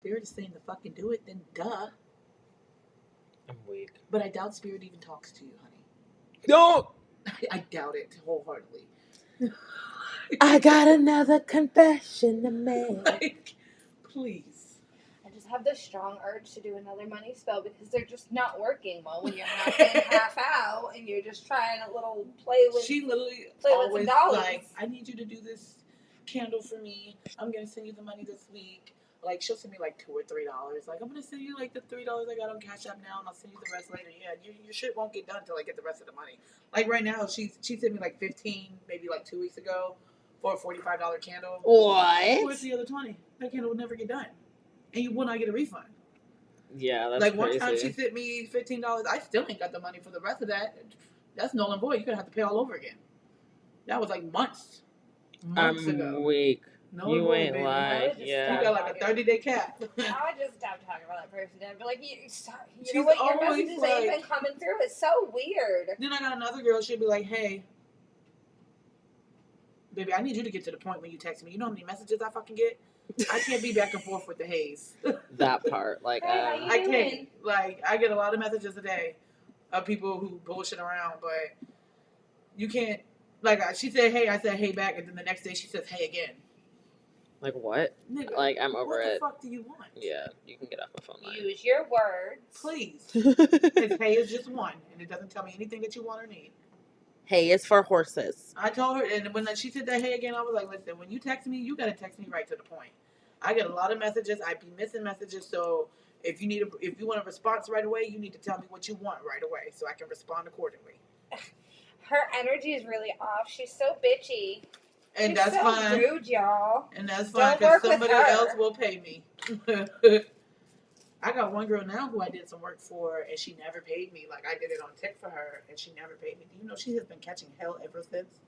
Spirit is saying to fucking do it, then duh. I'm weak. But I doubt Spirit even talks to you, honey. No! I doubt it wholeheartedly. I got another confession to make. Like, please. I just have this strong urge to do another money spell because they're just not working well when you're half in, half out, and you're just trying a little play with. She literally play always with some like, I need you to do this candle for me. I'm gonna send you the money this week. Like, she'll send me like $2 or $3. Like, I'm gonna send you like the $3 I got on Cash App now, and I'll send you the rest later. Yeah, your shit won't get done until I get the rest of the money. Like right now, she sent me like 15, maybe like 2 weeks ago, for a $45 candle. What? Where's the other 20? That candle would never get done, and you will not get a refund. Yeah, that's like crazy. One time she sent me $15. I still ain't got the money for the rest of that. That's null and void. You're gonna have to pay all over again. That was like months ago. Weak. No, you ain't baby. lie. Yeah. You got like a 30-day cap. I just stopped talking about that person. But like, you She's know what? Your always messages like, ain't been coming through. It's so weird. Then I got another girl. She'll be like, "Hey, baby, I need you to get to the point when you text me. You know how many messages I fucking get? I can't be back and forth with the haze." That part, like, hey, I can't. Like, I get a lot of messages a day of people who bullshit around, but you can't. Like, she said, "Hey," I said, "Hey" back, and then the next day she says, "Hey" again. Like, what? Nigga, like, I'm over it. What the fuck do you want? Yeah, you can get off my phone line. Use your words. Please. Because hey is just one, and it doesn't tell me anything that you want or need. Hey is for horses. I told her, and when she said that hey again, I was like, listen, when you text me, you got to text me right to the point. I get a lot of messages. I be missing messages, so if you want a response right away, you need to tell me what you want right away so I can respond accordingly. Her energy is really off. She's so bitchy. And She's that's so fine. rude, y'all. And that's fine because somebody else will pay me. I got one girl now who I did some work for, and she never paid me. Like, I did it on tick for her, and she never paid me. Do you know she has been catching hell ever since?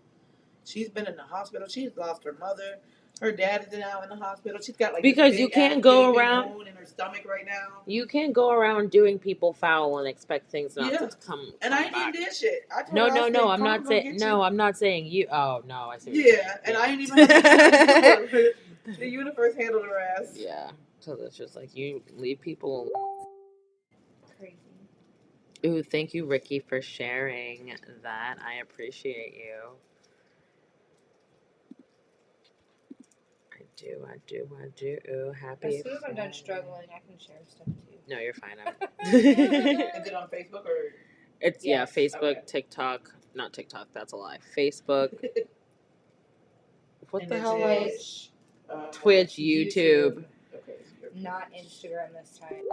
She's been in the hospital. She's lost her mother. Her dad is now in the hospital. She's got like because you can't go around wound in her stomach right now. You can't go around doing people foul and expect things not to come. And I ain't even did shit. I told no, her, no, I'm not saying. No, I'm not saying you. Oh no, I see. Yeah, and I ain't even. Have to the universe handled her ass. Yeah, so it's just like you leave people alone. Crazy. Ooh, thank you, Ricky, for sharing that. I appreciate you. I do. Happy. As soon as I'm done struggling, I can share stuff too. No, you're fine. Is it on Facebook or? It's Facebook, okay. TikTok. Not TikTok. That's a lie. Facebook. What and the hell? Twitch, YouTube. Okay. Not Instagram this time.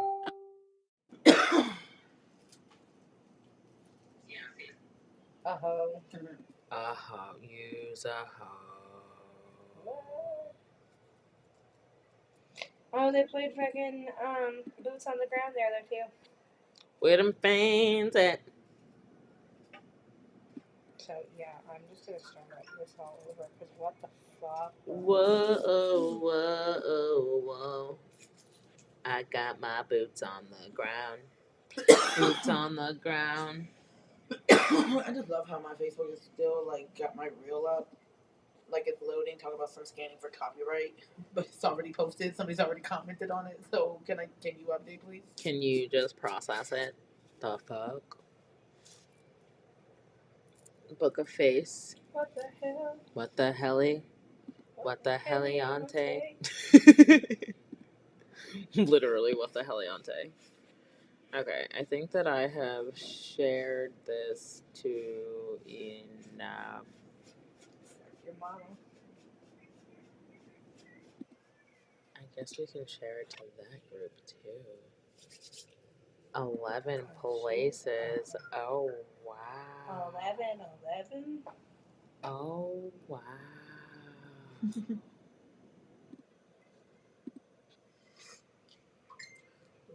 A hoe. A hoe. Use a hoe. Oh, they played fucking Boots on the Ground there, though, too. Where them fans at? So, yeah, I'm just going to start this all over, because what the fuck? Whoa. I got my boots on the ground. Boots on the ground. I just love how my Facebook is still, like, got my reel up. Like, it's loading, talking about some scanning for copyright, but it's already posted. Somebody's already commented on it. So can you update, please? Can you just process it? The fuck? Book a face. What the hell? What the helly? What the heliante? Literally, what the heliante? Okay, I think that I have shared this to enough. Your mama. I guess we can share it to that group too. 11 places. Oh, wow. 11? Oh, wow.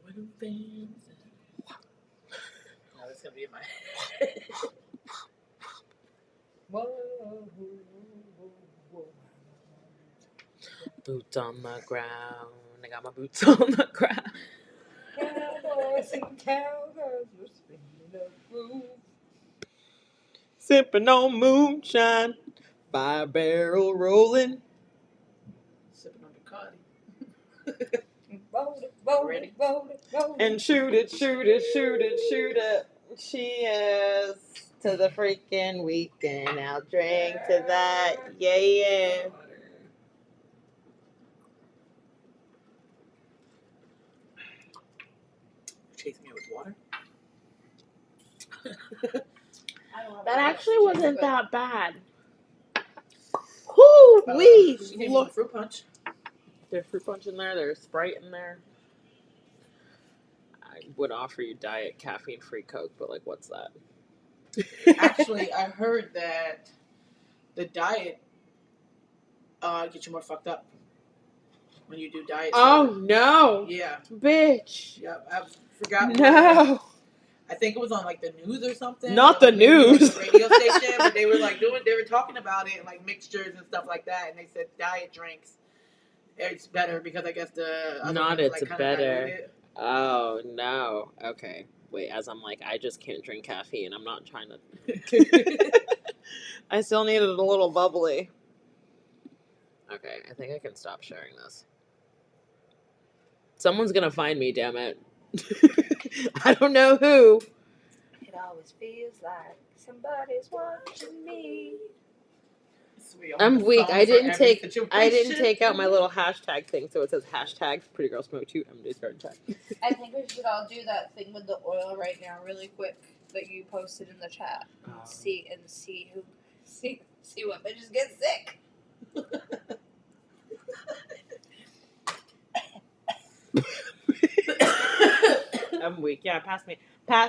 What do fans? No, it's gonna be in my head. Whoa. Boots on the ground. I got my boots on the ground. Cowboys and cowgirls were spinning up roof. Sipping on moonshine. 5-barrel rolling. Sipping on Bacardi. Rolled Ready? vote it, vote it. And shoot it, shoot it, shoot it, shoot it. Cheers to the freaking weekend. I'll drink to that. Yeah, yeah. Chasing it with water. That actually wasn't that bad. Whoo wee! She gave me Look, a fruit punch. there's fruit punch in there. There's Sprite in there. I would offer you diet caffeine-free Coke, but like, what's that? Actually, I heard that the diet gets you more fucked up when you do diet. Oh soda. no, Yeah. bitch! Yep. I forgot. No. I think it was on like the news or something. Not the Or maybe, like, news. the radio station, but they were like they were talking about it and like mixtures and stuff like that, and they said diet drinks. It's better because I guess the other Not ones, it's like, kinda better. dilute it. Oh no. Okay. Wait, as I'm like, I just can't drink caffeine. I'm not trying to. I still needed a little bubbly. Okay, I think I can stop sharing this. Someone's gonna find me, damn it. I don't know who. It always feels like somebody's watching me. Sweet, I'm the weak. song I for didn't every take situation. out my little hashtag thing, so it says hashtag Pretty Girl Smoke 2 MJ Start Check. I think we should all do that thing with the oil right now, really quick, that you posted in the chat. See what bitches get sick. I'm weak. Yeah, pass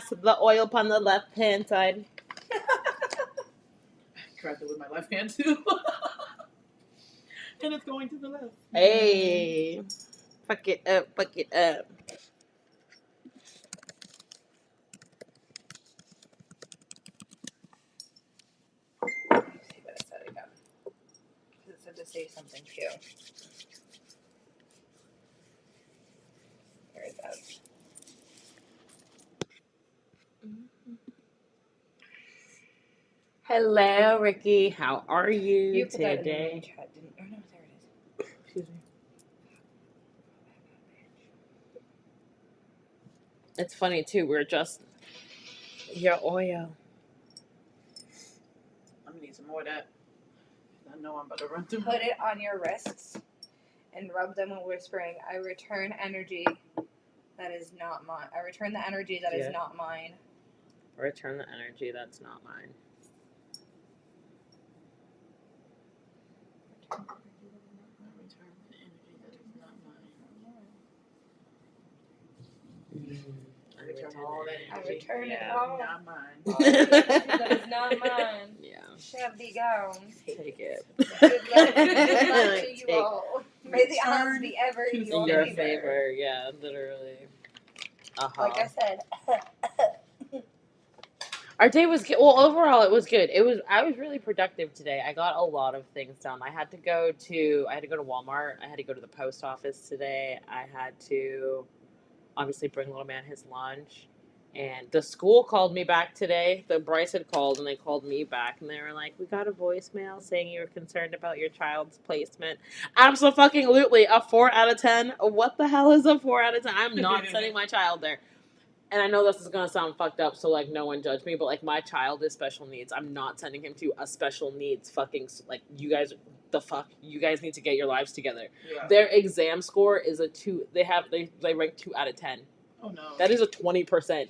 the oil upon the left hand side. Tried it with my left hand too. And it's going to the left. Hey, fuck it up, fuck it up. See what it said again. Because it said to say something too. There it goes. Hello, Ricky. How are you, You put that in the today? main chat, didn't? Oh no, there it is. Excuse me. It's funny too. We're just your oil. I'm gonna need some more of that. I know I'm about to run through. Put it on your wrists and rub them while whispering, I return energy that is not mine. I return the energy that is not mine. Return the energy that's not mine. I return all that I energy. return it Yeah. all. Not mine. All the energy that is not mine. Yeah. Shall be gone. Take it. Good luck to you Take- all. May the odds be ever in In your In your favor. favor, yeah, literally. Like I said, Our day was good. Well, overall, it was good. I was really productive today. I got a lot of things done. I had to go to Walmart. I had to go to the post office today. I had to obviously bring little man his lunch. And the school called me back today. Bryce had called, and they called me back, and they were like, "We got a voicemail saying you were concerned about your child's placement." Absolutely, a 4 out of 10. What the hell is a 4 out of 10? I'm not sending my child there. And I know this is gonna sound fucked up, so like no one judge me, but like my child is special needs. I'm not sending him to a special needs fucking like you guys. The fuck, you guys need to get your lives together. Yeah. Their exam score is a 2. They rank 2 out of 10. Oh no. That is a 20%.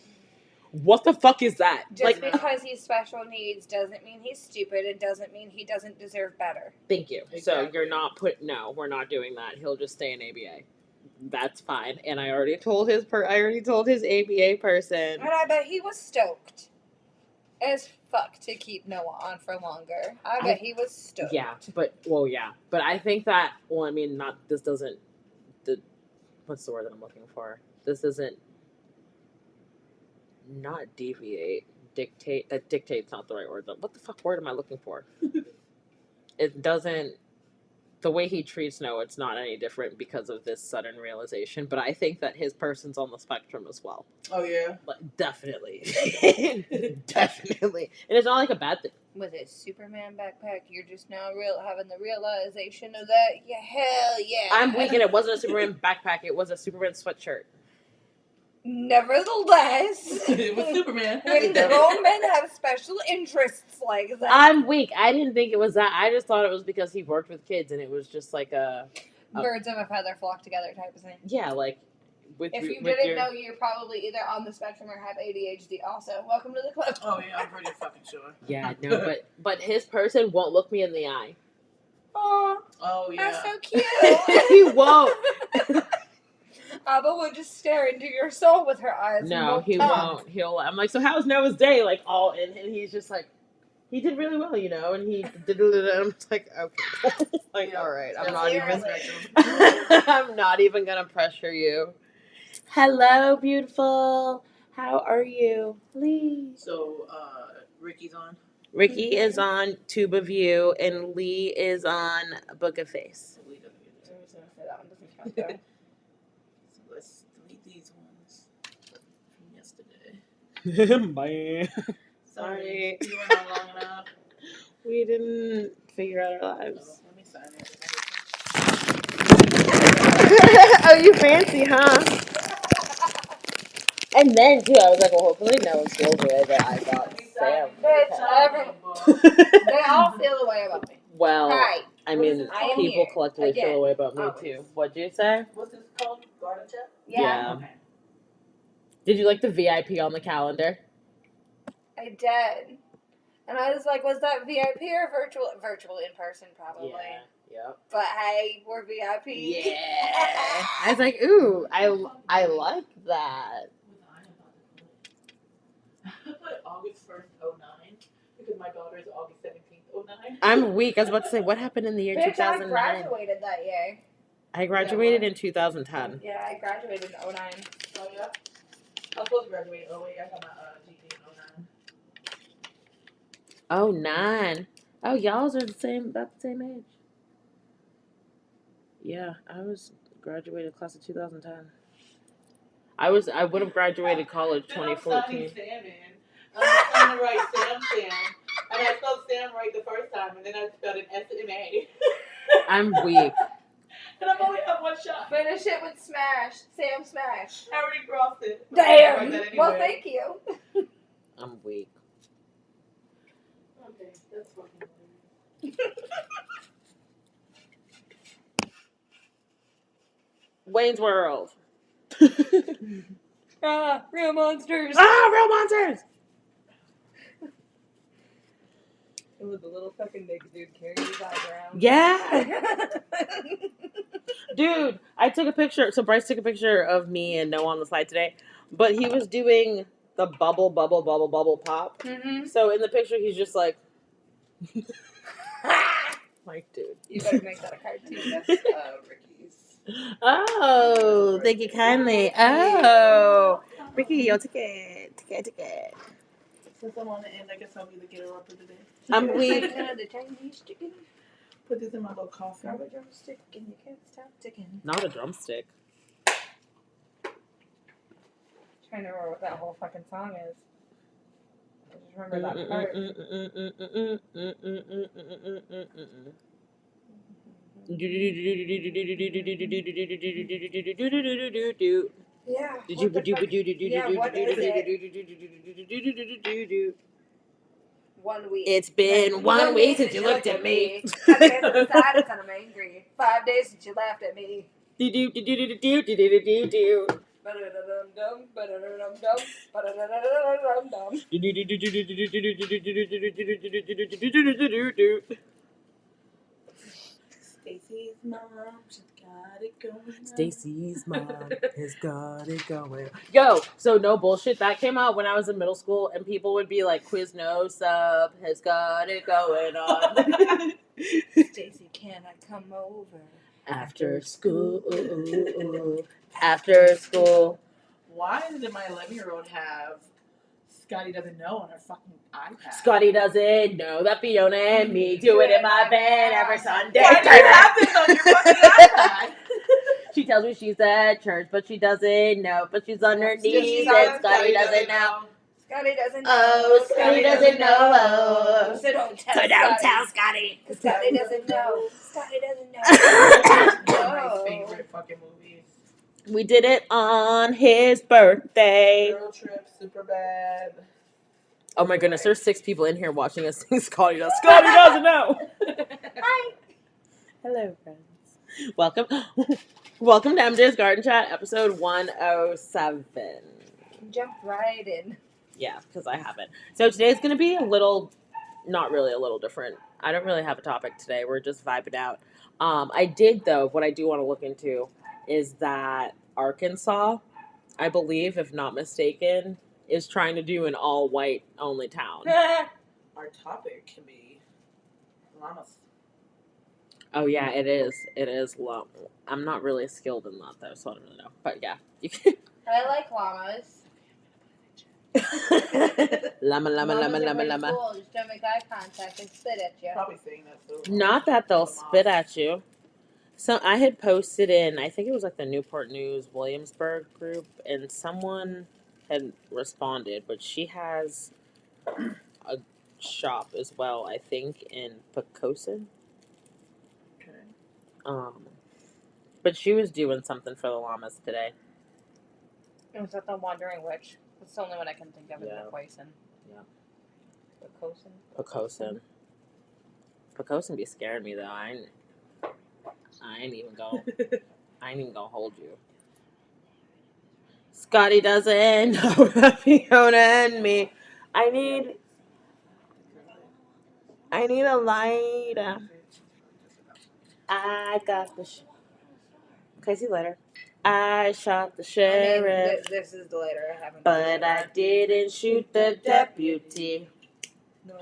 What the fuck is that? just because he's special needs doesn't mean he's stupid. It doesn't mean he doesn't deserve better. Thank you. So Exactly. you're not no, we're not doing that. He'll just stay in ABA. That's fine. And I already told his ABA person. And I bet he was stoked as fuck to keep Noah on for longer. I bet he was stoked. Yeah, but I think that what's the word that I'm looking for? This doesn't not deviate, dictate. That dictate's not the right word. What the fuck word am I looking for? It doesn't. The way he treats Noah, it's not any different because of this sudden realization. But I think that his person's on the spectrum as well. Oh yeah. Like, definitely, definitely, and it's not like a bad thing. with his Superman backpack. You're just now having the realization of that. Yeah, hell yeah. I'm weak, and it wasn't a Superman backpack. It was a Superman sweatshirt. Nevertheless, It was Superman. when grown men have special interests like that. I'm weak. I didn't think it was that. I just thought it was because he worked with kids, and it was just like a birds of a feather flock together type of thing. Yeah, like if you didn't know, you're probably either on the spectrum or have ADHD. Also, welcome to the club. Oh yeah, I'm pretty fucking sure. Yeah, no, but his person won't look me in the eye. Oh yeah, that's so cute. He won't. Abba would just stare into your soul with her eyes. No, he won't. I'm like, so how's Noah's day? Like all, and he's just like, he did really well, you know, and he did. I'm just like, okay, like yeah. all right, I'm I'm not even gonna pressure you. Hello, beautiful. How are you, Lee? So, Ricky's on. Ricky is on Tube of You, and Lee is on Book of Face. Lee doesn't get it. That one doesn't count though. So let's delete these ones from yesterday. Bye. Sorry, you were not long enough. We didn't figure out our lives. Let me sign it. Oh, you fancy, huh? And then, too, I was like, well, hopefully no one feels the way that I got Sam. They all feel the way about me. Well, Hi. I mean, people collectively Again. feel the way about me, too. What'd you say? What's this called? Garden chat? Yeah. Okay. Did you like the VIP on the calendar? I did. And I was like, was that VIP or virtual? Virtual in person, probably. Yeah. Yep. But hey, we're VIP. Yeah. I was like, ooh, I like that. I put August 1st, 09, because my daughter is August 17th, 09. I'm weak. I was about to say, what happened in the year Bitch, 2009? I graduated that year. I graduated in 2010. Yeah, I graduated in 09. Oh, yeah? I was supposed to graduate in 08. I got my GD in 09. 09. Oh, y'all's are about the same age. Yeah, I was graduated class of 2010. I would have graduated college 2014. I'm going to write Sam, and I spelled Sam right the first time, and then I spelled an S-M-A. I'm weak. And I've only had one shot. Finish it with smash. Sam smash. I already crossed it. Damn. Well, thank you. I'm weak. Okay, that's fucking weird. Wayne's World. Real monsters. Real monsters! It was a little fucking naked dude carrying his eyebrow. Yeah. Dude, I took a picture. So Bryce took a picture of me and Noah on the slide today. But he was doing the bubble pop. Mm-hmm. So in the picture, he's just like... like, dude. You better make that a cartoon. That's Ricky's. Oh, thank you kindly. Oh. Ricky, your ticket. Ticket. Since I'm on the end, I guess I'll be the getter up for today. I'm weak. The Chinese chicken. Put this in my little coffee. Grab a drumstick and you can't stop ticking. Not a drumstick. Trying to remember what that whole fucking song is. I just remember that part. Yeah. Yeah, What is it? 1 week. It's been 1 week since you looked at me. 7 days inside and I'm angry. 5 days since you laughed at me. Ba-da-da-dum-dum, ba-da-da-dum-dum, ba-da-da-da-da-dum-dum. Stacy's mom, she's got it going on. Stacy's mom has got it going. Yo, so no bullshit. That came out when I was in middle school, and people would be like, Quizno sub has got it going on. Stacy, can I come over? After school. After school. Why did my 11-year-old have Scotty Doesn't Know on her fucking iPad? Scotty doesn't know that Fiona and me do it in my bed every Sunday. Why do you have this on your fucking iPad? She tells me she's at church, but she doesn't know. But she's on her knees, She's and on Scotty doesn't know. Scotty doesn't know. Oh, Scotty doesn't know. So don't tell So don't Scotty. tell Scotty. Because Scotty doesn't know. Scotty doesn't know. One of my favorite fucking movies. We did it on his birthday. Girl Trip, super bad. Oh my goodness, there's 6 people in here watching us sing Scotty does. Scotty doesn't know. Hi. Hello, friends. Welcome. Welcome to MJ's Garden Chat, episode 107. Jump right in. Yeah, because I haven't. So today's going to be not really a little different. I don't really have a topic today. We're just vibing out. I did, though, what I do want to look into is that Arkansas, I believe, if not mistaken, is trying to do an all-white only town. Our topic can be llamas. Oh, yeah, it is. It is. I'm not really skilled in that, though, so I don't really know. But, yeah. You can. I like llamas. Llama. Llamas are pretty cool. Just don't make eye contact and spit at you. Probably saying that so. Not that they'll spit at you. So I had posted in, I think it was like the Newport News Williamsburg group, and someone had responded, but she has a shop as well, I think, in Pocosin. Okay. But she was doing something for the llamas today. Was that the Wandering Witch? That's the only one I can think of in Yeah. Pocosin. Yeah. Pocosin? Pocosin be scaring me though. I ain't even gonna hold you. Scotty doesn't know that Fiona and me. I need a lighter. I got the okay, see you later. I shot the sheriff. This is the later. I haven't. But I didn't shoot the deputy. No,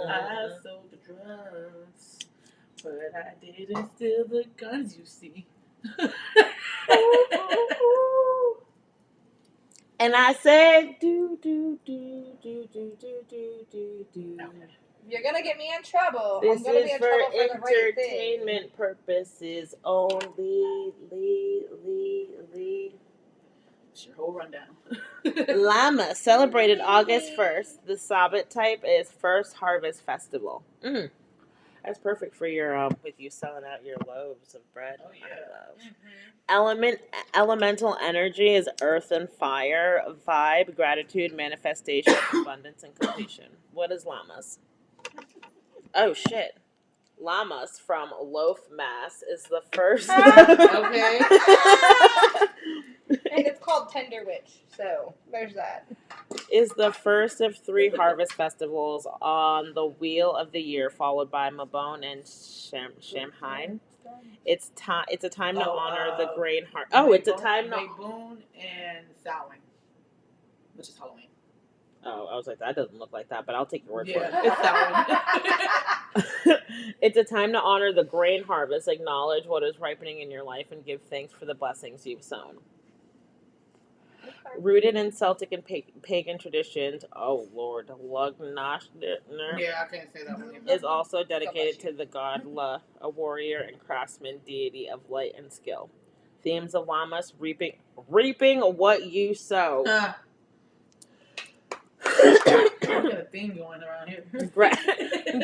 I sold the drugs, but I didn't steal the guns, you see. And I said, do. You're gonna get me in trouble. This I'm gonna is be in for trouble for the right thing. entertainment purposes only. It's your whole rundown. Llama celebrated August 1st. The Sabbath type is First Harvest Festival. That's perfect for your with you selling out your loaves of bread. Oh, yeah. Elemental energy is earth and fire. Vibe, gratitude, manifestation, abundance, and completion. What is llamas? Oh shit. Llamas from Loaf, Mass is the first. Okay. And it's called Tender Witch, so there's that. Is the first of 3 harvest festivals on the wheel of the year, followed by Mabon and Shamhain. It's a time to honor the grain harvest. Oh, it's a time to Mabon and Samhain, which is Halloween. Oh, I was like, that doesn't look like that, but I'll take your word for it. It's Samhain. It's a time to honor the grain harvest, acknowledge what is ripening in your life, and give thanks for the blessings you've sown. Rooted in Celtic and pagan traditions, oh Lord, Lugnashner Yeah, I can't say that one. is also dedicated to the god La, a warrior and craftsman deity of light and skill. Themes of llamas, reaping what you sow. We got a theme going around here.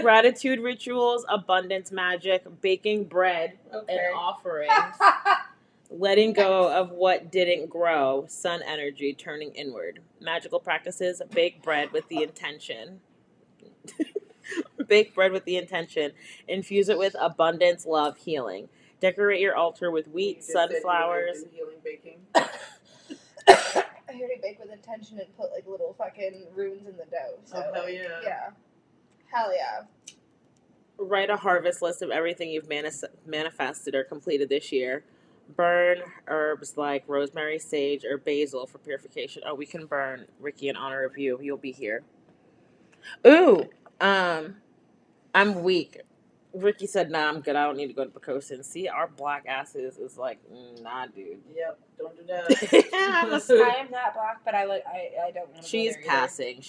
Gratitude rituals, abundance magic, baking bread Okay. and offerings. Letting go of what didn't grow, sun energy turning inward. Magical practices, bake bread with the intention. Infuse it with abundance, love, healing. Decorate your altar with wheat, sunflowers. Healing baking. I already bake with intention and put like little fucking runes in the dough. So, Oh, hell yeah. Yeah. Hell yeah. Write a harvest list of everything you've manifested or completed this year. Burn herbs like rosemary, sage, or basil for purification. Oh, we can burn, Ricky, in honor of you. You'll be here. Ooh, I'm weak. Ricky said, nah, I'm good. I don't need to go to Pocosin. See, our black asses is like, nah, dude. Yep, don't do that. I am not black, but I don't want to She's go there passing.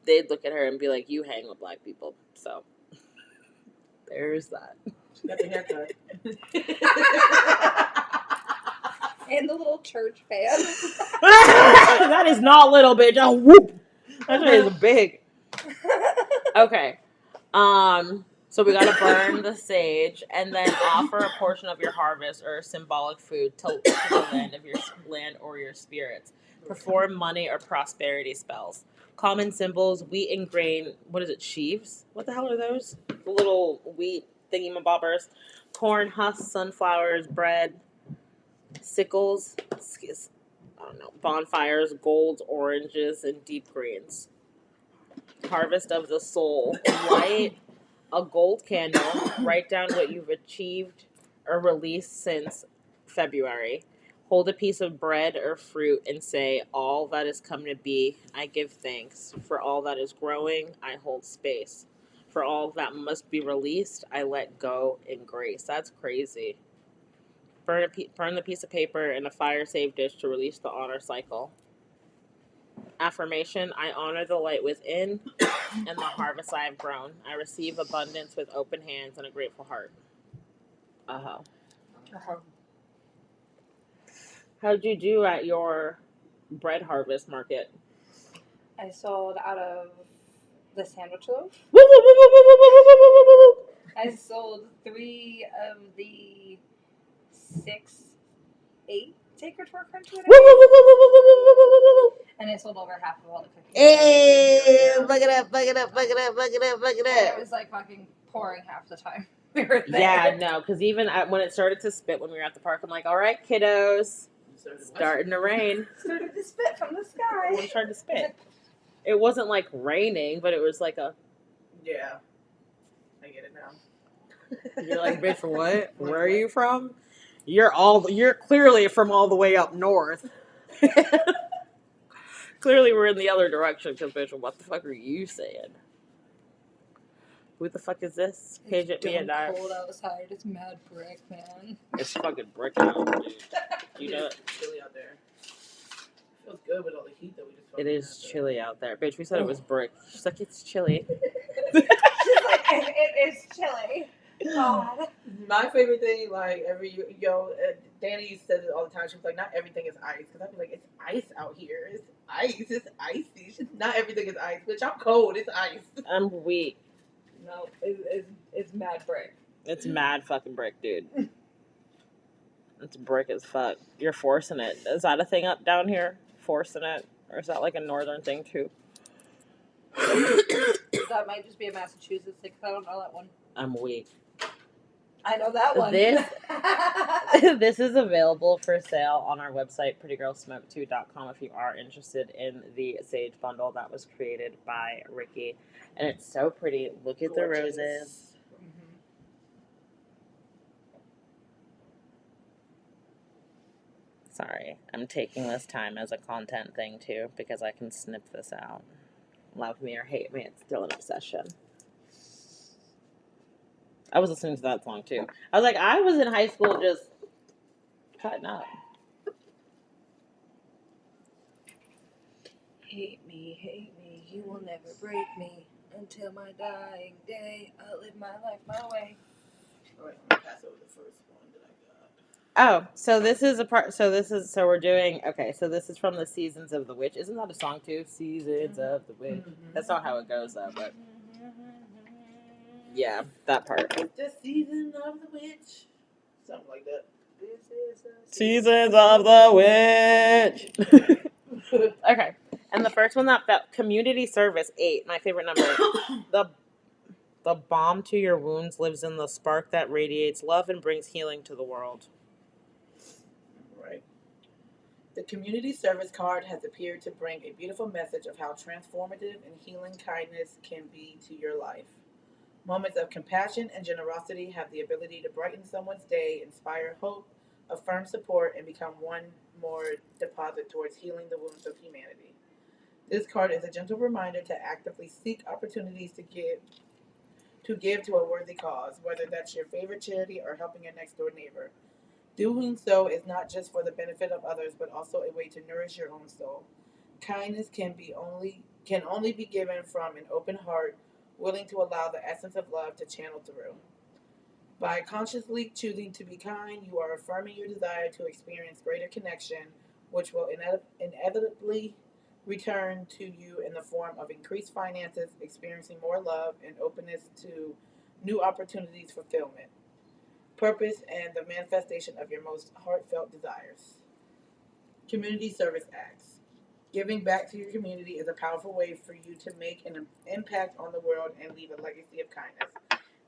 They'd look at her and be like, you hang with black people. So, there's that. She got the haircut. And the little church fan. That is not little, bitch. Oh, whoop. That tray is big. Okay. So we gotta burn the sage and then offer a portion of your harvest or symbolic food to the land or your spirits. Perform money or prosperity spells. Common symbols: wheat and grain. What is it? Sheaves? What the hell are those? The little wheat thingamabobbers. Corn husks, sunflowers, bread, sickles. I don't know. Bonfires, golds, oranges, and deep greens. Harvest of the soul. Light a gold candle. Write down what you've achieved or released since February. Hold a piece of bread or fruit and say, all that is come to be, I give thanks. For all that is growing, I hold space. For all that must be released, I let go in grace. That's crazy. Burn the piece of paper in a fire-safe dish to release the honor cycle. Affirmation: I honor the light within and the harvest I have grown. I receive abundance with open hands and a grateful heart. How'd you do at your bread harvest market? I sold out of the sandwich loaf. I sold 3 of the 6, 8 sacred pork crunchy. And I sold over half of all the cookies. Hey, fuck it up. It was like fucking pouring half the time we were there. Yeah, no, because even when it started to spit when we were at the park, I'm like, all right, kiddos, starting to rain. Started to spit from the sky. When it started to spit. It wasn't like raining, but it was like a... Yeah. I get it now. You're like, bitch, what? Where are you from? You're clearly from all the way up north. Clearly we're in the other direction, because bitch, what the fuck are you saying? Who the fuck is this? Page at me and I. It's cold outside. It's mad brick, man. It's fucking brick out, dude. You know It's chilly out there. Feels good with all the heat that we just. it is chilly out there, bitch. We said it was brick. She's like, it's chilly. She's like, it is chilly. God. My favorite thing, like Danny says it all the time. She was like, "Not everything is ice," because I'd be like, "It's ice out here. It's ice. It's icy. Not everything is ice, bitch. I'm cold. It's ice." I'm weak. No, it's mad brick. It's mad fucking brick, dude. It's brick as fuck. You're forcing it. Is that a thing up down here? Forcing it? Or is that like a northern thing too? That might just be a Massachusetts thing, because I don't know that one. I'm weak. I know that one. This is available for sale on our website, prettygirlsmoke2.com, if you are interested in the sage bundle that was created by Ricky. And it's so pretty. Look at the roses. Mm-hmm. Sorry, I'm taking this time as a content thing too, because I can snip this out. Love me or hate me, it's still an obsession. I was listening to that song too. I was like, I was in high school just cutting up. Hate me, you will never break me. Until my dying day, I'll live my life my way. Alright, I'm gonna pass over the first one that I got. Oh, so this is a part. So we're doing. Okay, so this is from the Seasons of the Witch. Isn't that a song too? Seasons of the Witch. That's not how it goes though, but yeah, that part. The season of the witch. Something like that. This is the Seasons of the Witch. Okay, and the first one that felt community service 8. My favorite number. The balm to your wounds lives in the spark that radiates love and brings healing to the world. Right. The community service card has appeared to bring a beautiful message of how transformative and healing kindness can be to your life. Moments of compassion and generosity have the ability to brighten someone's day, inspire hope, affirm support, and become one more deposit towards healing the wounds of humanity. This card is a gentle reminder to actively seek opportunities to give to a worthy cause, whether that's your favorite charity or helping your next door neighbor. Doing so is not just for the benefit of others, but also a way to nourish your own soul. Kindness can only be given from an open heart, willing to allow the essence of love to channel through. By consciously choosing to be kind, you are affirming your desire to experience greater connection, which will inevitably return to you in the form of increased finances, experiencing more love, and openness to new opportunities, fulfillment, purpose, and the manifestation of your most heartfelt desires. Community service acts. Giving back to your community is a powerful way for you to make an impact on the world and leave a legacy of kindness.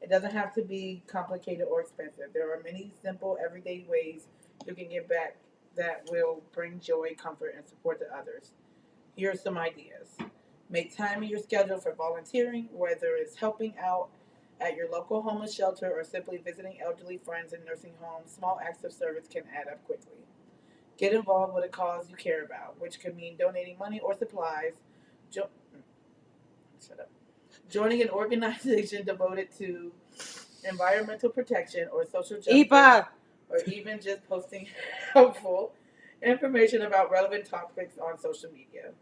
It doesn't have to be complicated or expensive. There are many simple, everyday ways you can give back that will bring joy, comfort, and support to others. Here are some ideas. Make time in your schedule for volunteering, whether it's helping out at your local homeless shelter or simply visiting elderly friends in nursing homes. Small acts of service can add up quickly. Get involved with a cause you care about, which could mean donating money or supplies. Jo- Shut up. Joining an organization devoted to environmental protection or social justice, Ipa. or even just posting helpful information about relevant topics on social media.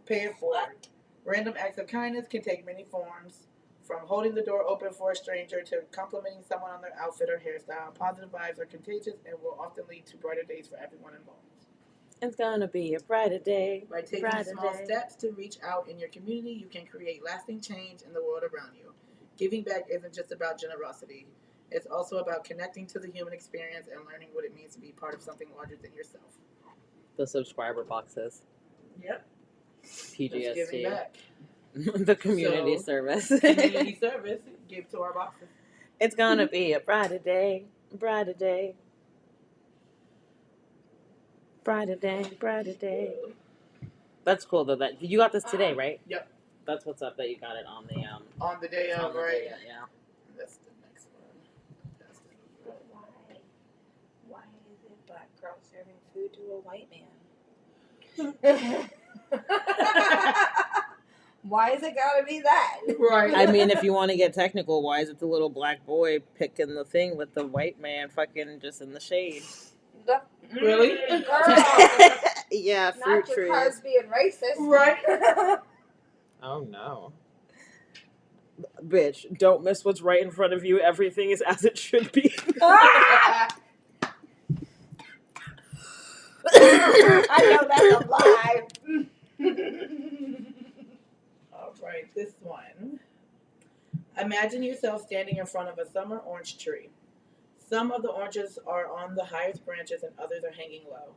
Pay it forward. Random acts of kindness can take many forms, from holding the door open for a stranger to complimenting someone on their outfit or hairstyle. Positive vibes are contagious and will often lead to brighter days for everyone involved. It's gonna be a brighter day. By taking Brighter small day. steps to reach out in your community, you can create lasting change in the world around you. Giving back isn't just about generosity, it's also about connecting to the human experience and learning what it means to be part of something larger than yourself. The subscriber boxes. Yep. That's giving PGST. back. The community So, service. Community service, give to our boxes. It's gonna be a brighter day. Brighter day. Brighter day. Brighter day. That's cool though. That you got this today, right? Yep. That's what's up. That you got it on the On the day on of, the right? day, yeah. That's the next one. That's the But why is it black girl serving food to a white man? Why is it gotta be that? right. I mean, if you want to get technical, why is it the little black boy picking the thing with the white man fucking just in the shade? Really? Girl. Yeah, fruit Not your trees. cars being racist. Right. Oh no. Bitch, don't miss what's right in front of you. Everything is as it should be. I know that's a lie. All right, this one. Imagine yourself standing in front of a summer orange tree. Some of the oranges are on the highest branches and others are hanging low.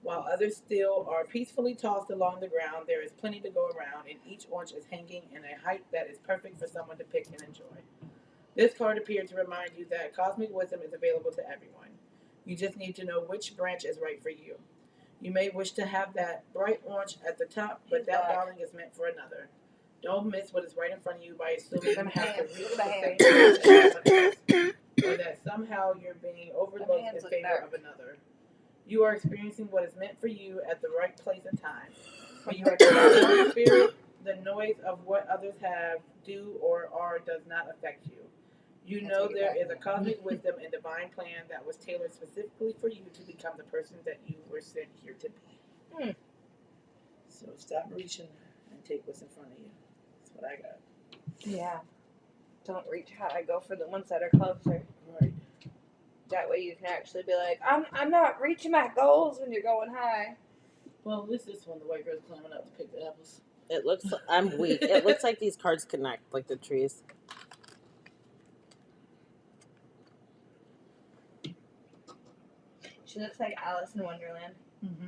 While others still are peacefully tossed along the ground, there is plenty to go around, and each orange is hanging in a height that is perfect for someone to pick and enjoy. This card appeared to remind you that cosmic wisdom is available to everyone. You just need to know which branch is right for you. You may wish to have that bright orange at the top, but that darling is meant for another. Don't miss what is right in front of you by assuming you have to reach the same place as someone else, or that somehow you're being overlooked in favor of another. You are experiencing what is meant for you at the right place and time. When you are connected with spirit, the noise of what others have, do, or are does not affect you. You know there is a cosmic wisdom and divine plan that was tailored specifically for you to become the person that you were sent here to be. So stop reaching and take what's in front of you. That's what I got. Yeah. Don't reach high. Go for the ones that are closer. Right. That way you can actually be like, I'm not reaching my goals when you're going high. Well, at least this one, the white girl's climbing up to pick the apples. It looks. I'm weak. It looks like these cards connect, like the trees. She looks like Alice in Wonderland. Mm-hmm.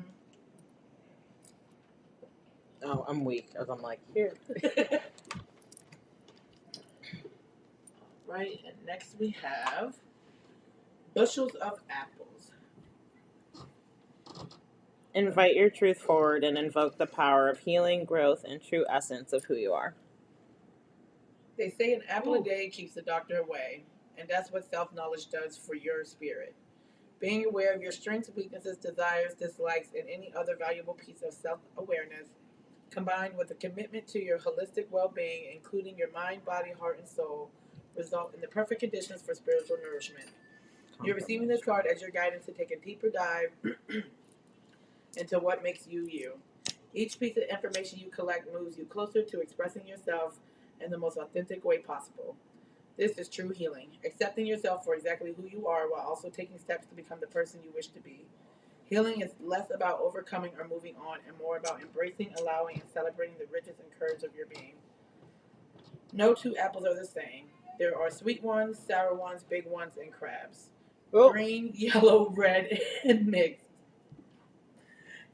Oh, I'm weak. As I'm like here. Right, and next we have bushels of apples. Invite your truth forward and invoke the power of healing, growth, and true essence of who you are. They say an apple a day keeps the doctor away, and that's what self-knowledge does for your spirit. Being aware of your strengths, weaknesses, desires, dislikes, and any other valuable piece of self-awareness, combined with a commitment to your holistic well-being, including your mind, body, heart, and soul, result in the perfect conditions for spiritual nourishment. You're receiving this card as your guidance to take a deeper dive into what makes you you. Each piece of information you collect moves you closer to expressing yourself in the most authentic way possible. This is true healing, accepting yourself for exactly who you are while also taking steps to become the person you wish to be. Healing is less about overcoming or moving on and more about embracing, allowing, and celebrating the riches and curves of your being. No two apples are the same. There are sweet ones, sour ones, big ones, and crabs. Oh. Green, yellow, red, and mixed.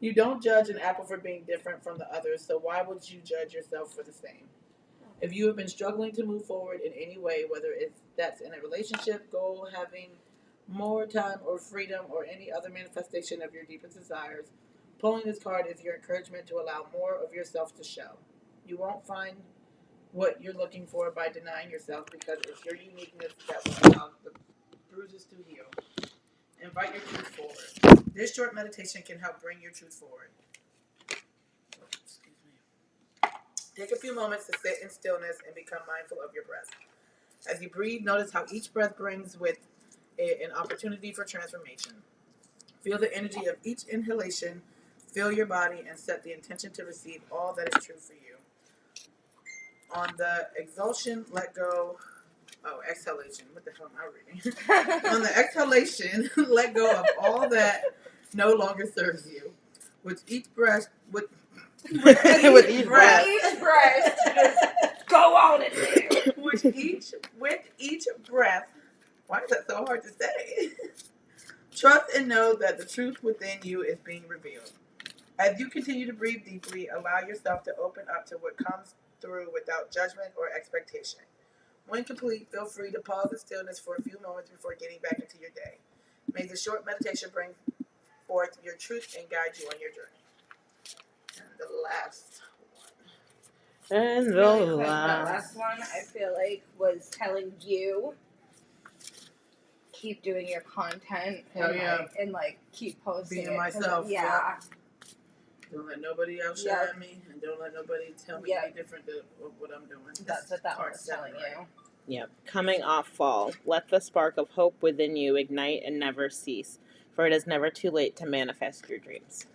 You don't judge an apple for being different from the others, so why would you judge yourself for the same? If you have been struggling to move forward in any way, whether that's in a relationship, goal, having more time or freedom, or any other manifestation of your deepest desires, pulling this card is your encouragement to allow more of yourself to show. You won't find what you're looking for by denying yourself because it's your uniqueness that will allow the bruises to heal. Invite your truth forward. This short meditation can help bring your truth forward. Excuse me. Take a few moments to sit in stillness and become mindful of your breath. As you breathe, notice how each breath brings with it an opportunity for transformation. Feel the energy of each inhalation, fill your body, and set the intention to receive all that is true for you. On the exhalation, let go. Oh, exhalation. What the hell am I reading? On the exhalation, let go of all that no longer serves you. With each breath, with each breath, just go on in there. with each breath. Why is that so hard to say? Trust and know that the truth within you is being revealed. As you continue to breathe deeply, allow yourself to open up to what comes through without judgment or expectation. When complete, feel free to pause in stillness for a few moments before getting back into your day. May the short meditation bring forth your truth and guide you on your journey. And the last one. And Really quick, that last one I feel like was telling you keep doing your content and like keep posting Being it. myself. Yeah. Don't let nobody outshine me, and don't let nobody tell me any different than what I'm doing. That's what that was telling you. Yep. Coming off fall, let the spark of hope within you ignite and never cease, for it is never too late to manifest your dreams.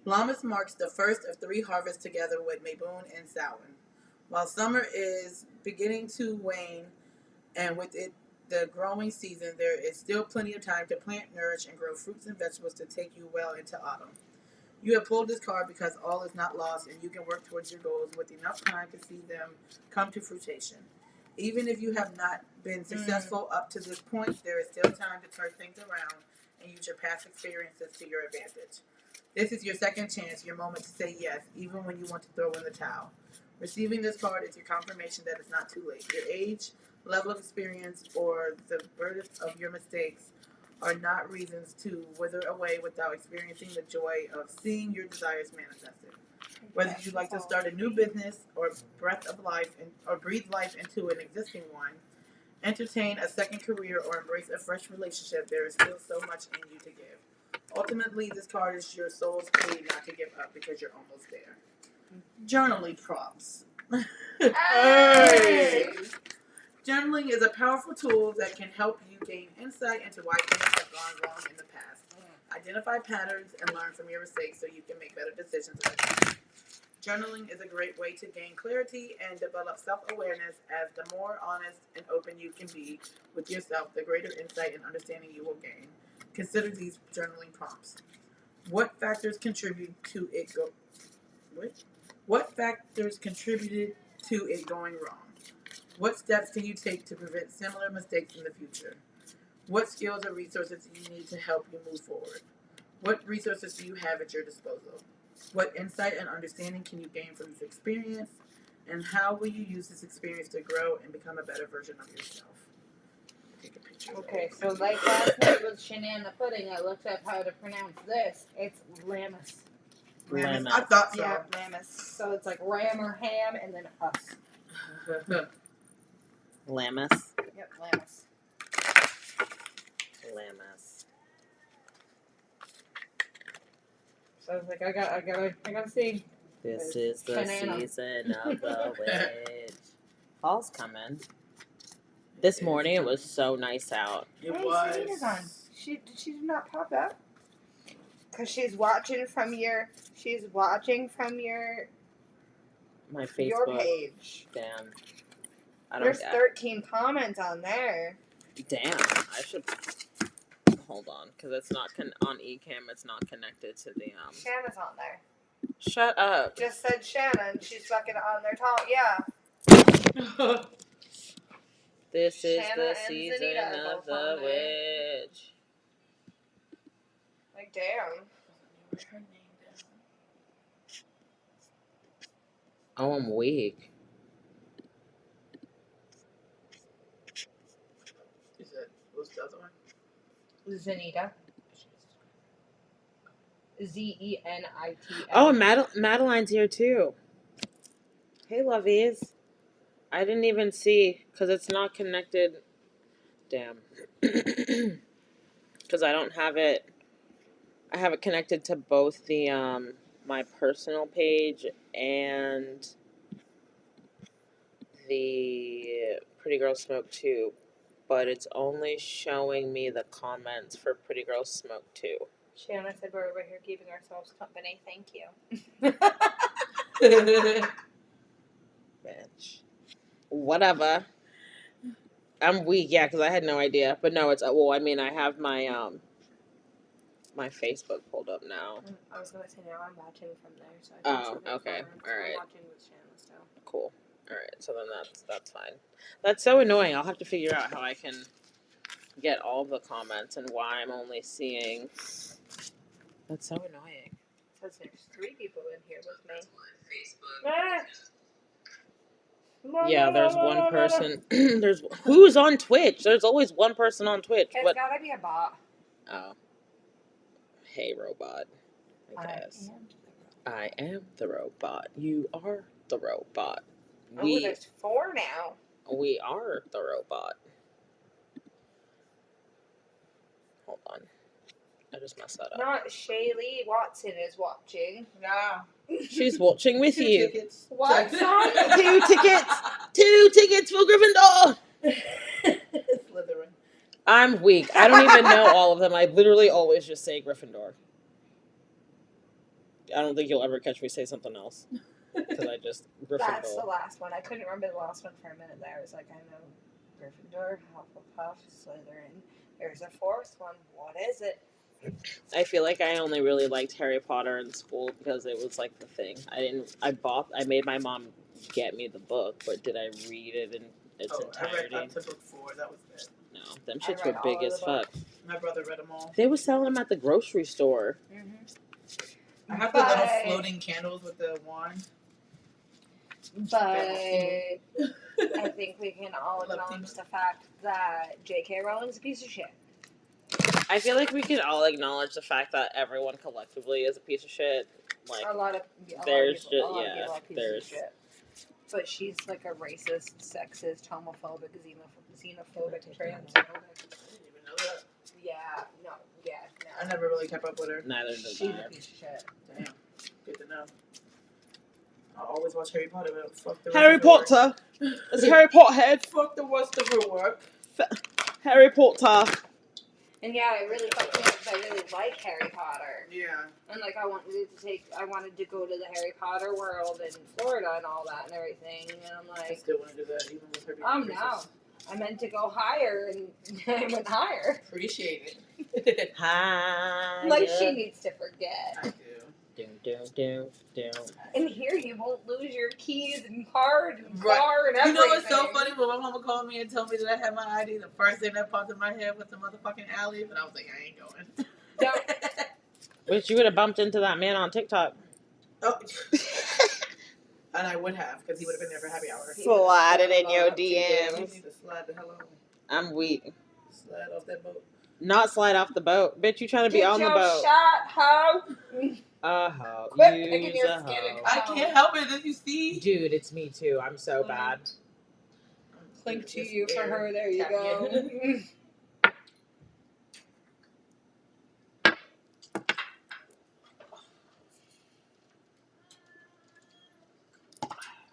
Lammas marks the first of 3 harvests together with Mabun and Samhain. While summer is beginning to wane, and with it the growing season, there is still plenty of time to plant, nourish, and grow fruits and vegetables to take you well into autumn. You have pulled this card because all is not lost, and you can work towards your goals with enough time to see them come to fruition. Even if you have not been successful up to this point, there is still time to turn things around and use your past experiences to your advantage. This is your second chance, your moment to say yes, even when you want to throw in the towel. Receiving this card is your confirmation that it's not too late. Your age, level of experience, or the burden of your mistakes are not reasons to wither away without experiencing the joy of seeing your desires manifested. Whether you like to start a new business or breathe life into an existing one, entertain a second career, or embrace a fresh relationship, there is still so much in you to give. Ultimately, this card is your soul's plea not to give up because you're almost there. Journaling prompts. Hey! Journaling is a powerful tool that can help you gain insight into why things have gone wrong in the past. Identify patterns and learn from your mistakes so you can make better decisions in the future. Journaling is a great way to gain clarity and develop self-awareness, as the more honest and open you can be with yourself, the greater insight and understanding you will gain. Consider these journaling prompts. What factors contributed to it going wrong? What steps can you take to prevent similar mistakes in the future? What skills or resources do you need to help you move forward? What resources do you have at your disposal? What insight and understanding can you gain from this experience? And how will you use this experience to grow and become a better version of yourself? Take a picture. Okay, so like last night with Shanana Pudding, I looked up how to pronounce this. It's lammas. Lammas. I thought so. Yeah, lammas. So it's like ram or ham and then us. Lammas. Yep, lammas. Lammas. So I was like, I gotta see. This is the season of the witch. Fall's coming. This morning it was so nice out. It was. Shanita's on. She did not pop up. Cause she's watching from your My Facebook. your page. Damn. There's 13 comments on there. Damn. I should. hold on, because it's not on Ecamm. It's not connected to the Shanna's on there. Shut up. Just said Shanna, and she's fucking on their top. Yeah. This is Shanna the and season Zanita of both on the there. witch. Like, damn. Where's her name down? Oh, I'm weak. Is that what's the other one? Zanita. Zenita. Oh, Madeline's here too. Hey, lovies. I didn't even see because it's not connected. Damn. Because I don't have it. I have it connected to both the my personal page and the Pretty Girl Smoke 2, but it's only showing me the comments for Pretty Girl Smoke 2. Shanna said we're over here keeping ourselves company. Thank you. Bitch. Whatever. I'm weak, yeah, because I had no idea. But no, it's well. I mean, I have my my Facebook pulled up now. I was gonna say now I'm watching from there, so I Oh, think okay. All right. I'm watching with Shanna still. Cool. All right. So then that's fine. That's so annoying. I'll have to figure out how I can get all the comments and why I'm only seeing. That's so annoying. Says there's 3 people in here with me. Yeah, there's one person. There's who's on Twitch. There's always one person on Twitch. It's But gotta be a bot. oh, hey robot. I guess I am the robot. You are the robot. Oh, there's 4 now. We are the robot. Hold on. I just messed that up. Not Shaylee Watson is watching. Nah. She's watching with 2 you. tickets. What? 2 tickets. 2 tickets for Gryffindor. Slytherin. I'm weak. I don't even know all of them. I literally always just say Gryffindor. I don't think you'll ever catch me say something else. Because I just Gryffindor. That's the last one. I couldn't remember the last one for a minute there. I was like, I know Gryffindor, Hufflepuff, Slytherin. There's a 4th one. What is it? I feel like I only really liked Harry Potter in school because it was like the thing. I made my mom get me the book, but did I read it in its entirety? I read up to book 4. That was it. No, them shits were big as fuck. My brother read them all. They were selling them at the grocery store. Mm-hmm. I have the little floating candles with the wand. But I think we can all acknowledge the fact that J.K. Rowling's a piece of shit. I feel like we can all acknowledge the fact that everyone collectively is a piece of shit. Like a lot of people are pieces of shit. But she's like a racist, sexist, homophobic, xenophobic, transphobic. I didn't even know that. Yeah, no. I never really kept up with her. Neither did She's a piece of shit. Damn. Good to know. I always watch Harry Potter, but fuck the rest Harry of her work. Potter. It's Harry Potterhead. Fuck the rest of her work. Harry Potter. And yeah, I really fucked me up because I really like Harry Potter. Yeah. And like I wanted to go to the Harry Potter world in Florida and all that and everything. And I'm I like, still want to do that even with her being no. I meant to go higher and I went higher. Appreciate it. Hi. Like she needs to forget. I do. And here you won't lose your keys and card and Right. car and You everything. know what's so funny? When my mama called me and told me that I had my ID, the first thing that popped in my head was the motherfucking alley, but I was like, I ain't going. Don't. Wish you would have bumped into that man on TikTok. Oh. And I would have, because he would have been there for happy hour. Slide it in your He DMs. needs to slide the hell on. I'm weak. Slide off that boat. Not slide off the boat. Bitch, you trying to be on the boat. Shot, ho. Ho. Quit Use picking your a skin hoe. and I can't help it, did you see? Dude, it's me too. I'm so bad. Clink to you for her. There you go.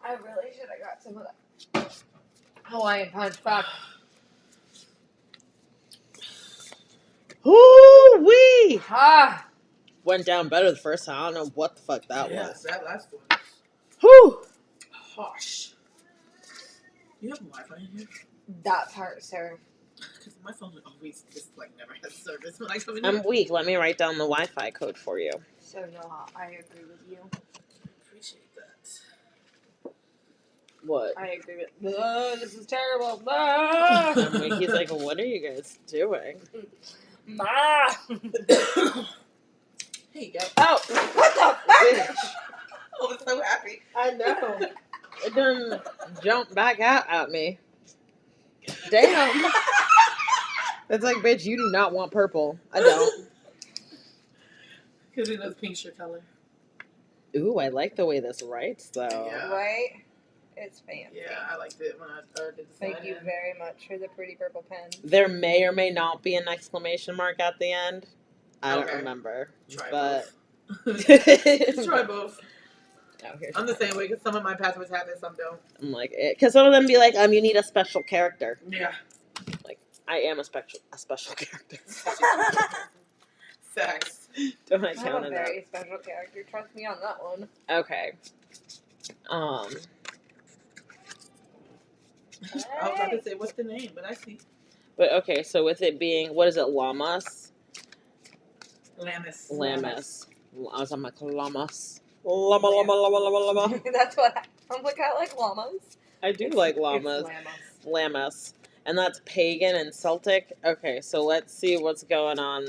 I really should have got some of that Hawaiian punch back. Ooh-wee! Ah! Went down better the first time. I don't know what the fuck that was. That last one. Whew! Harsh. You have Wi-Fi in here? That part, sir. because my phone always just like never has service when I come in I'm here. weak. Let me write down the Wi-Fi code for you. So no, I agree with you. Appreciate that. What? I agree with. This is terrible. Ah! I'm weak. He's like, what are you guys doing? Ma. Here you go. Oh, What the bitch. I was so happy. I know. It done jumped back out at me. Damn. It's like, bitch, you do not want purple. I don't. Because it knows pink's your color. Ooh, I like the way this writes, though. Yeah. Right? It's fancy. Yeah, I liked it when I did the Thank sign you in. very much for the pretty purple pen. There may or may not be an exclamation mark at the end. I don't Okay. remember. Try but both. Just Try both. Oh, here's I'm the same way because some of my passwords have it, some don't. I'm like, because some of them be like, you need a special character. Yeah. Like, I am a special character. Facts. Don't I I'm count a it very special character. Trust me on that one. up? Okay. I was about to say, what's the name? But I see. But okay, so with it being, what is it, Llamas? Lamus. Lamus. I was on my Llamas. Llama. That's what I'm like. I like llamas. I do like llamas. It's Llamas. And that's pagan and Celtic. Okay, so let's see what's going on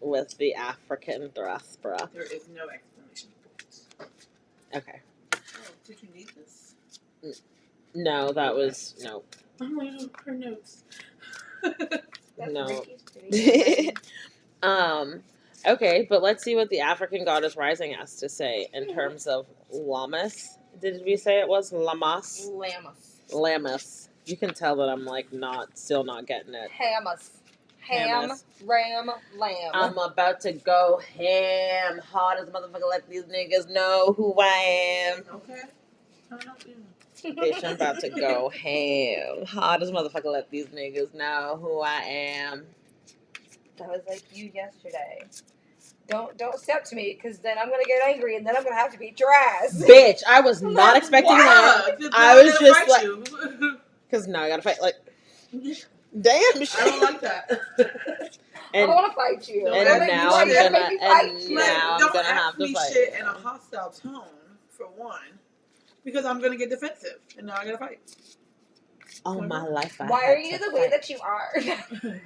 with the African diaspora. There is no exclamation point. Okay. Oh, did you need this? No, that was, no. Oh my God, her notes. That's No. Ricky's pretty. Okay, but let's see what the African goddess rising has to say in terms of Llamas. Did we say it was Lamas? Llamas. Lamas. You can tell that I'm like still not getting it. Hamas. Ham, Hamas. ram, lamb. I'm about to go ham hard as a motherfucker. Let these niggas know who I am. Okay. Turn up, Bitch, I'm about to go ham hard as a motherfucker. Let these niggas know who I am. That was like you yesterday. Don't step to me, because then I'm gonna get angry, and then I'm gonna have to beat your ass. Bitch, I was not expecting that. I was just like, because now I gotta fight. Like, damn shit. I don't like that. I don't want to fight you. And Don't make now me I'm fight you. gonna- Make me and fight you. now I'm Don't gonna ask have to me fight. shit in a hostile tone, for one, because I'm gonna get defensive, and now I gotta fight. All my life, Why are you the way that you are?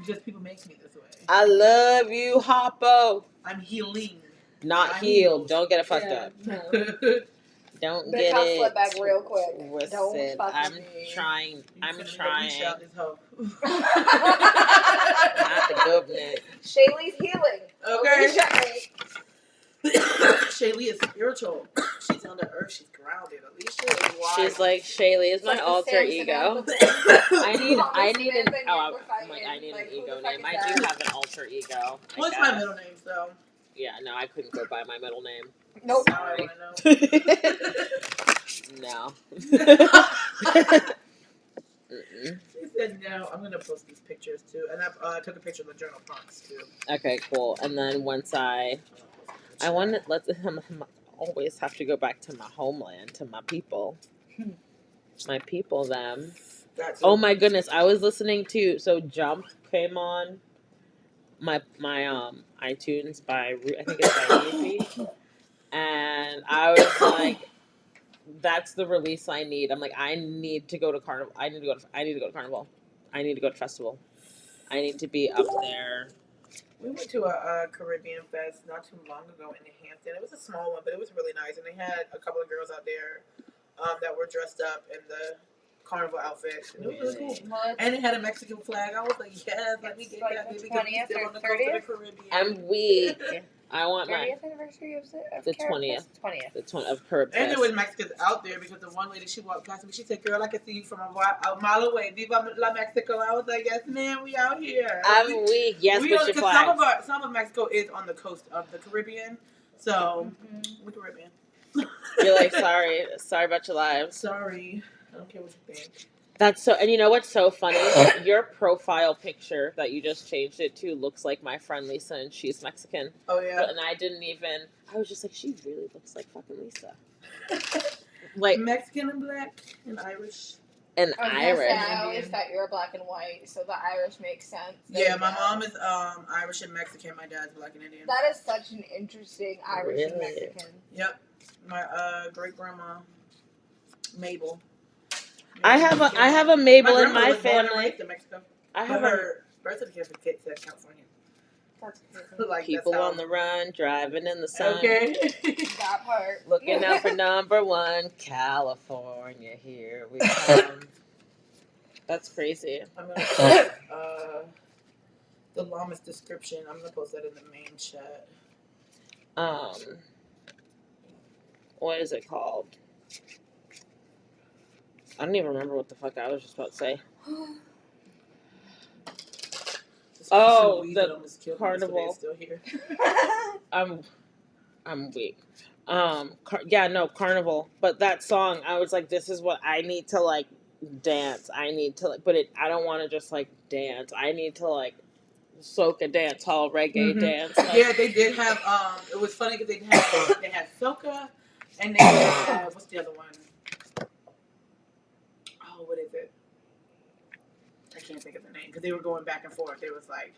Just people make me this way. I love you, Hoppo. I'm healing. Not I'm healed. Don't get it fucked Yeah, up. no. Don't Bitch, get I'll it. slip back real quick. Twisted. Don't fuck I'm with me. trying. I'm Reach trying. out this hoe. Not the government. Shaylee's healing. Okay. Checkmate. Shaylee is spiritual. She's on the earth. She's grounded. Alicia is wild. She's like, Shaylee is my Like the alter Sam ego. Samantha I need an. Samantha Oh, amplified I'm like, in, I need like, an who ego the fuck name. is I that? do have an alter ego. What's my middle name, though? Yeah, no, I couldn't go by my middle name. Nope. Now I want No. to know. Mm-mm. She said no. I'm gonna post these pictures too, and I took a picture of the journal prompts too. Okay, cool. And then once I want to always have to go back to my homeland, to my people. My people, them. Oh my goodness, I was listening to, so Jump came on my iTunes by, I think it's by Ruthie, and I was like, that's the release I need. I'm like, I need to go to Carnival. I need to go to Carnival. I need to go to festival. I need to be up there. We went to a Caribbean fest not too long ago in Hampton. It was a small one, but it was really nice, and they had a couple of girls out there that were dressed up in the carnival outfits. And it was really cool. Well, And it had a Mexican flag. I was like, yes, let me It's get like that, the baby, because we 20th still or on the coast of the 30th? Caribbean. I'm weak. I want my 30th anniversary of the 20th. 20th. The 20th of Carib And there Fest. was Mexicans out there because the one lady, she walked past me. She said, girl, I can see you from a mile away. Viva la Mexico. I was like, yes, ma'am, we out here. I'm weak. Yes, we but your flag. some of Mexico is on the coast of the Caribbean. So, we're Caribbean. You're like, sorry about your lives. Sorry. I don't care what you think. That's so, and you know what's so funny? Your profile picture that you just changed it to looks like my friend Lisa, and she's Mexican. Oh, yeah. And I was just like, she really looks like fucking Lisa. Like, Mexican and black and Irish. And I was gonna say, Irish. I always thought you were black and white, so the Irish makes sense. Yeah, my mom is Irish and Mexican. My dad's black and Indian. That is such an interesting Irish and Really? Mexican. Yep. My great grandma Mabel. I have a Mabel in my was born and family. raised in Mexico. I have her birth certificate said California. That's crazy. Like, people that's how... on the run, driving in the sun. Okay. That part. Looking out for number one, California. Here we come. That's crazy. I'm gonna post the llama's description. I'm gonna post that in the main chat. What is it called? I don't even remember what the fuck I was just about to say. Oh, the carnival. Still here. I'm weak. Carnival. But that song, I was like, this is what I need to like dance. I need to like, I don't want to just like dance. I need to like soca dance hall reggae dance. Like, yeah, they did have. It was funny because they had soca, and they had what's the other one? Oh, what is it? I can't think of the name because they were going back and forth. It was like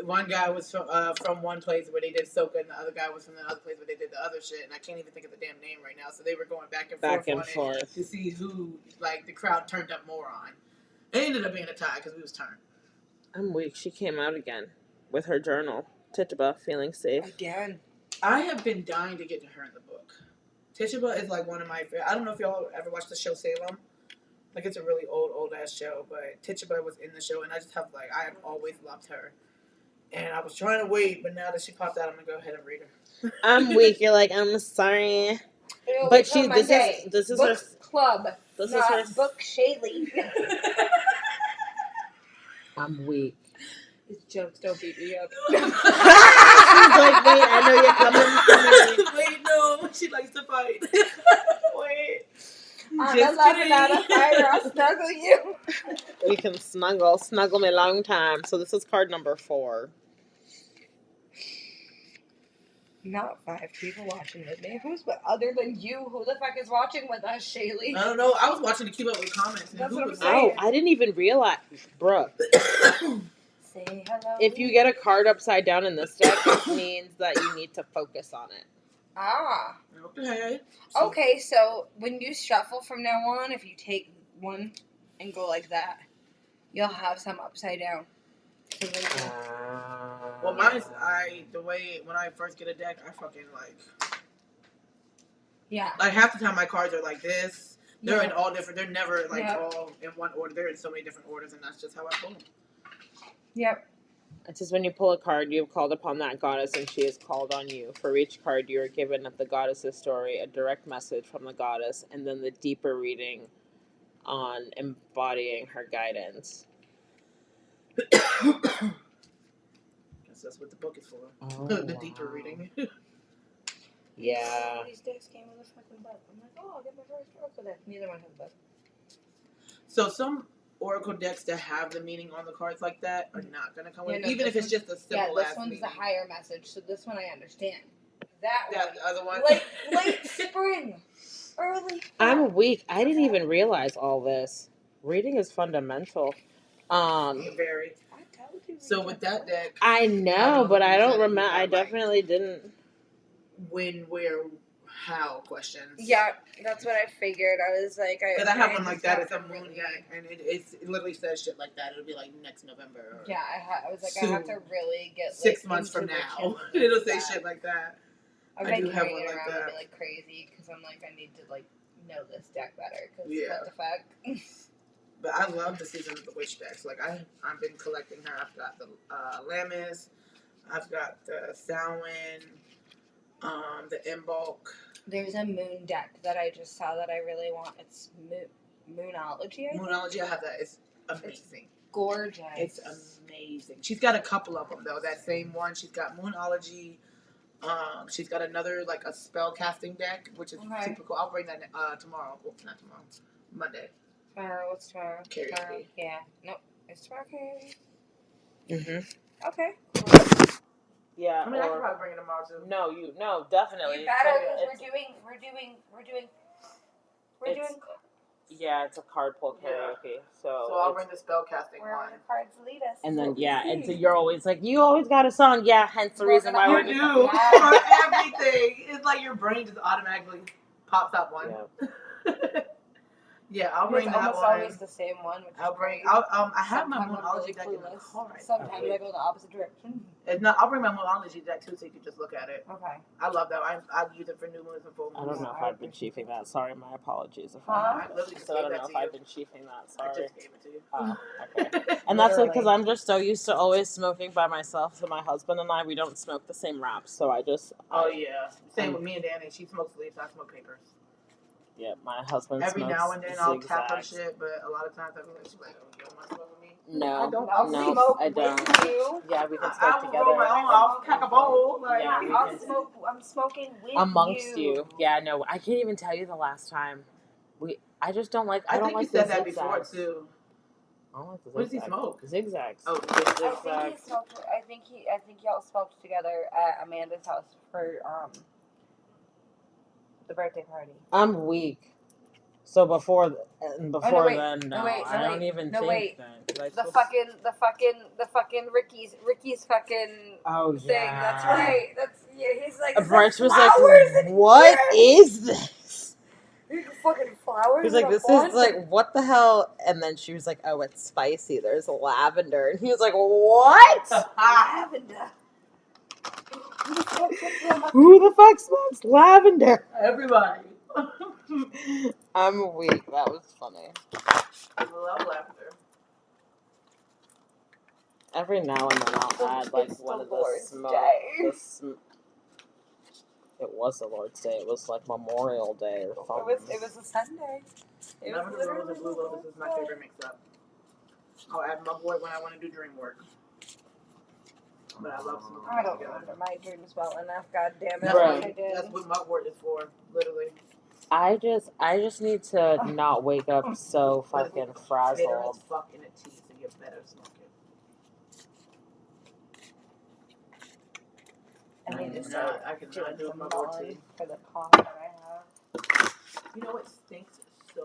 one guy was from one place where they did soca, and the other guy was from the other place where they did the other shit. And I can't even think of the damn name right now. So they were going back and forth to see who like the crowd turned up more on. It ended up being a tie because we was turned. I'm weak. She came out again with her journal. Tituba, feeling safe. Again. I have been dying to get to her in the book. Tituba is like one of my favorite. I don't know if y'all ever watched the show Salem. Like, it's a really old ass show, but Tituba was in the show, and I just have I have always loved her. And I was trying to wait, but now that she popped out, I'm gonna go ahead and read her. I'm weak. You're like, I'm sorry. It'll But this is book her club. This not is her book Shaylee. I'm weak. These jokes don't beat me up. She's like, wait, I know you're coming. Wait, no, she likes to fight. Wait. I'm not laughing at a fighter. I'll snuggle you. We can snuggle me long time. So this is card number 4. Not 5 people watching with me. Who's other than you? Who the fuck is watching with us, Shaylee? I don't know. I was watching to keep up with comments. That's what I'm saying. Oh, I didn't even realize, bruh. Say hello. If you get a card upside down in this deck, it means that you need to focus on it. Ah. Okay. Okay, so when you shuffle from now on, if you take one and go like that, you'll have some upside down. Well, mine's when I first get a deck, I fucking yeah. Like half the time my cards are like this. They're in all different. They're never all in one order. They're in so many different orders, and that's just how I pull them. Yep. It says when you pull a card, you have called upon that goddess, and she is called on you. For each card, you are given of the goddess's story, a direct message from the goddess, and then the deeper reading on embodying her guidance. Guess that's what the book is for. Oh, the deeper reading. Yeah. These decks came with a fucking book. I'm like, oh, I'll get my first oracle deck. Neither one has a book. So some oracle decks that have the meaning on the cards like that are not going to come with, even if it's just a simple this ass one's meaning. the higher message, so this one I understand. That one, the other one, late spring, early. I'm weak. I didn't even realize all this. Reading is fundamental. Very. So with that deck, I know, but I don't remember. I definitely didn't. When, where, how questions. Yeah, that's what I figured. I was like, because I have one like that. It's a moon deck, and it literally says shit like that. It'll be like next November. Or yeah, I was like, soon. I have to really get 6 months from now. It'll say shit like that. I do have carrying one it like around that. and be like crazy because I'm like, I need to like know this deck better. Because Yeah. what the fuck. But I love the Season of the Witch decks. Like I've been collecting her. I've got the Lamis. I've got the Samhain. The Imbulk. There's a moon deck that I just saw that I really want. It's Moonology. Moonology. I have that. It's amazing. It's gorgeous. It's amazing. She's got a couple of them though. That same one. She's got Moonology. She's got another like a spell casting deck, which is super cool. I'll bring that tomorrow. Well, not tomorrow. Monday. What's tomorrow? Karaoke. Tomorrow? Yeah. Nope. It's tomorrow karaoke. Mm-hmm. Okay. Cool. Yeah. I mean, I could probably bring it tomorrow too. No, definitely. You better because we're doing Yeah, it's a card pull karaoke. So I'll it's- bring the spellcasting Wherever one. the cards lead us. And then What we and so see. you're always like, you always got a song. Yeah, hence the We're reason why gonna we're You have do Yeah. for everything. It's like your brain just automatically pops up one. Yeah, I'll bring It's that almost one. always the same one, which I'll is bring. great. I have my Sometimes I'm Moonology really deck in the clueless. car. Sometimes I go the opposite direction. It's not. I'll bring my Moonology deck too, so you can just look at it. Okay. I love that. I use it for new moons and full moons. I don't know if I've been chiefing that. Sorry, my apologies. I literally just So I gave don't that know to if you. I've been chiefing that. I Sorry. just gave it to you. Oh, okay. And that's like because I'm just so used to always smoking by myself. So my husband and I, we don't smoke the same wraps. So I just. Oh yeah. Same with me and Danny. She smokes leaves. I smoke papers. Yeah, my husband Every smokes now and then I'll tap her zigzags. shit, but a lot of times I'll be like, she's like, oh, you don't want to smoke with me? No, I don't. I'll no, smoke I with don't. you. Yeah, we can I smoke will together. roll my own. I'll pack a bowl. Like, Yeah, we I'll can- smoke. I'm smoking with Amongst you. you. Yeah, no, I can't even tell you the last time. I just don't like. I don't think like you said the that zigzags. before too. I don't like the What does he zigzags. smoke? Zigzags. Oh, I think zigzags. he smoked. I think y'all smoked together at Amanda's house for the birthday party. I'm weak. So before then, no, I don't even think then. The fucking Ricky's fucking Oh thing. yeah. That's right. He's like, Bryce was flowers like, in "What here? is this?" There's fucking flowers. He's in like, a "This bun?" is like, what the hell?" And then she was like, "Oh, it's spicy. There's lavender." And he was like, "What?" lavender. Who the fuck smokes lavender? Everybody. I'm weak. That was funny. I love lavender. Every now and then I'll add like one of the Lord's smoke. Day. It was the Lord's Day. It was like Memorial Day or something. It was a Sunday. Lavender rose and blue lotus is my favorite mix-up. I'll add mugwort when I want to do dream work. But I love smoking I don't together. remember my dreams well enough. God damn it! That's, Right. that's what mugwort is for, literally. I just need to not wake up so fucking Bitter frazzled. as fuck in a tea, so you better smoke it. I need to I start cannot do doing some mugwort tea. Mullen for the cough that I have. You know what stinks so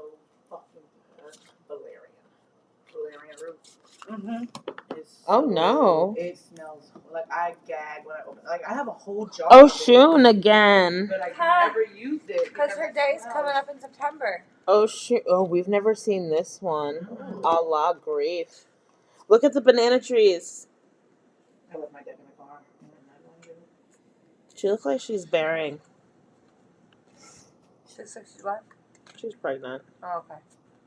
fucking good? Valerian root. Mm-hmm. Oh, no. It smells like I gag when I open it. Like I have a whole jar. Oh, of it, Shun again. but I never used it Because her day's coming up in September. Oh, Shun. Oh, we've never seen this one. Allah grief. Look at the banana trees. I left my deck in the car. She looks like she's bearing. She looks like she's what? She's pregnant. Oh, okay.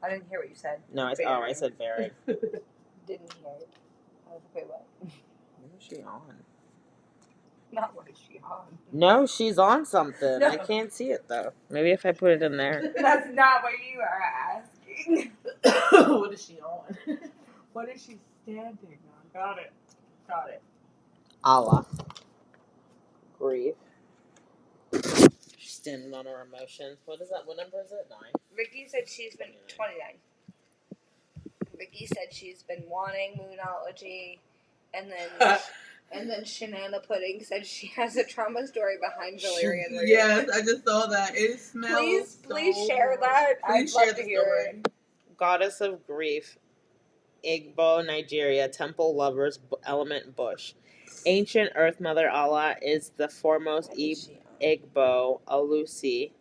I didn't hear what you said. No, I said bearing. Didn't hear it. I was like, wait, what? What is she on? Not what is she on? No, she's on something. No. I can't see it though. Maybe if I put it in there. That's not what you are asking. What is she on? What is she standing on? Got it. Allah. Grief. She's standing on her emotions. What is that? What number is it? 9? Vicky said she's been 29. Vicky said she's been wanting Moonology, and then Shanana Pudding said she has a trauma story behind Valerian root. Yes, I just saw that. It smells. Please share that. Please I'd share love the to hear story. it. Goddess of Grief. Igbo, Nigeria. Temple lovers. Element bush. Ancient Earth Mother Allah is the foremost Igbo Alusi.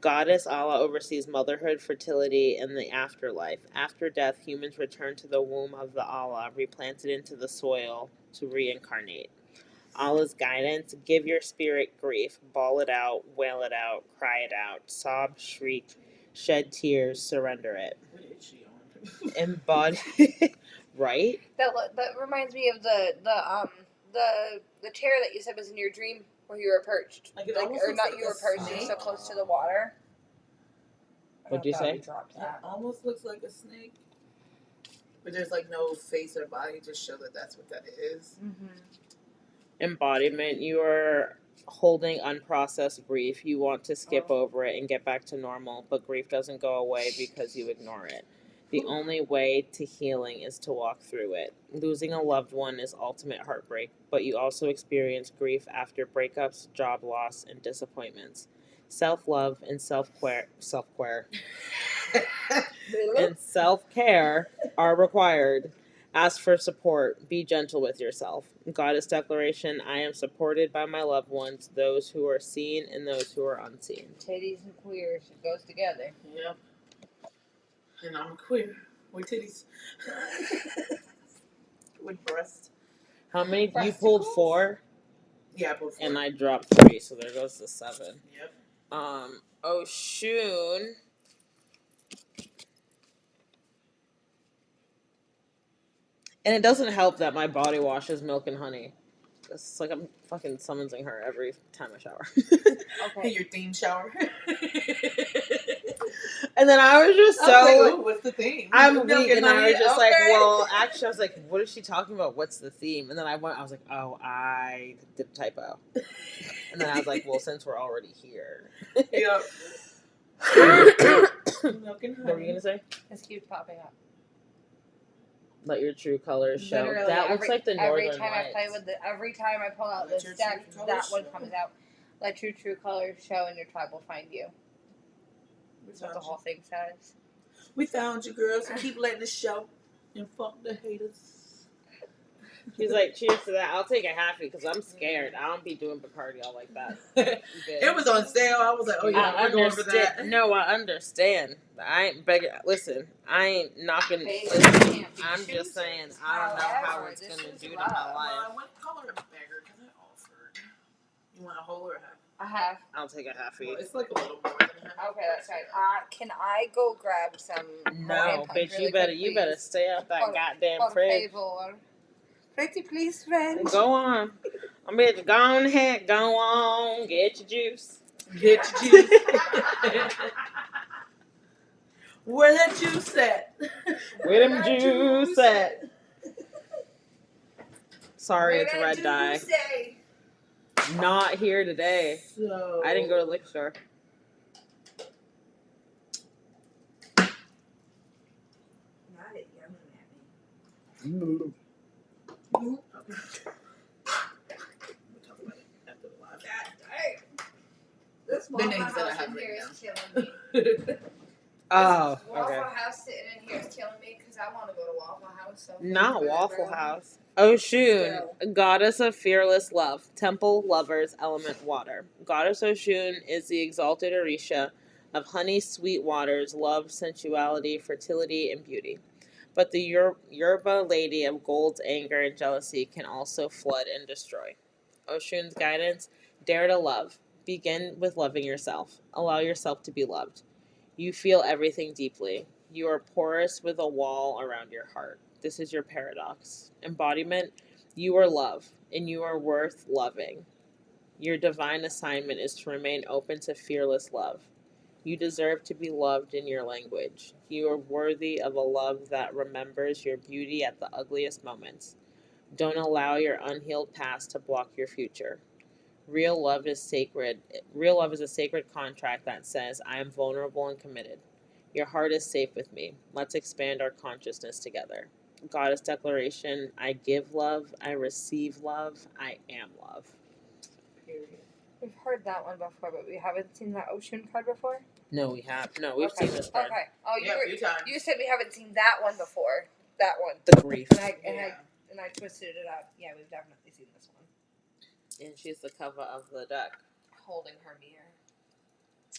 Goddess Allah oversees motherhood, fertility, and the afterlife. After death, humans return to the womb of the Allah, replanted into the soil to reincarnate. Allah's guidance: give your spirit grief, bawl it out, wail it out, cry it out, sob, shriek, shed tears, surrender it. What is she on? Embody, right? That reminds me of the chair that you said was in your dream where you were perched. Like it Like, almost or looks not like you a were perched, you're snake. so close to the water. What'd you say? It almost looks like a snake, but there's like no face or body to show that that's what that is. Mm-hmm. Embodiment: you are holding unprocessed grief. You want to skip over it and get back to normal, but grief doesn't go away because you ignore it. The only way to healing is to walk through it. Losing a loved one is ultimate heartbreak, but you also experience grief after breakups, job loss, and disappointments. Self-love and self-care and self-care are required. Ask for support. Be gentle with yourself. Goddess declaration, I am supported by my loved ones, those who are seen and those who are unseen. Titties and queers, it goes together. Yep. And I'm queer. With titties. With breasts. How many? You Breasticles? pulled 4? Yeah, I pulled 4. And I dropped 3, so there goes the 7. Yep. Oshun. And it doesn't help that my body wash is milk and honey. It's like I'm fucking summoning her every time I shower. Okay. Your theme shower. And then I was just so like, ooh, what's the theme? I'm weak, and I was just like, okay. well, actually, I was like, what is she talking about? What's the theme? And then I was like, oh, I did a typo. And then I was like, well, since we're already here. Yep. What were you gonna say? This keeps popping up. Let your true colors show. Literally, that looks like the Northern every time Lights. I play with every time I pull out this deck, that one comes out. Let your true colors show, and your tribe will find you. That's what the whole thing says. We found you, girls. So keep letting it show. And fuck the haters. He's like, cheers to that. I'll take a halfie because I'm scared. I don't be doing Bacardi all like that. It was on sale. I was like, oh yeah, we're going for that. No, I understand. I ain't begging. Listen, I ain't knocking. I'm just saying, I don't know how it's going to do to my life. I went color beggar because I offered. You want a whole or a half? A half. I'll take a halfie. Well, it's like a little more than a half. Okay, that's fine. Can I go grab some? No, bitch, really you better stay out that goddamn fridge. Pretty please, friend. Go on. I'm ready to go on ahead. Go on. Get your juice. Get your juice. Where that juice at? Where them juice at? Sorry, it's red dye. Not here today. So, I didn't go to the liquor store. Not it yelling at me. we'll talk about it after the live. God dang. This The names Waffle that I House have in here written is killing me. Oh, Waffle okay. House sitting in here is killing me because I want to go to Waffle House. So Not Waffle House. Oshun, goddess of fearless love, temple lovers, element water. Goddess Oshun is the exalted Orisha of honey, sweet waters, love, sensuality, fertility, and beauty. But the Yoruba lady of gold's anger and jealousy can also flood and destroy. Oshun's guidance, dare to love. Begin with loving yourself. Allow yourself to be loved. You feel everything deeply. You are porous with a wall around your heart. This is your paradox. Embodiment, you are love, and you are worth loving. Your divine assignment is to remain open to fearless love. You deserve to be loved in your language. You are worthy of a love that remembers your beauty at the ugliest moments. Don't allow your unhealed past to block your future. Real love is sacred. Real love is a sacred contract that says, I am vulnerable and committed. Your heart is safe with me. Let's expand our consciousness together. Goddess declaration, I give love, I receive love, I am love. Period. We've heard that one before, but we haven't seen that Oshun card before. No, we have. No, we've seen this card. Okay. Oh, Yeah, a few times. you said we haven't seen that one before. That one. The grief. And I twisted it up. Yeah, we've definitely seen this one. And she's the cover of the deck. Holding her mirror.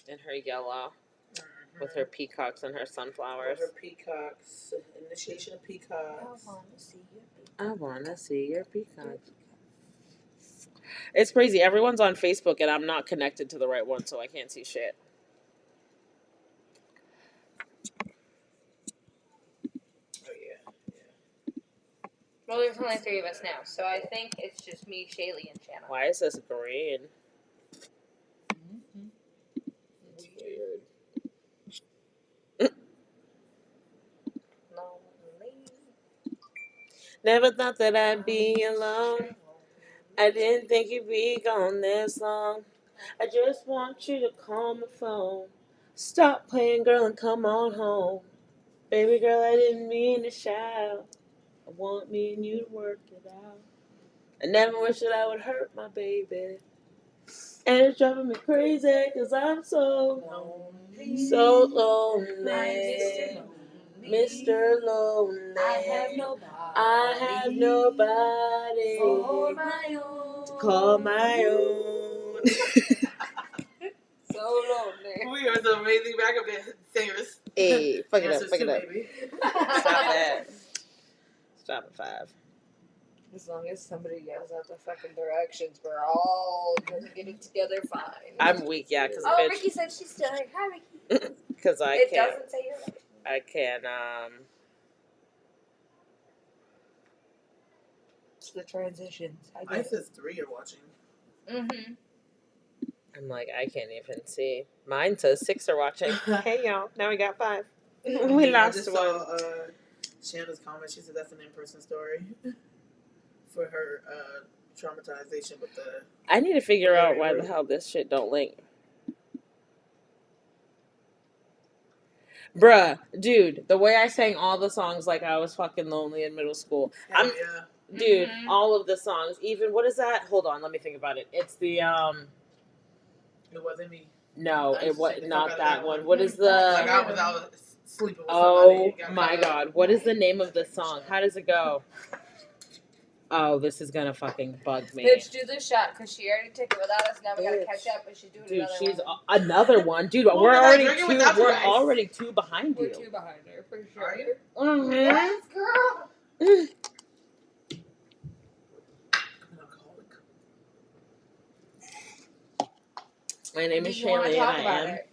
In her yellow. Mm-hmm. With her peacocks and her sunflowers. With her peacocks. Initiation of peacocks. I wanna see your peacocks. It's crazy. Everyone's on Facebook and I'm not connected to the right one, so I can't see shit. Oh, yeah. Well, there's only 3 of us now, so I think it's just me, Shaylee, and Shanna. Why is this green? Mm-hmm. It's weird. Never thought that I'd be alone. I didn't think you'd be gone this long. I just want you to call my phone. Stop playing, girl, and come on home. Baby girl, I didn't mean to shout. I want me and you to work it out. I never wish that I would hurt my baby. And it's driving me crazy because I'm so Lonely. lonely. Mr. Lonely. I have nobody for my own. to call my own. So lonely. We are the amazing backup singers. Hey, fuck it up, Answers fuck it too, up. baby. Stop that. Stop at 5. As long as somebody yells out the fucking directions, we're all gonna get it together fine. I'm weak, yeah, because Oh, Ricky said she's still here. Hi, Ricky. Because I It can't. doesn't say you're right. I can, It's the transitions. I says 3 are watching. Mm-hmm. I'm like, I can't even see. Mine says 6 are watching. Hey, y'all. Now we got 5. We I lost just one. saw Shanna's comment. She said that's an in-person story for her traumatization with the. I need to figure out why the hell this shit don't link. Bruh, dude, the way I sang all the songs like I was fucking lonely in middle school. Hell yeah. Dude, Mhm. all of the songs. Even, what is that? Hold on, let me think about it. It's the, It wasn't me. no, I it just was checked the not fuck out of that that one. one. What is Like the, I was out sleeping with oh somebody. Got my caught up. god, what is the name of the song? How does it go? Oh, this is gonna fucking bug me. Bitch, do the shot because she already took it without us. Now we gotta catch up, but she's doing Dude, another she's one. another one. Dude, Well, we're then I already drink it two. without you We're guys. already 2 behind We're you. 2 behind her for sure. Are you? Mm-hmm. Yes, girl. I'm an alcoholic. My name Do is you want to Shaylee, and talk I about am it?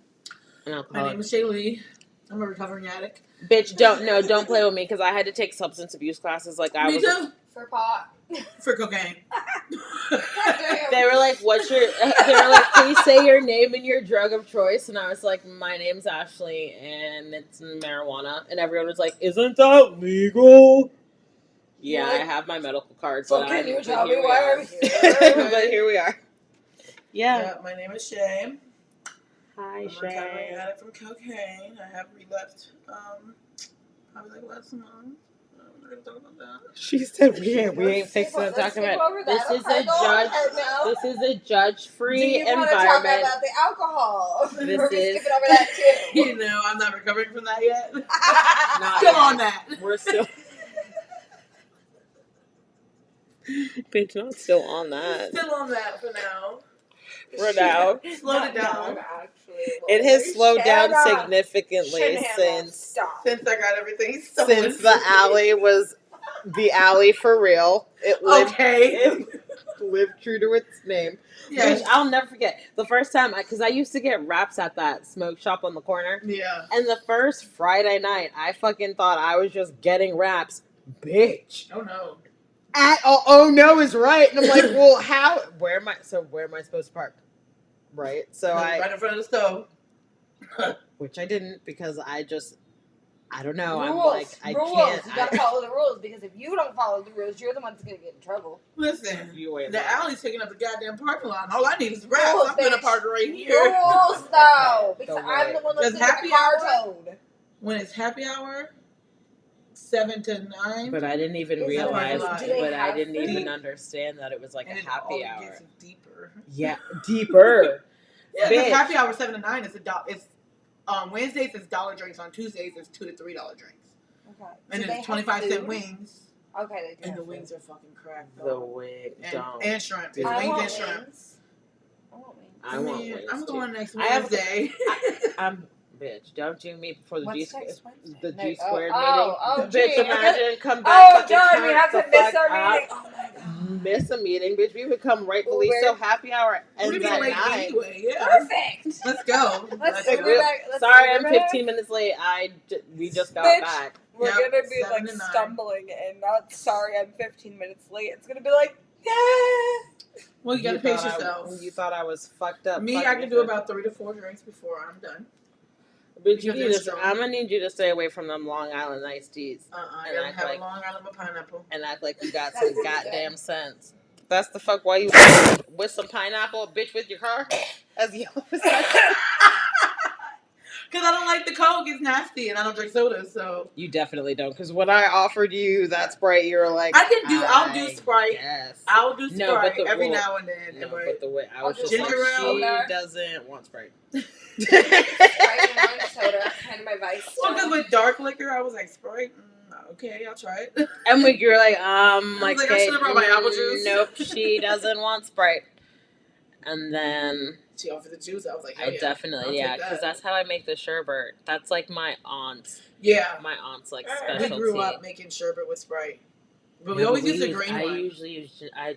an My alcoholic. name is Shaylee. I'm a recovering addict. Bitch, don't play with me because I had to take substance abuse classes. Like I Me was. too. For pot. For cocaine. They were like, "What's your?" They were like, "Please say your name and your drug of choice." And I was like, "My name's Ashley, and it's marijuana." And everyone was like, "Isn't that legal?" Yeah, What? I have my medical card, So but can you but tell me here we why are. I'm here? But here we are. Yeah. Yeah, my name is Shay. Hi, I'm a recovering Shay. addict from cocaine. I have relapsed probably like last month. We're not gonna talk about that. She said we ain't fixing to talk about. This is a judge. This is a judge-free Do you want environment. to talk about the alcohol? This We're is- skipping over that too. You know, I'm not recovering from that yet. Not Still yet. on that. We're still. Bitch, not still on that. Still on that for now. For now. Slowed it down. It has slowed down significantly since Since I got everything stolen. since the alley was the alley for real. It lived true to its name. Yes. Bitch, I'll never forget the first time because I used to get wraps at that smoke shop on the corner. Yeah. And the first Friday night, I fucking thought I was just getting wraps. Bitch. Oh no. Oh no is right. And I'm like, well, how? Where am I supposed to park? Right. So right in front of the stove. which I didn't because I don't know. Rules. I'm like, I rules. can't. You gotta follow the rules because if you don't follow the rules, you're the one that's gonna get in trouble. Listen, You ain't the lying. alley's taking up the goddamn parking lot. And all I need is wraps. Rules, I'm gonna bitch. park right here. Rules, though, Okay, because don't I'm worry. the one that's Does getting happy the car hour? towed. When it's happy hour, 7 to 9. But I didn't even Is realize. there- do they But I have didn't food? even understand that it was like and a it happy all hour. gets deeper. Yeah, deeper. Yeah, Bitch. because happy hour 7 to 9 is it's Wednesdays it's $1 drinks. On Tuesdays it's $2 to $3 drinks. Okay. And Do then they it's have 25-cent food? wings. Okay, they do. And have the food. wings are fucking crack. The Though. wing. And, Don't. and shrimp. It's I wings want and shrimp. wings. I want wings. I want wings. I'm too. going next I have- Wednesday. Bitch, don't you meet before the What's G next squared Wednesday? the No, G squared oh, meeting. gee, Bitch, okay. imagine come back. Oh, fucking darn, we turn have the to miss fuck our up. meeting. Oh my god. Miss a meeting, bitch. We would come rightfully Uber. so happy hour We'd ends be at late 9. anyway. Yeah. Perfect. Let's go. Let's Like, Uber real- back. Let's Sorry, Uber I'm back. 15 minutes late. We just got Bitch. back. We're Yep, gonna be 7 like to 9. stumbling and not sorry I'm 15 minutes late. It's gonna be like, yeah. Well, you gotta pace thought yourself. You thought I was fucked up. Me, I can do about 3 to 4 drinks before I'm done. But because they're strong. I'm gonna need you to stay away from them Long Island iced teas I And gotta act have like- a Long Island with pineapple. and act like you got That's some good. goddamn sense. That's the fuck why you with some pineapple, bitch, with your car as yellow as that. Because I don't like the Coke. Coke is nasty, and I don't drink soda, so You definitely don't, because when I offered you that Sprite, you were like, I'll do Sprite. Guess. I'll do Sprite No, but every now and then. No, but the way I was just ginger like, ale. she doesn't want Sprite. Sprite and orange soda, kind of my vice. Well, because with dark liquor, I was like, Sprite, okay, I'll try it. And you were like, I should have brought my apple juice. Nope, she doesn't want Sprite. And then she offered the juice. I was like, I definitely, because that's how I make the sherbet. That's like my aunt's. Yeah. My aunt's like specialty. We grew up making sherbet with Sprite. But we always use the green one. I usually use. I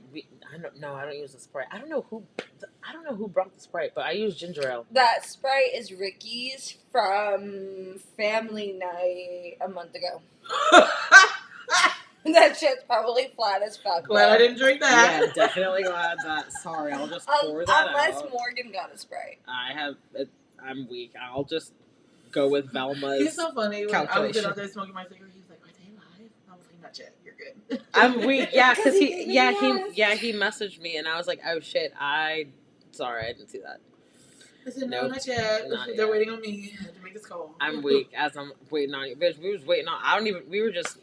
don't use the Sprite. I don't know who brought the Sprite, but I use ginger ale. That Sprite is Ricky's from family night a month ago. That shit's probably flat as fuck. Glad I didn't drink that. Yeah, definitely glad that. Sorry, I'll just pour that out. Unless Morgan got a Sprite. I'm weak. I'll just go with Velma's. He's so funny. When I was out there smoking my cigarette, he's like, "Are they live?" I was like, "Not yet. You're good." I'm weak. Yeah, because he messaged me, and I was like, "Oh shit, sorry, I didn't see that." I said, "No, not yet. They're waiting on me to make this call." I'm weak as I'm waiting on you, bitch. We was waiting on. We were just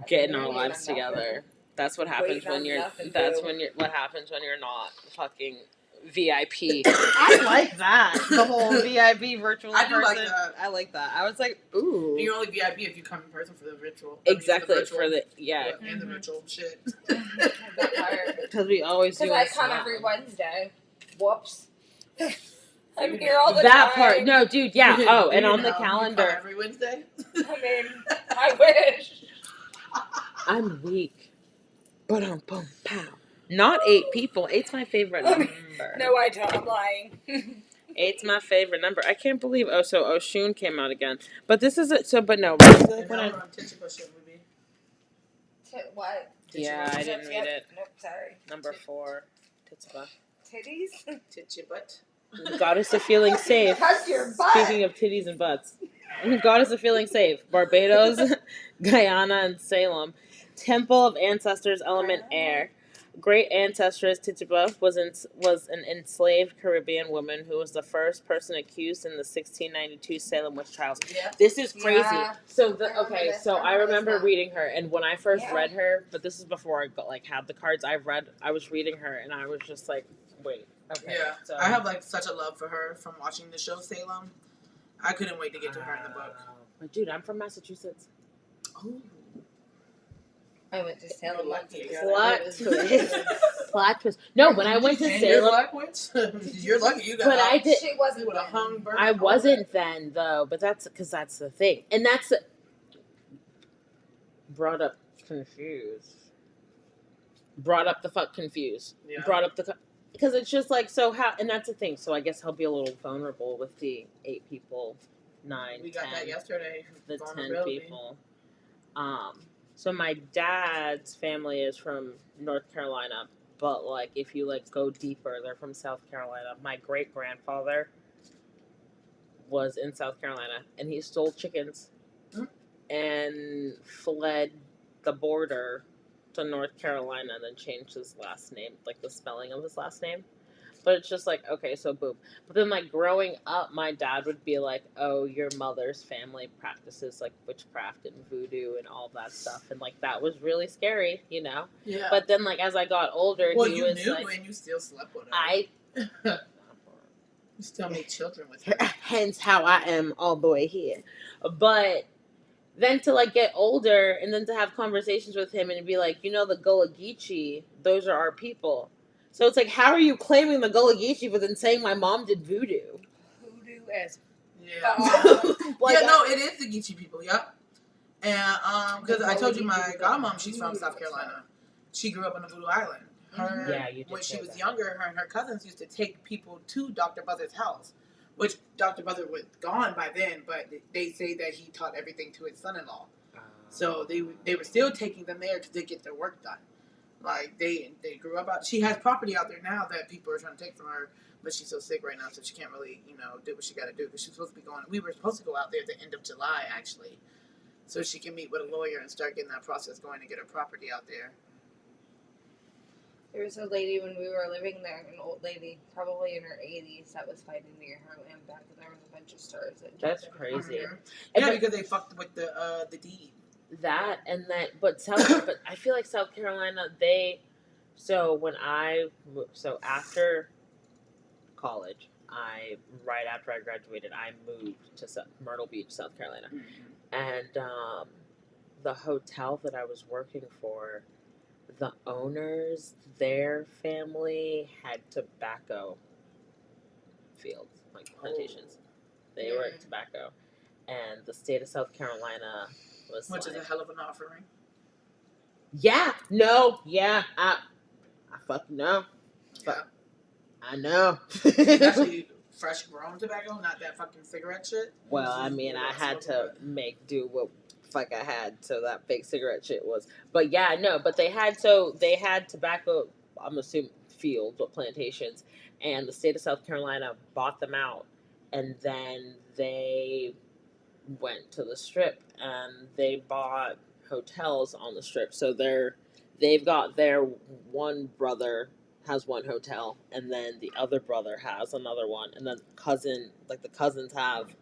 getting our lives together. That's what happens when you're. What happens when you're not fucking VIP. I like that. The whole VIP virtual. I do like that. I like that. I was like, ooh. And you're only VIP if you come in person for the virtual. Exactly the virtual, for the and the virtual shit. Because we always do. Because I come every Wednesday. Whoops. I'm here all the that time. Part. No, dude. Yeah. Oh, and on the calendar. Every Wednesday. I mean, I wish. I'm weak. But boom, pow. Not 8 people. 8's my favorite number. No, I don't. I'm lying. 8's my favorite number. I can't believe. So Oshun came out again. But this is it. So, but no. What? Yeah, I didn't read it. Nope, sorry. Number 4. Titsba. Titties? Titchibut. Goddess of feeling safe. Touch your butt. Speaking of titties and butts. Goddess of feeling safe. Barbados, Guyana, and Salem. Temple of Ancestors, element air. Great ancestress Tituba was an enslaved Caribbean woman who was the first person accused in the 1692 Salem witch trials. Yeah. This is crazy. Yeah. So I remember reading her, and when I first read her, but this is before I had the cards. I was reading her, and I was just like, wait, okay. Yeah, so, I have such a love for her from watching the show Salem. I couldn't wait to get to her in the book. But dude, I'm from Massachusetts. Oh. I went to Salem once ago. Plot twist. No, when I went to Salem. You're lucky you got. But I did. She wasn't. I wasn't then though, but that's because that's the thing, and that's brought up confused. Brought up the fuck confused. Yeah. Brought up the because it's just so how, and that's the thing. So I guess I'll be a little vulnerable with the 8 people, 9. We got 10, that yesterday. The 10 people. So my dad's family is from North Carolina, but if you go deeper, they're from South Carolina. My great grandfather was in South Carolina, and he stole chickens and fled the border to North Carolina, and then changed his last name, the spelling of his last name. But it's just okay, so boom. But then growing up, my dad would be like, "Oh, your mother's family practices witchcraft and voodoo and all that stuff," and that was really scary, Yeah. But then as I got older, well, he was knew and you still slept with her. You still made children with her. Hence how I am all the way here. But then to get older and then to have conversations with him and be like, the Gullah Geechee, those are our people. So it's how are you claiming the Gullah Geechee but then saying my mom did voodoo? Voodoo as yeah. No, it is the Geechee people, yep. And because I told you my godmom, she's from South Carolina. She grew up on the Voodoo Island. When she was younger, her and her cousins used to take people to Dr. Buzzard's house, which Dr. Buzzard was gone by then, but they say that he taught everything to his son-in-law. So they were still taking them there to get their work done. They grew up out. She has property out there now that people are trying to take from her, but she's so sick right now, so she can't really, do what she got to do. Because she's supposed to be going. We were supposed to go out there at the end of July, actually, so she can meet with a lawyer and start getting that process going to get her property out there. There was a lady when we were living there, an old lady, probably in her 80s, that was fighting near her land back, and there was a bunch of stars. That's crazy. Yeah, because they fucked with the deed. That and that, but I feel like South Carolina, so after college, right after I graduated, I moved to Myrtle Beach, South Carolina, and the hotel that I was working for, the owners, their family had tobacco fields, like plantations. They were in tobacco, and the state of South Carolina was which is a hell of an offering. Yeah, no, yeah, I fucking know. Yeah. I know. Actually, fresh grown tobacco, not that fucking cigarette shit. Well, I mean, I had to make do what fuck I had, so that fake cigarette shit was. But yeah, no, but they had tobacco. I'm assuming fields, but plantations, and the state of South Carolina bought them out, and then they went to the strip and they bought hotels on the strip. So they've got their one brother has one hotel, and then the other brother has another one, and then the cousins have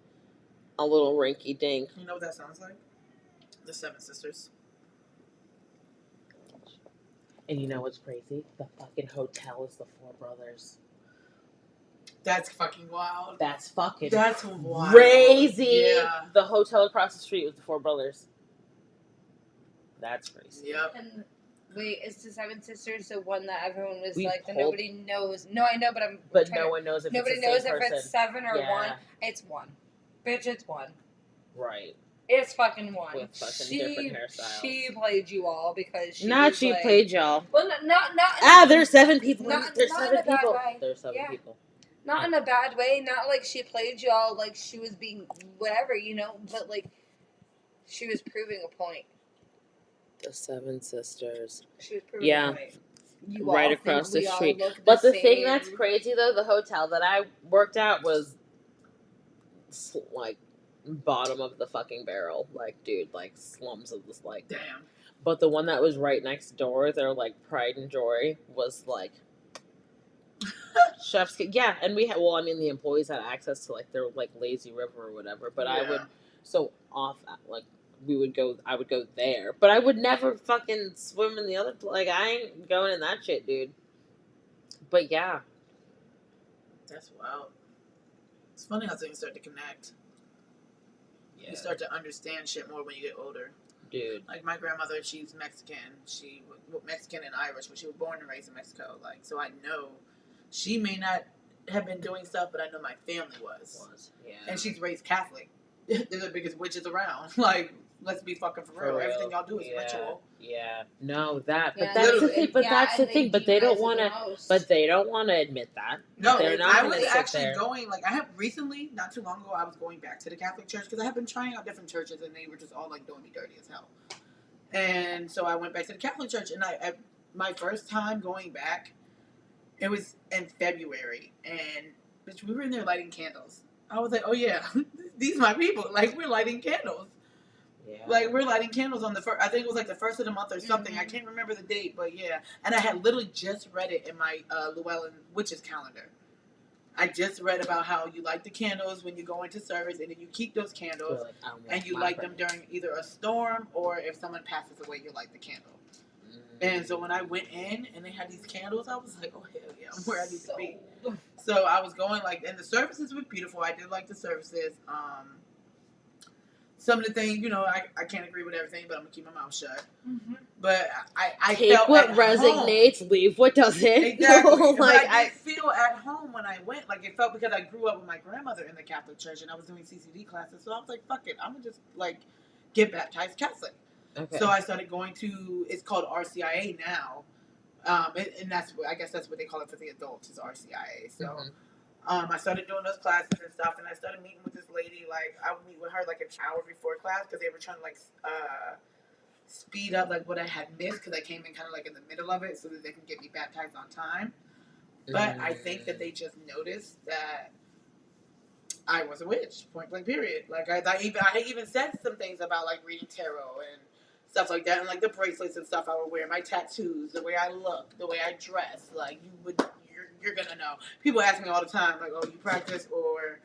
a little rinky dink. You know what that sounds like? The Seven Sisters. And you know what's crazy? The fucking hotel is the Four Brothers. That's fucking wild. That's wild. Crazy. Yeah. The hotel across the street was the Four Brothers. That's crazy. Yep. And wait, is the Seven Sisters the one that everyone was that nobody knows? No, I know, but no one knows if nobody it's the knows same if person. it's 7 or 1. It's 1. Bitch, it's 1. Right. It's fucking 1. With fucking different hairstyles. She played you all because she played y'all. Well, not. There's 7 people. There's 7 people. There's 7 people. Not in a bad way. Not like she played you all like she was being whatever, but like she was proving a point. The Seven Sisters. She was proving a point. Right across the street. But the thing that's crazy though, the hotel that I worked at was like bottom of the fucking barrel. Like, dude, like slums of this, like. Damn. But the one that was right next door, their like pride and joy, was like chef's kiss. Yeah, and we had. Well, I mean, the employees had access to like their like lazy river or whatever. But I would I would go there, but I would never fucking swim in the other. Like, I ain't going in that shit, dude. But yeah, that's wild. It's funny how things start to connect. Yeah. You start to understand shit more when you get older. Dude. Like, my grandmother, she's Mexican. She was Mexican and Irish, but she was born and raised in Mexico. Like, so I know she may not have been doing stuff, but I know my family was. Yeah. And she's raised Catholic. They're the biggest witches around. Like, let's be fucking for real. Everything y'all do is ritual. Yeah. No, that. But that's the thing. But that's the thing. But they don't want to. But they don't want to admit that. No, they're not. I was actually going. Like, I have recently, not too long ago, I was going back to the Catholic Church because I have been trying out different churches and they were just all like doing me dirty as hell. And so I went back to the Catholic Church, and my first time going back, it was in February, and bitch, we were in there lighting candles. I was like, oh yeah, these are my people. Like, we're lighting candles. Yeah. Like, we're lighting candles on the first, I think it was like the first of the month or something. Mm-hmm. I can't remember the date, but yeah. And I had literally just read it in my Llewellyn Witches calendar. I just read about how you light the candles when you go into service, and then you keep those candles, and you light them during either a storm or if someone passes away, you light the candle. Mm-hmm. And so when I went in and they had these candles, I was like, oh, hell yeah, I'm where I need to be. So I was going, like, and the services were beautiful. I did like the services. Some of the things, I can't agree with everything, but I'm going to keep my mouth shut. Mm-hmm. But I take felt what at resonates, home. Leave what doesn't. Exactly. Like, I feel at home when I went. Like, it felt because I grew up with my grandmother in the Catholic Church, and I was doing CCD classes. So I was like, fuck it. I'm going to just, like, get baptized Catholic. Okay. So I started going to, it's called RCIA now. And I guess that's what they call it for the adults, is RCIA. So I started doing those classes and stuff, and I started meeting with this lady. Like, I would meet with her like an hour before class because they were trying to like speed up like what I had missed because I came in kind of like in the middle of it so that they can get me baptized on time. But I think that they just noticed that I was a witch, point blank period. Like, I even said some things about like reading tarot and stuff like that, and like the bracelets and stuff I would wear, my tattoos, the way I look, the way I dress. Like you're gonna know. People ask me all the time, like, oh, you practice or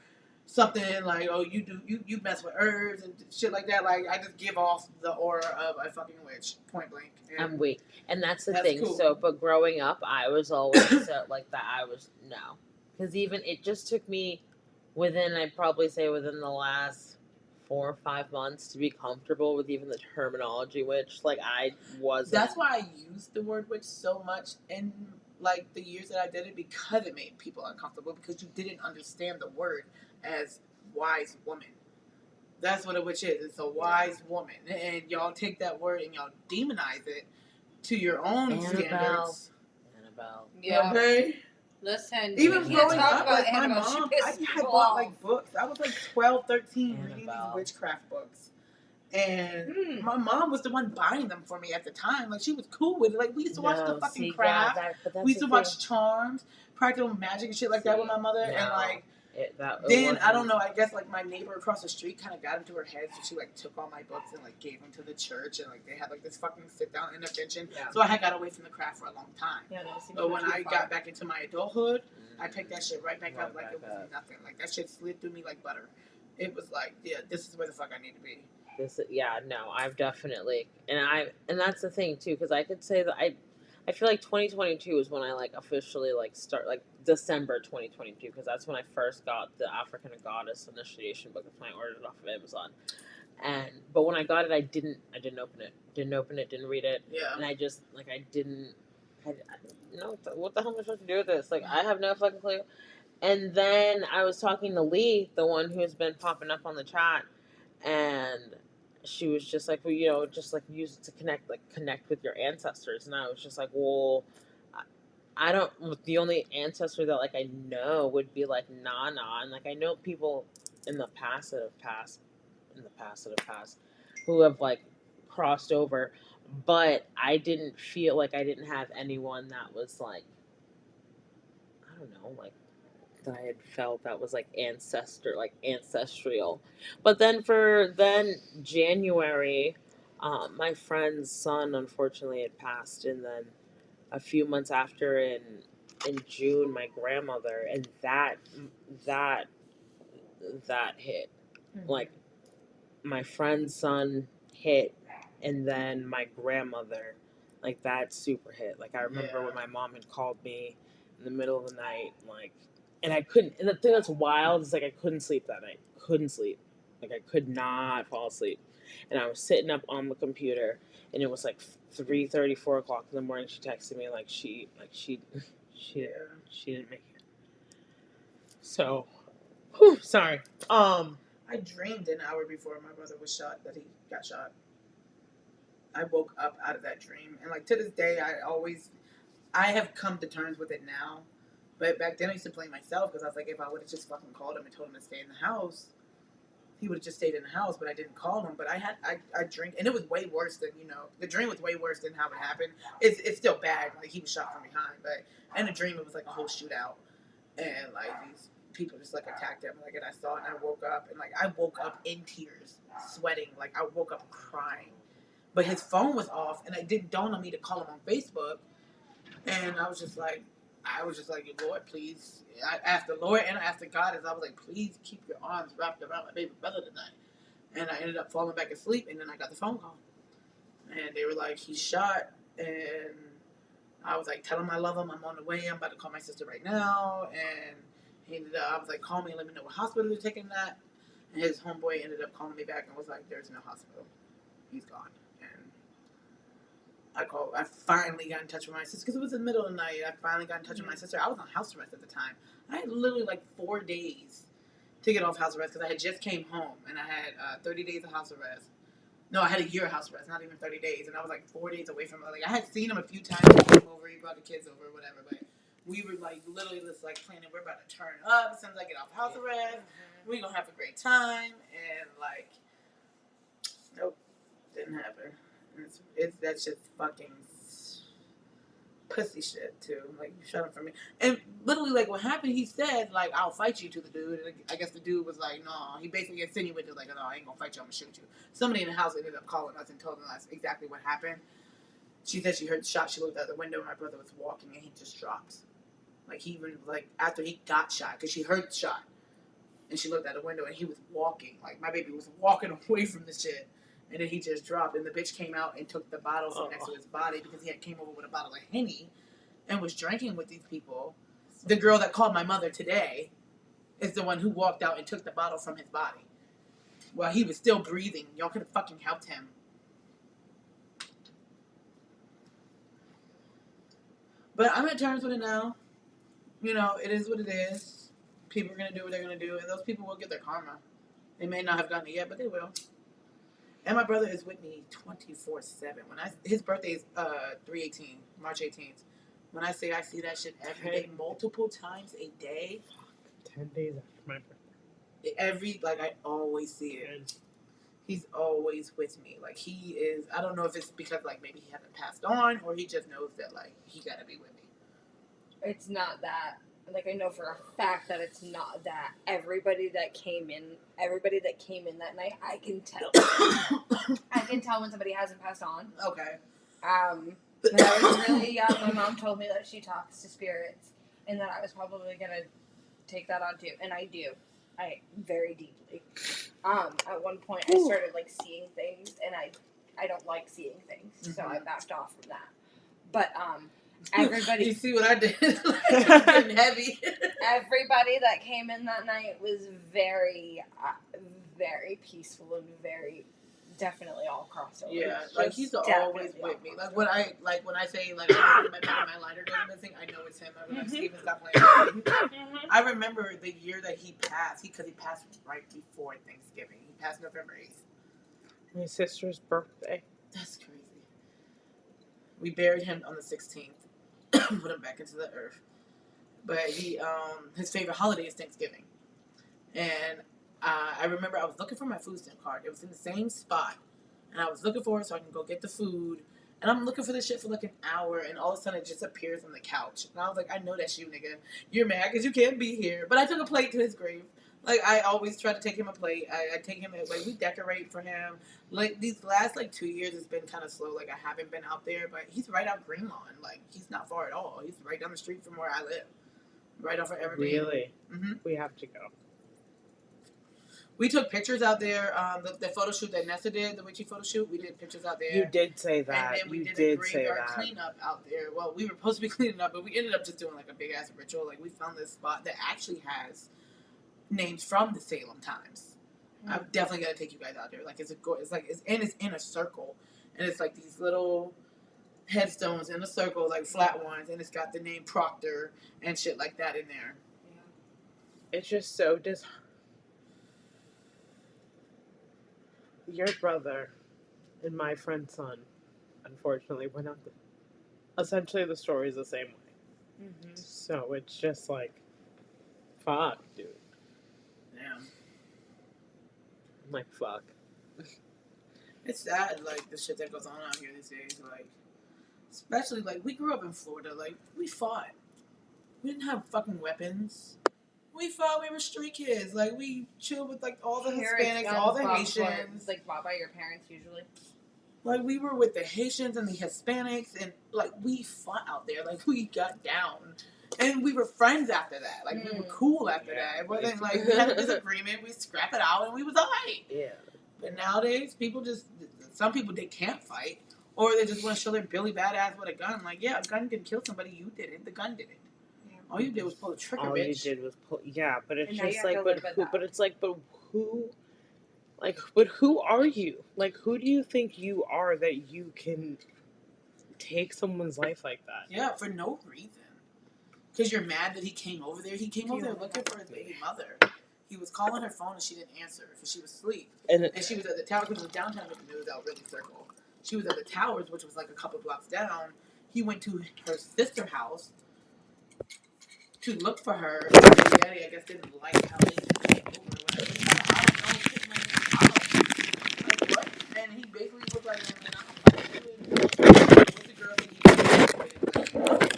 something, like, oh, you mess with herbs and shit like that. Like I just give off the aura of a fucking witch, point blank. I'm weak, and that's the That's thing. cool. So, but growing up, I was always so like that. I was no, because even it just took me I'd probably say within the last 4 or 5 months to be comfortable with even the terminology witch. Like I wasn't. That's why I used the word witch so much in like the years that I did it, because it made people uncomfortable, because you didn't understand the word as wise woman. That's what a witch is. It's a wise woman, and y'all take that word and y'all demonize it to your own standards. Annabelle. Yeah. Okay. Listen, Even you can't growing talk up, about like my Annabelle. mom, She I pissed had people bought off. like books. I was like 12, 13, reading these Annabelle. witchcraft books. And my mom was the one buying them for me at the time. Like, she was cool with it. Like, we used to watch the fucking craft. We used to watch Charms, Practical Magic and shit like that with my mother. No. And like, It then I don't know. I guess like my neighbor across the street kind of got into her head, so she like took all my books and like gave them to the church, and like they had like this fucking sit down intervention. Yeah. So I had got away from the craft for a long time. Yeah, that seems But when I far. got back into my adulthood, I picked that shit right back Right up like back it was up. nothing. Like that shit slid through me like butter. It was like, yeah, this is where the fuck I need to be. I've definitely, and that's the thing too, because I could say that I feel like 2022 is when I like officially like start like December 2022, because that's when I first got the African Goddess Initiation book. That's when I ordered it off of Amazon. But when I got it, I didn't open it, didn't read it, Yeah. and I just like I no, what the hell am I supposed to do with this? Like I have no fucking clue. And then I was talking to Lee, the one who's been popping up on the chat, and she was just like, well, just like use it to connect with your ancestors. And I was just like, well, I don't. The only ancestor that like I know would be like Nana, and like I know people in the past that have passed, who have like crossed over, but I didn't feel like I didn't have anyone that was like, I don't know, like that I had felt that was like ancestral. But then January, my friend's son unfortunately had passed, and then a few months after in June, my grandmother, and that hit. Like my friend's son hit, and then my grandmother, like that super hit. Like I remember when my mom had called me in the middle of the night, like, and I couldn't. And the thing that's wild is like I couldn't sleep that night. Like I could not fall asleep. And I was sitting up on the computer, and it was like 3:30, 4 o'clock in the morning. She texted me like she didn't make it. So, sorry. I dreamed an hour before my brother was shot that he got shot. I woke up out of that dream, and like to this day, I have come to terms with it now. But back then, I used to blame myself, because I was like, if I would have just fucking called him and told him to stay in the house, he would have just stayed in the house. But I didn't call him. But I dreamed, and it was way worse than, the dream was way worse than how it happened. It's still bad. Like, he was shot from behind, but in the dream, it was like a whole shootout, and like these people just like attacked him. Like, and I saw it, and I woke up, and like I woke up in tears, sweating. Like I woke up crying. But his phone was off, and it didn't dawn on me to call him on Facebook. And I was just like, Lord, please. I asked the Lord and I asked the Goddess. I was like, please keep your arms wrapped around my baby brother tonight. And I ended up falling back asleep, and then I got the phone call. And they were like, he's shot. And I was like, tell him I love him. I'm on the way. I'm about to call my sister right now. And I was like, call me and let me know what hospital you're taking that. And his homeboy ended up calling me back and was like, there's no hospital. He's gone. I finally got in touch with my sister, because it was in the middle of the night. I finally got in touch with my sister. I was on house arrest at the time. I had literally like 4 days to get off house arrest, because I had just came home, and I had 30 days of house arrest. No, I had a year of house arrest, not even 30 days, and I was like 4 days away from it. Like, I had seen him a few times. He came over, he brought the kids over, whatever, but we were like literally just like planning, we're about to turn up as soon as I get off house arrest. We're gonna have a great time, and like, nope, didn't happen. That's just fucking. pussy shit too. Like, you shut up for me. And literally, like, what happened, he said, like, I'll fight you to the dude. And I guess the dude was like, no. He basically insinuated, like, no, I ain't gonna fight you, I'm gonna shoot you. Somebody in the house ended up calling us and told us exactly what happened. She said she heard the shot. She looked out the window. My brother was walking and he just dropped. Like, he even, like, after he got shot, because she heard the shot. And she looked out the window and he was walking. Like, my baby was walking away from the shit. And then he just dropped. And the bitch came out and took the bottle from next to his body because he had came over with a bottle of Henny and was drinking with these people. The girl that called my mother today is the one who walked out and took the bottle from his body while he was still breathing. Y'all could have fucking helped him. But I'm at terms with it now. You know, it is what it is. People are going to do what they're going to do, and those people will get their karma. They may not have gotten it yet, but they will. And my brother is with me 24/7. His birthday is 3/18, March 18th. When I say I see that shit every day, multiple times a day. 10 days after my birthday. I always see it. He's always with me. Like, he is, I don't know if it's because, like, maybe he hasn't passed on, or he just knows that, like, he gotta be with me. It's not that. Like, I know for a fact that it's not that. Everybody that came in that night, I can tell. I can tell when somebody hasn't passed on. Okay. When I was really young, my mom told me that she talks to spirits, and that I was probably gonna take that on too, and I do. Very deeply. At one point, I started, like, seeing things, and I don't like seeing things, so I backed off from that. But, everybody... You see what I did? It's getting heavy. Everybody that came in that night was very, very peaceful and very... Definitely all crossovers. Yeah, like, he's always with me. Like, when I say, like, my lighter goes missing, I know it's him. I remember Steven stopped playing. I remember the year that he passed, because he passed right before Thanksgiving. He passed November 8th. My sister's birthday. That's crazy. We buried him on the 16th. Put him back into the earth. But his favorite holiday is Thanksgiving. And I remember I was looking for my food stamp card. It was in the same spot. And I was looking for it so I can go get the food. And I'm looking for this shit for like an hour. And all of a sudden it just appears on the couch. And I was like, I know that's you, nigga. You're mad because you can't be here. But I took a plate to his grave. Like, I always try to take him a plate. I take him, like, we decorate for him. Like, these last, like, 2 years, it's been kind of slow. Like, I haven't been out there. But he's right out Greenlawn. Like, he's not far at all. He's right down the street from where I live. Right off of Evergreen. Really? Mm-hmm. We have to go. We took pictures out there. The photo shoot that Nessa did, the witchy photo shoot, we did pictures out there. You did say that. And then we did a graveyard cleanup out there. Well, we were supposed to be cleaning up, but we ended up just doing like a big ass ritual. Like, we found this spot that actually has names from the Salem times. Mm-hmm. I'm definitely gonna take you guys out there. Like, it's in a circle, and it's like these little headstones in a circle, like flat ones, and it's got the name Proctor and shit like that in there. Yeah. It's just so Your brother and my friend's son, unfortunately, went out. Essentially, the story is the same way. Mm-hmm. So it's just like, fuck, dude. Yeah. I'm like, fuck. It's sad, like, the shit that goes on out here these days. Like, especially, like, we grew up in Florida. Like, we fought. We didn't have fucking weapons. We fought. We were street kids. Like, we chilled with, like, all the Hispanics, all the Haitians. Like, bought by your parents, usually. Like, we were with the Haitians and the Hispanics, and, like, we fought out there. Like, we got down. And we were friends after that. Like, we were cool after that. It wasn't, like, we had a disagreement, we scrap it out, and we was all right. Yeah. But nowadays, some people, they can't fight. Or they just want to show their Billy Badass with a gun. Like, yeah, a gun can kill somebody. You did it. The gun did it. All you did was pull the trigger, bitch. All you did was pull... Yeah, but it's just like... But who are you? Like, who do you think you are that you can take someone's life like that? Yeah, for no reason. Because you're mad that he came over there. He came over there looking for his baby mother. He was calling her phone and she didn't answer because she was asleep. And she was at the tower because it was downtown News out really circle. She was at the towers, which was like a couple blocks down. He went to her sister's house to look for her. Daddy, I guess, didn't like how he came over or whatever. I don't know. He didn't like what? And he basically was like, what's the girl that he graduated with?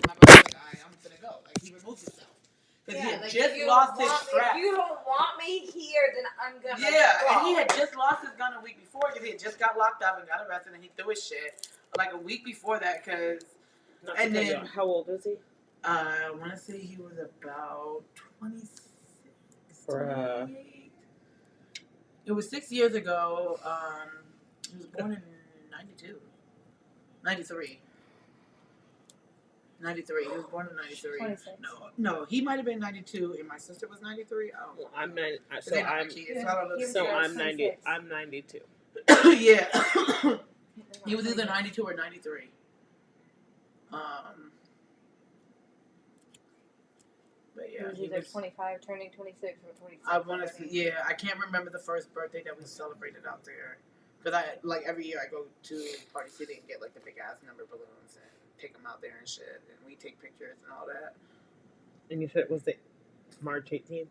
strapped. If you don't want me here, then I'm gonna Yeah, go. and he had just lost his gun a week before because he had just got locked up and got arrested, and he threw his shit like a week before that. And then how old is he? I want to say he was about 26, 28. It was 6 years ago. He was born in 92. 93. 93. He was born in 93. 26. No, he might have been 92, and my sister was 93. Oh, Well, I'm 90. so I'm 90. I'm 92. Yeah, he was either 92 or 93. But yeah, he was either 25, turning 26, or 26. I want to see. Yeah, I can't remember the first birthday that we celebrated out there, because every year I go to Party City and get like the big ass number balloons and take them out there and shit, and we take pictures and all that. And you said was it March 18th?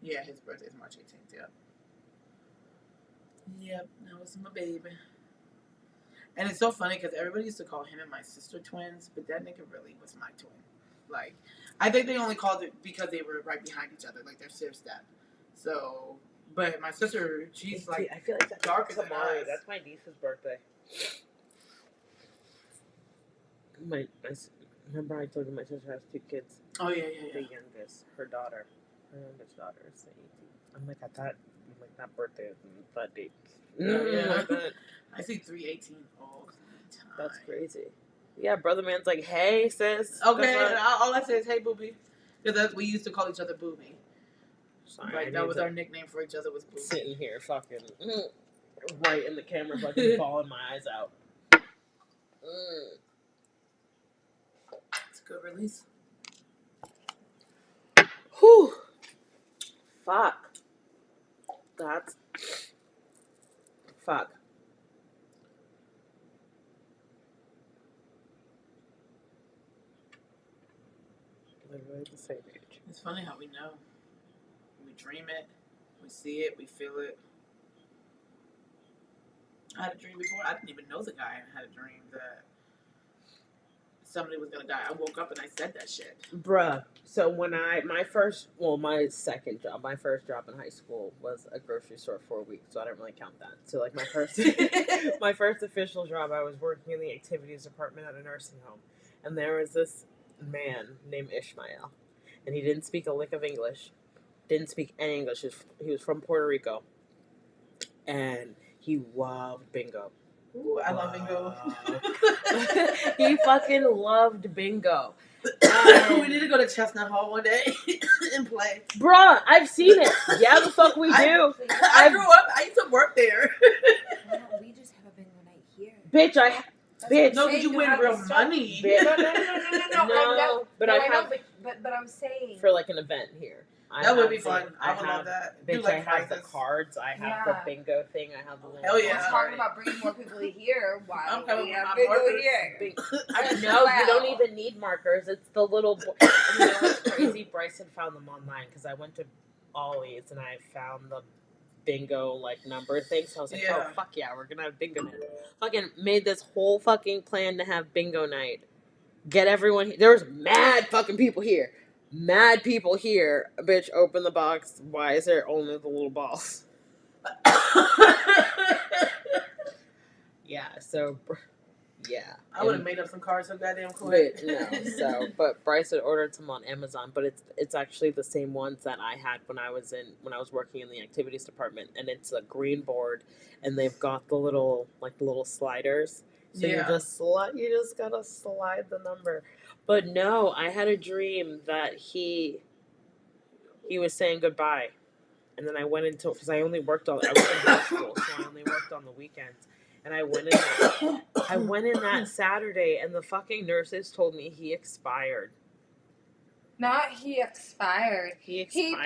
Yeah, his birthday is March 18th. Yep. Yep, that was my baby. And it's so funny because everybody used to call him and my sister twins, but that nigga really was my twin. Like, I think they only called it because they were right behind each other, like their step. So, but my sister, she's like, I feel like that's darker than tomorrow. us. That's my niece's birthday. Remember I told you my sister has 2 kids. Oh yeah. The youngest, her youngest daughter is the 18th. I'm like, that birthday is that date. Yeah. I see 318 all the time. That's crazy. Yeah, brother man's like, hey sis. Okay, all I say is hey booby, because we used to call each other booby. Sorry, like that was our nickname for each other was booby. Sitting here, fucking right in the camera, fucking bawling my eyes out. It's a good release. Whew. Fuck. Fuck. Literally the same age. It's funny how we know. We dream it, we see it, we feel it. I had a dream before. I didn't even know the guy. I had a dream that somebody was gonna die. I woke up and I said that shit. Bruh. So when my first job in high school was a grocery store for a week, so I don't really count that. So like my first official job, I was working in the activities department at a nursing home, and there was this man named Ishmael, and he didn't speak a lick of English, didn't speak any English. He was from Puerto Rico, and he loved bingo. Ooh, I love bingo. He fucking loved bingo. We need to go to Chestnut Hall one day and play. Bruh, I've seen it. Yeah, the fuck we do. I grew up. I used to work there. We just have a bingo night here. Bitch, bitch. No, did you win real money? Bitch. No. But I'm saying for like an event here. That would be fun. I would love that. Bitch, I have the cards. I have the bingo thing. I have the little. Hell yeah! We're talking about bringing more people here. Why I'm don't coming we with have my bingo markers. here? No, you don't even need markers. It's the little. You know what's crazy? Bryson found them online because I went to Ollie's and I found the bingo like number thing. So I was like, oh fuck yeah, we're gonna have bingo night. Fucking made this whole fucking plan to have bingo night. Get everyone. There was mad fucking people here. Mad people here. Bitch, open the box. Why is there only the little balls? Yeah, so, yeah. I would have made up some cards so goddamn quick. But Bryce had ordered some on Amazon, but it's actually the same ones that I had when I was working in the activities department, and it's a green board, and they've got the little sliders. So you just gotta slide the number. But no, I had a dream that he was saying goodbye, and then I went into because I was in high school, so I only worked on the weekends. And I went in that Saturday, and the fucking nurses told me he expired. Not he expired. He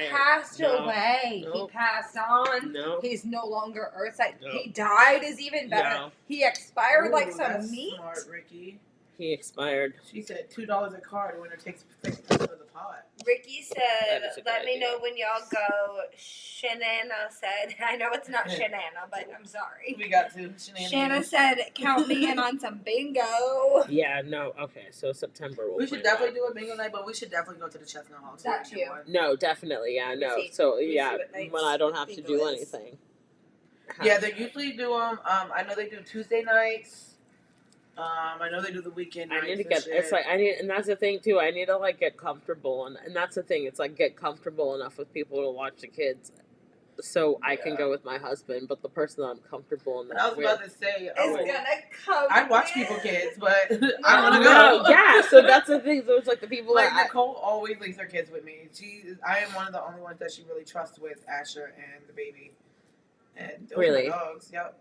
passed away. Nope. He passed on. No. He's no longer earthside. No. He died is even better. No. He expired like some that's meat. Smart, Ricky. He expired. She said $2 a card. The winner takes 50% of the pot. Ricky said, That is a good let me idea. know when y'all go. Shanana said, I know it's not Shanana, but I'm sorry. We got to. Shanna said, count me in on some bingo. Yeah, no, okay, so September we'll We should plan definitely that. do a bingo night, but we should definitely go to the Chestnut Hall too. That and do too. one. No, definitely, yeah, no. see. So, We yeah, see what nights when I don't have to bingo do is. anything. Yeah, they usually do them. I know they do Tuesday nights. I know they do the weekend nights. I need to and get, shit. it's like, and that's the thing too, I need to, like, get comfortable, and that's the thing, it's like, get comfortable enough with people to watch the kids, so I can go with my husband, but the person that I'm comfortable But I enough was about to say, It's gonna come. I'd watch people kids, but I don't want to No, go. yeah, so that's the thing, so it's like the people Like that Nicole always leaves her kids with me. I am one of the only ones that she really trusts with Asher and the baby. And those Really? are my dogs. Yep.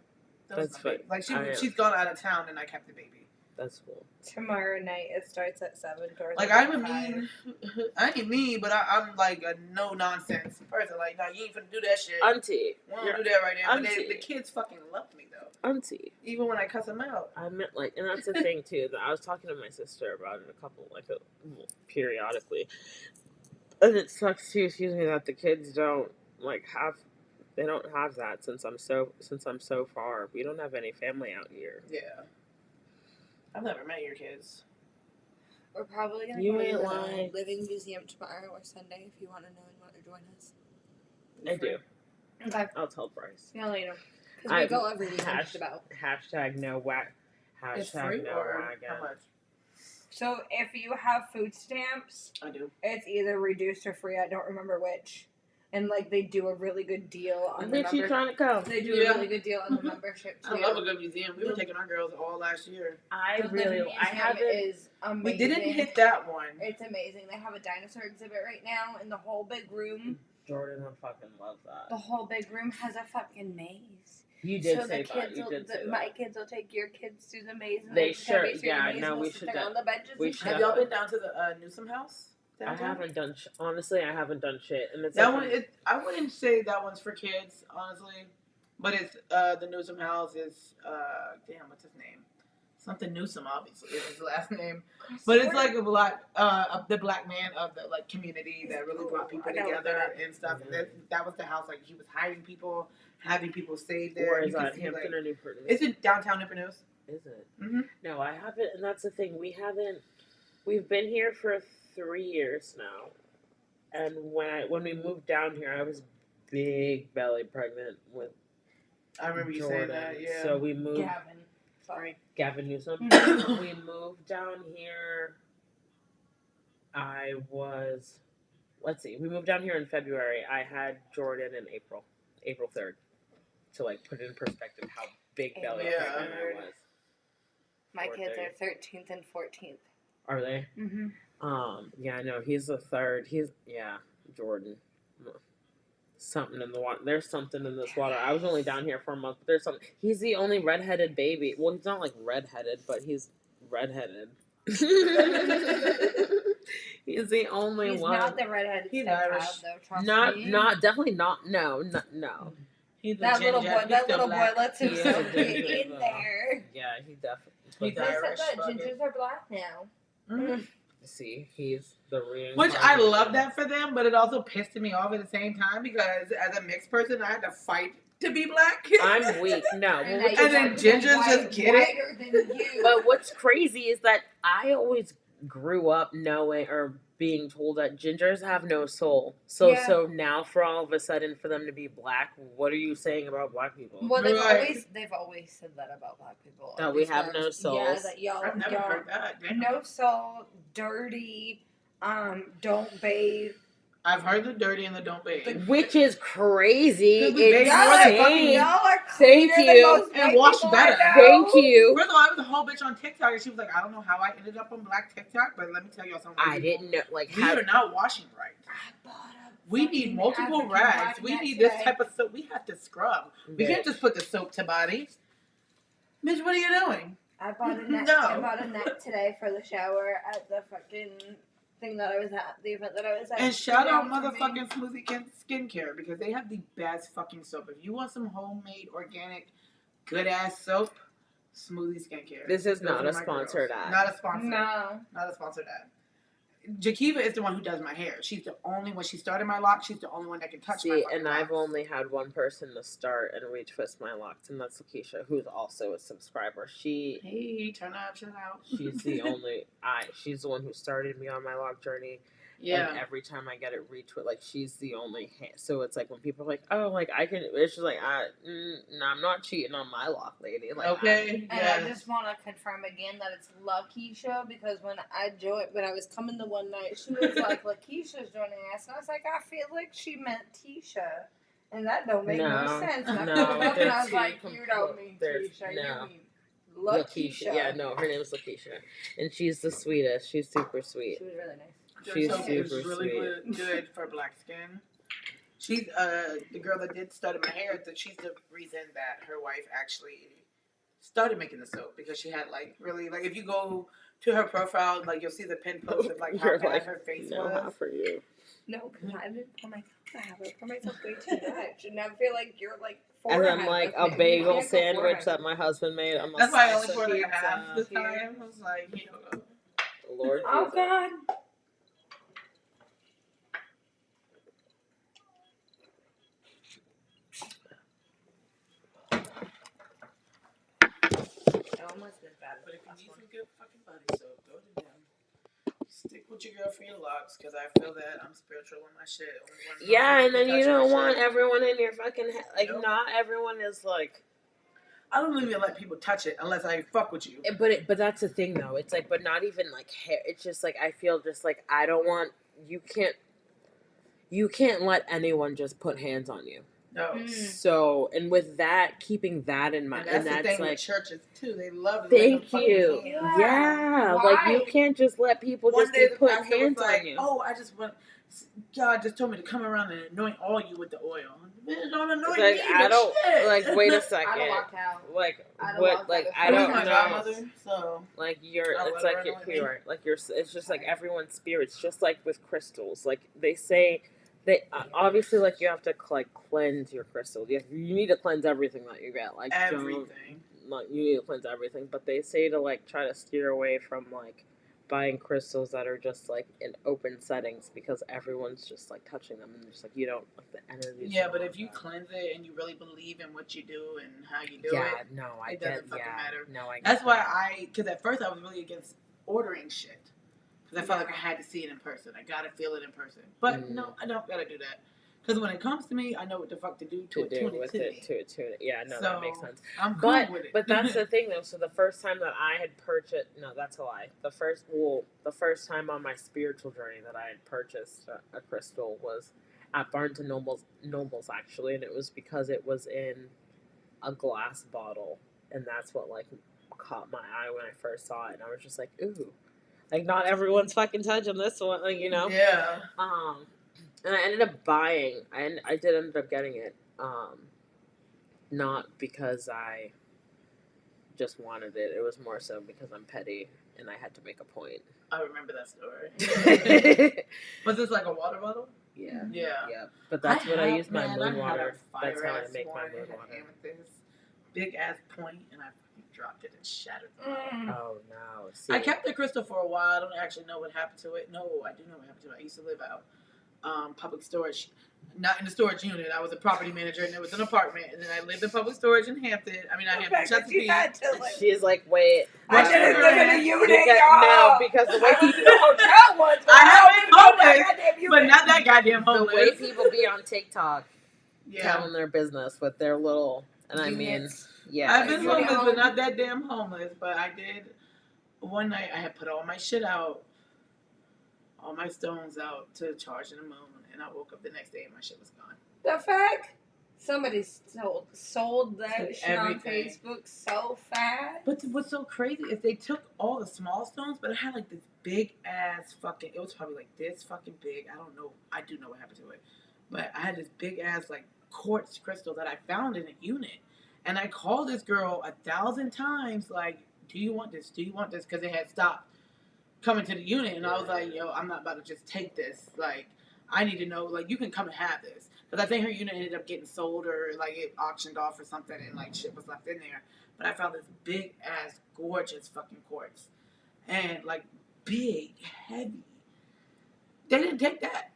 Those That's are my baby. Like I am. she's gone out of town and I kept the baby. That's cool. Tomorrow night it starts at 7. Like I ain't mean, but I'm like a no nonsense person. Like, no, you ain't finna do that shit. Auntie. We don't do that right now. But Auntie. the kids fucking love me though. Auntie. Even when I cuss them out. I meant like, and that's the thing too. That I was talking to my sister about it periodically, and it sucks too. Excuse me, that the kids don't like have. They don't have that since I'm so far. We don't have any family out here. Yeah. I've never met your kids. We're probably gonna You go to ain't the lying. Living Museum tomorrow or Sunday if you want to know and want to join us. I do. Okay. I'll tell Bryce. Yeah, later. Because we go every weekend. Hashtag no whack. It's Hashtag free no or wagon. how much? So if you have food stamps, I do. it's either reduced or free. I don't remember which. And like they do a really good deal on the Bitch, you membership. trying to come? They do a really good deal on the membership too. I love a good museum. We were taking our girls all last year. I haven't. Is amazing. We didn't hit that one. It's amazing. They have a dinosaur exhibit right now in the whole big room. Jordan would fucking love that. The whole big room has a fucking maze. You did so say the that. kids You did say that. My kids will take your kids through the maze. And They pretend sure- through the yeah, maze no, and we we'll should sit there def- on the benches. we and should shit. Have y'all been down to the Newsom House? I downtown? haven't done. Honestly, I haven't done shit. And it's That like one. I wouldn't say that one's for kids, honestly. But it's the Newsom House is damn, what's his name? Something Newsom, obviously, is his last name. But it's like a black, the black man of the like community that really brought people together and stuff. Mm-hmm. And that was the house. Like he was hiding people, having people stay there. Where is You could that? see, Hampton like, or Newport News? It's in downtown Newport News. Is it? Mm-hmm. No, I haven't. And that's the thing. We haven't. We've been here for 3 years now. And when we moved down here, I was big belly pregnant with I remember you Jordan. saying that. Yeah. So we moved. Gavin Newsom. We moved down here. Let's see. We moved down here in February. I had Jordan in April 3rd. To like put it in perspective how big belly pregnant I was. My kids are 13th and 14th. Are they? Mm-hmm. Yeah, no, he's the third. Jordan. Something in the water. There's something in this water. I was only down here for a month, but there's something. He's the only redheaded baby. Well, he's not like redheaded, but he's redheaded. He's the only He's one. not the redheaded He's stepchild, Irish. though. Trust me. Definitely not. No. He's the That little ginger. boy. He's That still little boy black. lets He is himself a get ginger, in though. there. Yeah, he definitely. He's They said Irish, that fuck it. gingers are black now. Mm-hmm. See, he's the real. Which I love that for them, but it also pissed me off at the same time because as a mixed person, I had to fight to be black. I'm weak. No. And then gingers just get it. whiter than you. But what's crazy is that I always grew up knowing or being told that gingers have no soul. So now for all of a sudden for them to be black, what are you saying about black people? Well, they've always said that about black people. That we have no souls. Yeah, that I've never heard that. Damn. No soul, dirty, don't bathe. I've heard the dirty and the don't bathe. Which is crazy. Because we bathe Y'all more than fucking- y'all are Thank cleaner you. than most And white wash people better. I know. Thank you. First of all, I was a whole bitch on TikTok and she was like, I don't know how I ended up on black TikTok, but let me tell y'all something. I didn't know. Like, We are not washing right. I bought a We need fucking multiple African rags. black We net need this today. type of soap. We have to scrub. We can't just put the soap to bodies. Bitch, what are you doing? I bought a net. No. I bought a net today for the shower at the fucking thing that I was at, the event that I was at. And shout out Down for me. motherfucking Smoothie Skincare because they have the best fucking soap. If you want some homemade, organic, good ass soap, Smoothie Skincare. This is Those not are a my sponsored girls. ad. Not a sponsor. No. Not a sponsored ad. Jakiva is the one who does my hair. She's the only when she started my lock. She's the only one that can touch my fucking and locks. I've only had one person to start and retwist my locks, and that's Lakeisha, who's also a subscriber. Hey, turn up, chill out. She's the only she's the one who started me on my lock journey. Yeah. And every time I get it retweet, like she's the only so it's like when people are like, oh, like I can, it's just like no, I'm not cheating on my lock lady. Like, okay. And I just want to confirm again that it's Lakeisha, because when I was coming the one night, she was like, Lakeisha's joining us, and I was like, I feel like she meant Tisha, and that don't make no sense. And I pulled up and I was like, you don't mean Tisha, you mean Lakeisha. Yeah, no, her name is Lakeisha, and she's the sweetest. She's super sweet. She was really nice. She's so super really sweet. good for black skin. She's the girl that did started my hair. That she's the reason that her wife actually started making the soap, because she had like really like if you go to her profile, like you'll see the pin post of like how bad her face was. Not for you. No, because I didn't pour myself to have it. Pour myself way too much, and I feel like you're like. And then like a bagel sandwich that my husband made. That's why I only poured like a half this time. I was like, you know. Lord. Oh God. Almost as bad. But if you need some good fucking body soap, go to them. Stick with your girl for your locks, because I feel that I'm spiritual with my shit. Yeah, and then you don't want everyone in your fucking head. Like, not everyone is like. I don't even let people touch it unless I fuck with you. But that's the thing though. It's like, but not even like hair. It's just like I feel just like I don't want you can't let anyone just put hands on you. No. So, and with that, keeping that in mind, and that's the the thing like with churches too. They love it. Thank you. Yeah. Like you can't just let people just be putting hands on you. Oh, God just told me to come around and anoint all you with the oil. Don't anoint like, me. I don't shit. like. Wait a second. I walked out. Like what? Like I don't my know. godmother, so like you're. It's like you're pure. Like you're. It's just like everyone's spirits. Just like with crystals. Like they say. They obviously like you have to like cleanse your crystals. You need to cleanse everything that you get. Like everything. You need to cleanse everything. But they say to like try to steer away from like buying crystals that are just like in open settings, because everyone's just like touching them and just like you don't like the energy. Yeah, but if you cleanse it and you really believe in what you do and how you do it, it doesn't fucking matter. No, I get That's why because at first I was really against ordering shit. Because I felt like I had to see it in person. I gotta feel it in person. But no, I don't gotta do that. Because when it comes to me, I know what the fuck to do to it. Yeah, no, that makes sense. I'm cool with it. But that's the thing though. So the first time that I had purchased, no, that's a lie. The first time on my spiritual journey that I had purchased a crystal was at Barnes and Nobles actually, and it was because it was in a glass bottle, and that's what like caught my eye when I first saw it, and I was just like, ooh. Like, not everyone's fucking touching this one, like, you know? Yeah. And I ended up buying, I did end up getting it, not because I just wanted it. It was more so because I'm petty, and I had to make a point. I remember that story. Was this like a water bottle? Yeah. Yeah. Yeah. But that's what I use my moon water. That's how I make my moon water. Amethyst, big ass point, and I dropped it and shattered it. Oh no! See. I kept the crystal for a while. I don't actually know what happened to it. No, I do know what happened to it. I used to live out public storage, not in the storage unit. I was a property manager, and it was an apartment. And then I lived in public storage in Hampton. I mean, not Hampton, Chesapeake. She's like, wait. I didn't live in a unit, No, because the way people hotel once. I have been homeless, but not that goddamn homeless. The way people be on TikTok, telling their business with their little, and I mean. Yeah, I've been homeless, but not that damn homeless. But I did. One night, I had put all my shit out, all my stones out to charge in the moon, and I woke up the next day and my shit was gone. The fuck? Somebody sold that shit on Facebook so fast. But what's so crazy is they took all the small stones, but it had like this big ass fucking. It was probably like this fucking big. I don't know. I do know what happened to it, but I had this big ass like quartz crystal that I found in a unit. And I called this girl 1,000 times, like, do you want this? Do you want this? Because it had stopped coming to the unit. And I was like, yo, I'm not about to just take this. Like, I need to know, like, you can come and have this. Because I think her unit ended up getting sold or, like, it auctioned off or something and, like, shit was left in there. But I found this big-ass, gorgeous fucking quartz. And, like, big, heavy. They didn't take that.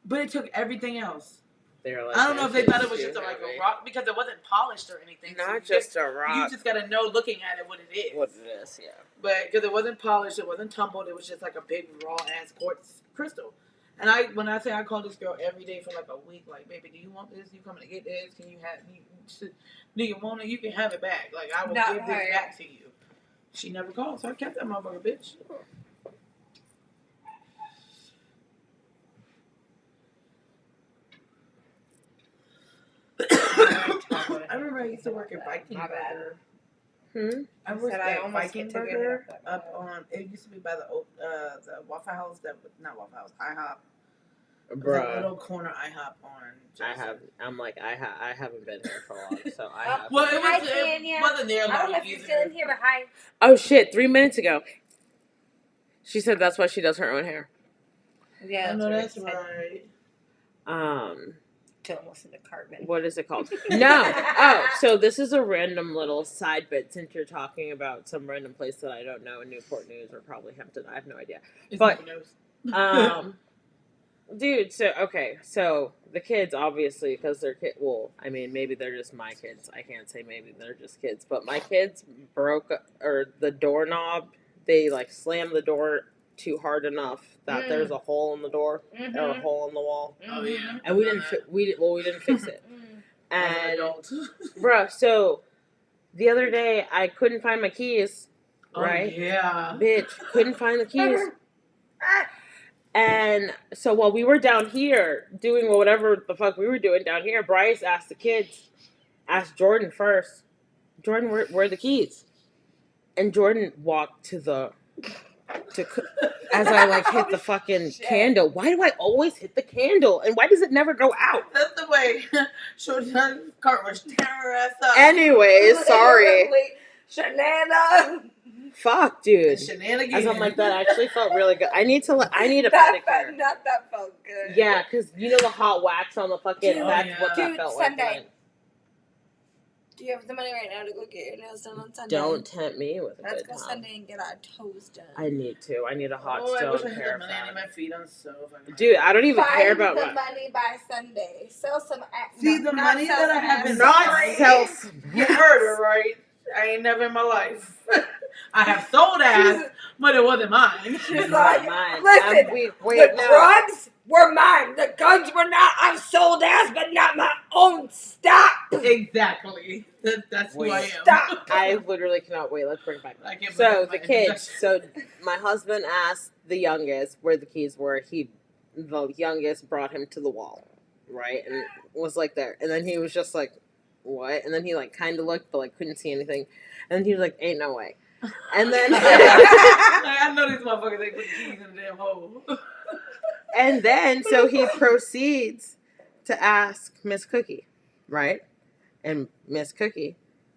But it took everything else. They were like, I don't know if they thought it was just too like heavy. a rock because it wasn't polished or anything. Not so just a rock. You just gotta know looking at it what it is. What it is, yeah. But because it wasn't polished, it wasn't tumbled. It was just like a big raw ass quartz crystal. And when I say I call this girl every day for like a week, like, baby, do you want this? You coming to get this? Can you have? Do you want it? You can have it back. Like, I will give this back to you. She never called, so I kept that motherfucker, bitch. I remember I used to work at Viking Burger. I worked at Viking Burger up on. It used to be by the Waffle House. Not Waffle House. IHOP. Bruh. A little corner IHOP on. I haven't been here for long, so I have. Well, it wasn't there. I don't know if you're still in here, but hi. Oh shit! 3 minutes ago, she said that's why she does her own hair. Yeah, that's right. Don't listen to Cartman. What is it called? No. Oh, so this is a random little side bit since you're talking about some random place that I don't know in Newport News or probably Hampton. I have no idea. But dude, so the kids obviously because they're maybe they're just my kids. I can't say maybe they're just kids, but my kids broke the doorknob. They like slammed the door too hard enough that there's a hole in the door or a hole in the wall. Oh yeah. And we didn't fix it. And bruh, so the other day I couldn't find my keys. Right? Yeah. Bitch, couldn't find the keys. And so while we were down here doing whatever the fuck we were doing down here, Bryce asked Jordan first, Jordan, where are the keys? And Jordan walked as I like hit the fucking candle. Why do I always hit the candle? And why does it never go out? That's the way. Jordan's cart was tearing her ass up. Anyways, sorry. Shenana. Fuck, dude. Shenanigans. As I'm like, that actually felt really good. I need a pedicure. That felt good. Yeah, because you know the hot wax on the fucking. That's what that felt Sunday. like. Do you have the money right now to go get your nails done on Sunday? Don't tempt me with a Let's good go time. Sunday and get our toes done. I need to. I need a hot I wish stone I had hair. the money. I need my feet on so. Dude, I don't even care about the money by Sunday. Sell some. The money that I have been not sell. You heard her right. I ain't never in my life. I have sold ass, but it wasn't mine. She's like, mine. Listen, the drugs were mine. The guns were not. I've sold ass, but not my own. Stop. Exactly. That's who I am. Stop. I literally cannot wait. Let's bring it back. So the kids. So my husband asked the youngest where the keys were. The youngest brought him to the wall, right, and was like there, and then he was just like, what? And then he like kind of looked, but like couldn't see anything, and then he was like, ain't no way. And then I know these motherfuckers, they put keys in the damn hole. And then so he proceeds to ask Miss Cookie, right? And Miss Cookie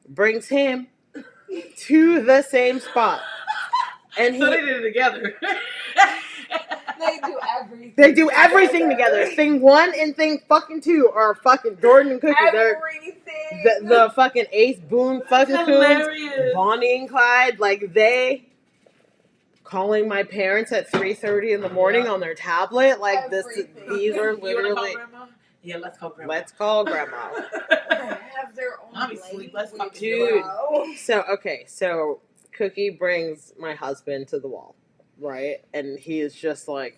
brings him to the same spot. And so they did it together. They do everything together. Thing 1 and thing fucking 2 are fucking Jordan and Cookie. Everything. The fucking Ace Boone fucking coons, Bonnie and Clyde, like they calling my parents at 3:30 in the morning on their tablet. Like these are literally. You call yeah, let's call grandma. Let's call grandma. Have their own. Mommy sleep. Let's fucking dude. So Cookie brings my husband to the wall, right? And he is just like,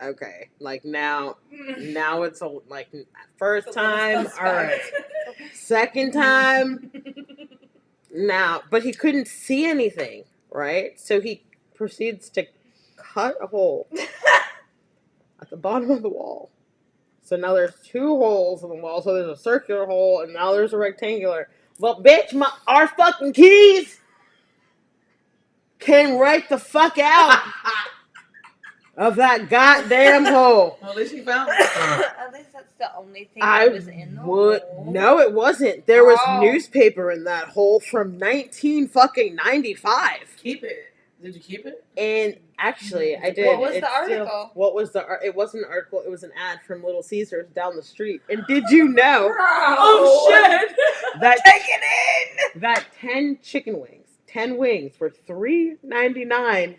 okay, like now it's like first time, all right, second time, now, but he couldn't see anything, right? So he proceeds to cut a hole at the bottom of the wall. So now there's 2 holes in the wall. So there's a circular hole, and now there's a rectangular. Well, bitch, our fucking keys came right the fuck out of that goddamn hole. Well, at least you found it. At least that's the only thing that was in the hole. No, it wasn't. There was newspaper in that hole from 1995. Keep it. Did you keep it? And actually, I did. What was the article? It wasn't an article. It was an ad from Little Caesars down the street. And did you know? Oh shit! That take it in. That 10 wings were $3.99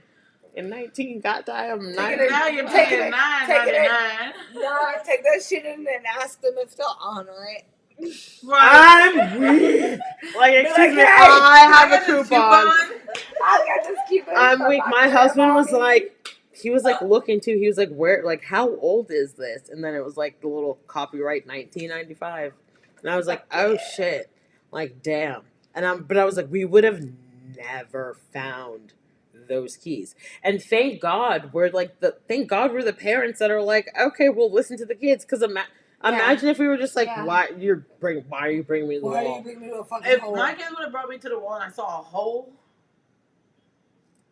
in 19 goddamn Take 9. it Now you're Take paying it- $9.99. Nah, take that shit in and ask them if they'll honor it. I'm weak. Like, Be excuse like, me, hey, I have got a this coupon. I got this coupon. I'm from weak. My grandma. husband was like, he was like looking too. He was like, where, like, how old is this? And then it was like the little copyright 1995. And I was like, oh shit. Like, damn. But I was like, we would have never found those keys. And thank God we're the parents that are like, okay, we'll listen to the kids. Because imagine if we were just like, why are you bringing me to the Why are wall? you bringing me to a fucking If hole? my kids would have brought me to the wall and I saw a hole,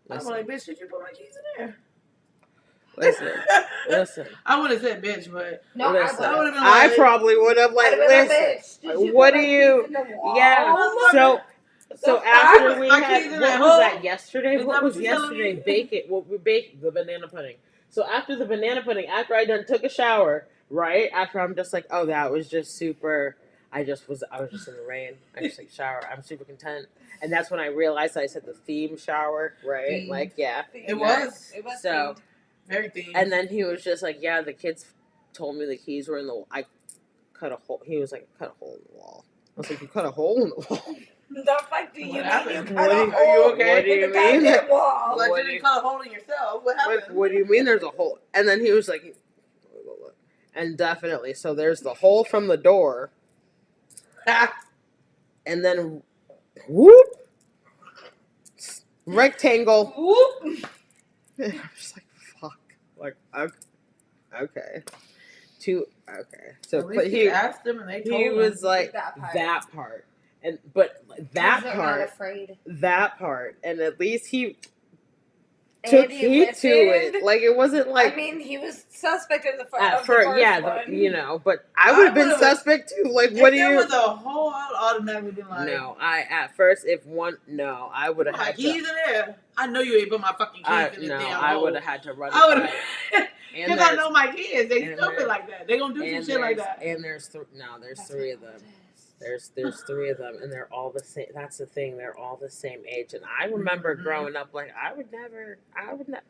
I'm Listen, like, bitch, did you put my keys in there? listen. I would have said bitch, but No, Listen. I would have been I like, probably would have like, I'd have been like, listen. bitch, did you What put do my you? keys in the wall? Yeah. So The after fuck? we My had, keys in what that was hole? that yesterday? Is What that was what you're telling yesterday? me? Bake it. Well, we baked the banana pudding. So after the banana pudding, after I done took a shower, right after I'm just like, oh, that was just super. I was just in the rain. I just like shower. I'm super content, and that's when I realized I said the theme shower, right? Theme. Like, yeah, It was. It was so. themed. Very themed. And then he was just like, yeah, the kids told me the keys were in the. I cut a hole. He was like, cut a hole in the wall. I was like, you cut a hole in the wall. The fuck do you What mean happened? you What cut do a you- hole are you okay? What do you in the mean? goddamn wall? Like, What you do didn't you- cut a hole in yourself. What happened? What do you mean there's a hole? And then he was like, and definitely, so there's the hole from the door, and then whoop, rectangle. Whoop. I'm just like, fuck. Like, okay. So, At least but you he asked them and they told he him. was like That part. and but that 'Cause they're not part, afraid. and at least he And took he heed to it. listened. Like, it wasn't like I mean, he was suspect of the at first first, one. yeah, but I would have been would've- suspect too. Like, If what do there you? was a hole, I would automatically be like, No, at first, if one, no, I would have my had keys to. in there. I know you ain't put my fucking keys in this No, damn I hole. would have had to run it I would by. have. And Because I there's, know my kids. They and stupid there's- like that. They gonna do some shit like that. and there's three of them. There's three of them, and they're all the same. That's the thing; they're all the same age. And I remember growing up, like I would never,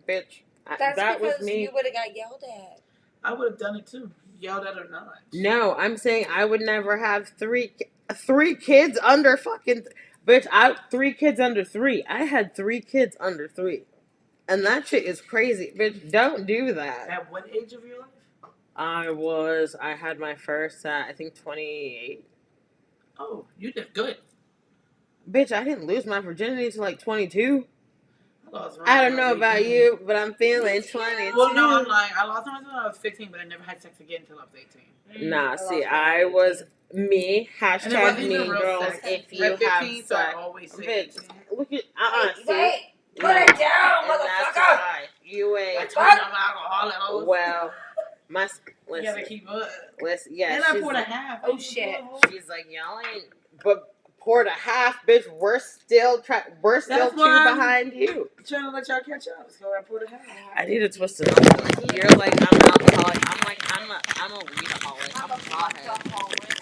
bitch. That's that because was me. you would have got yelled at. I would have done it too, yelled at or not. No, I'm saying I would never have three kids under fucking. Bitch, 3 kids under 3. I had 3 kids under 3, and that shit is crazy, bitch. Don't do that. At what age of your life? I had my first at, I think, 28. Oh, you did good. Bitch, I didn't lose my virginity till like 22. lost mine I when don't know was about 18. you, but I'm feeling 22. Well, no, I'm lying. I lost mine when I was 15, but I never had sex again until I was 18. Nah, I see, lost mine I when was me, And it hashtag wasn't even mean real girls, sex. if At you have 15, so I sex. always say Bitch, 18. look at, see. Wait, put No. it down, And that's motherfucker. why you I ain't. told you I'm an alcoholic. hoes. Well, my, You gotta listen, keep up. yeah, And I she's poured a like, half. Oh, shit. she's like, y'all ain't, but poured a half, bitch, we're still two why I'm- behind you. Trying to let y'all catch up. So I poured a half. I need to twist it up. You're like, I'm an alcoholic. I'm like, I'm a weedaholic. I'm a pothead.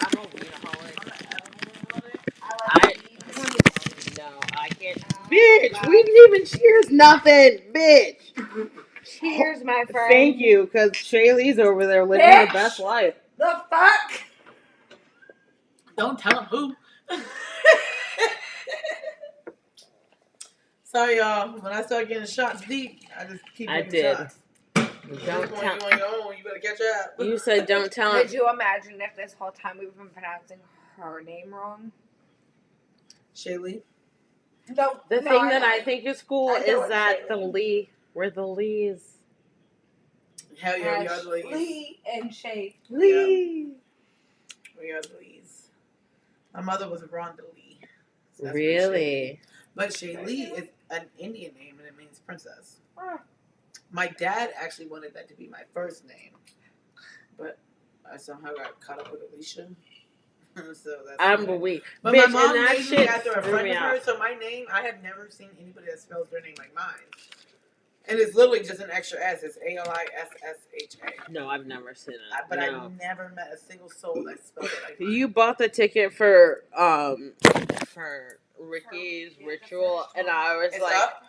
I'm a weedaholic. No, I can't. Bitch, we didn't even cheers nothing, bitch. Cheers, my friend. Thank you, because Shaylee's over there living her Bitch. best life. The fuck? Don't tell them who. Sorry, y'all. When I start getting shots deep, I just keep I taking did. shots. Don't You tell. on your own. You better catch up. You said don't tell him. Could you imagine if this whole time we've been pronouncing her name wrong? Shaylee. No. The thing that I think is cool I know is it's that the Shaylee. Lee, we're the Lees. Hell yeah, we are the Lees. Lee and Shay. Lee. We are the Lees. My mother was Rhonda Lee. So that's Really? But Shaylee is an Indian name and it means princess. Huh. My dad actually wanted that to be my first name, but I somehow got caught up with Alicia. So that's I'm why. weak. But Bitch, my mom and that named me shit after a threw friend me of hers, out. so my name, I have never seen anybody that spells their name like mine. And it's literally just an extra S. It's ALISSHA. No, I've never seen it. But No. I've never met a single soul that spelled it like mine. You bought the ticket for Ricky's ritual, and I was It's like, up?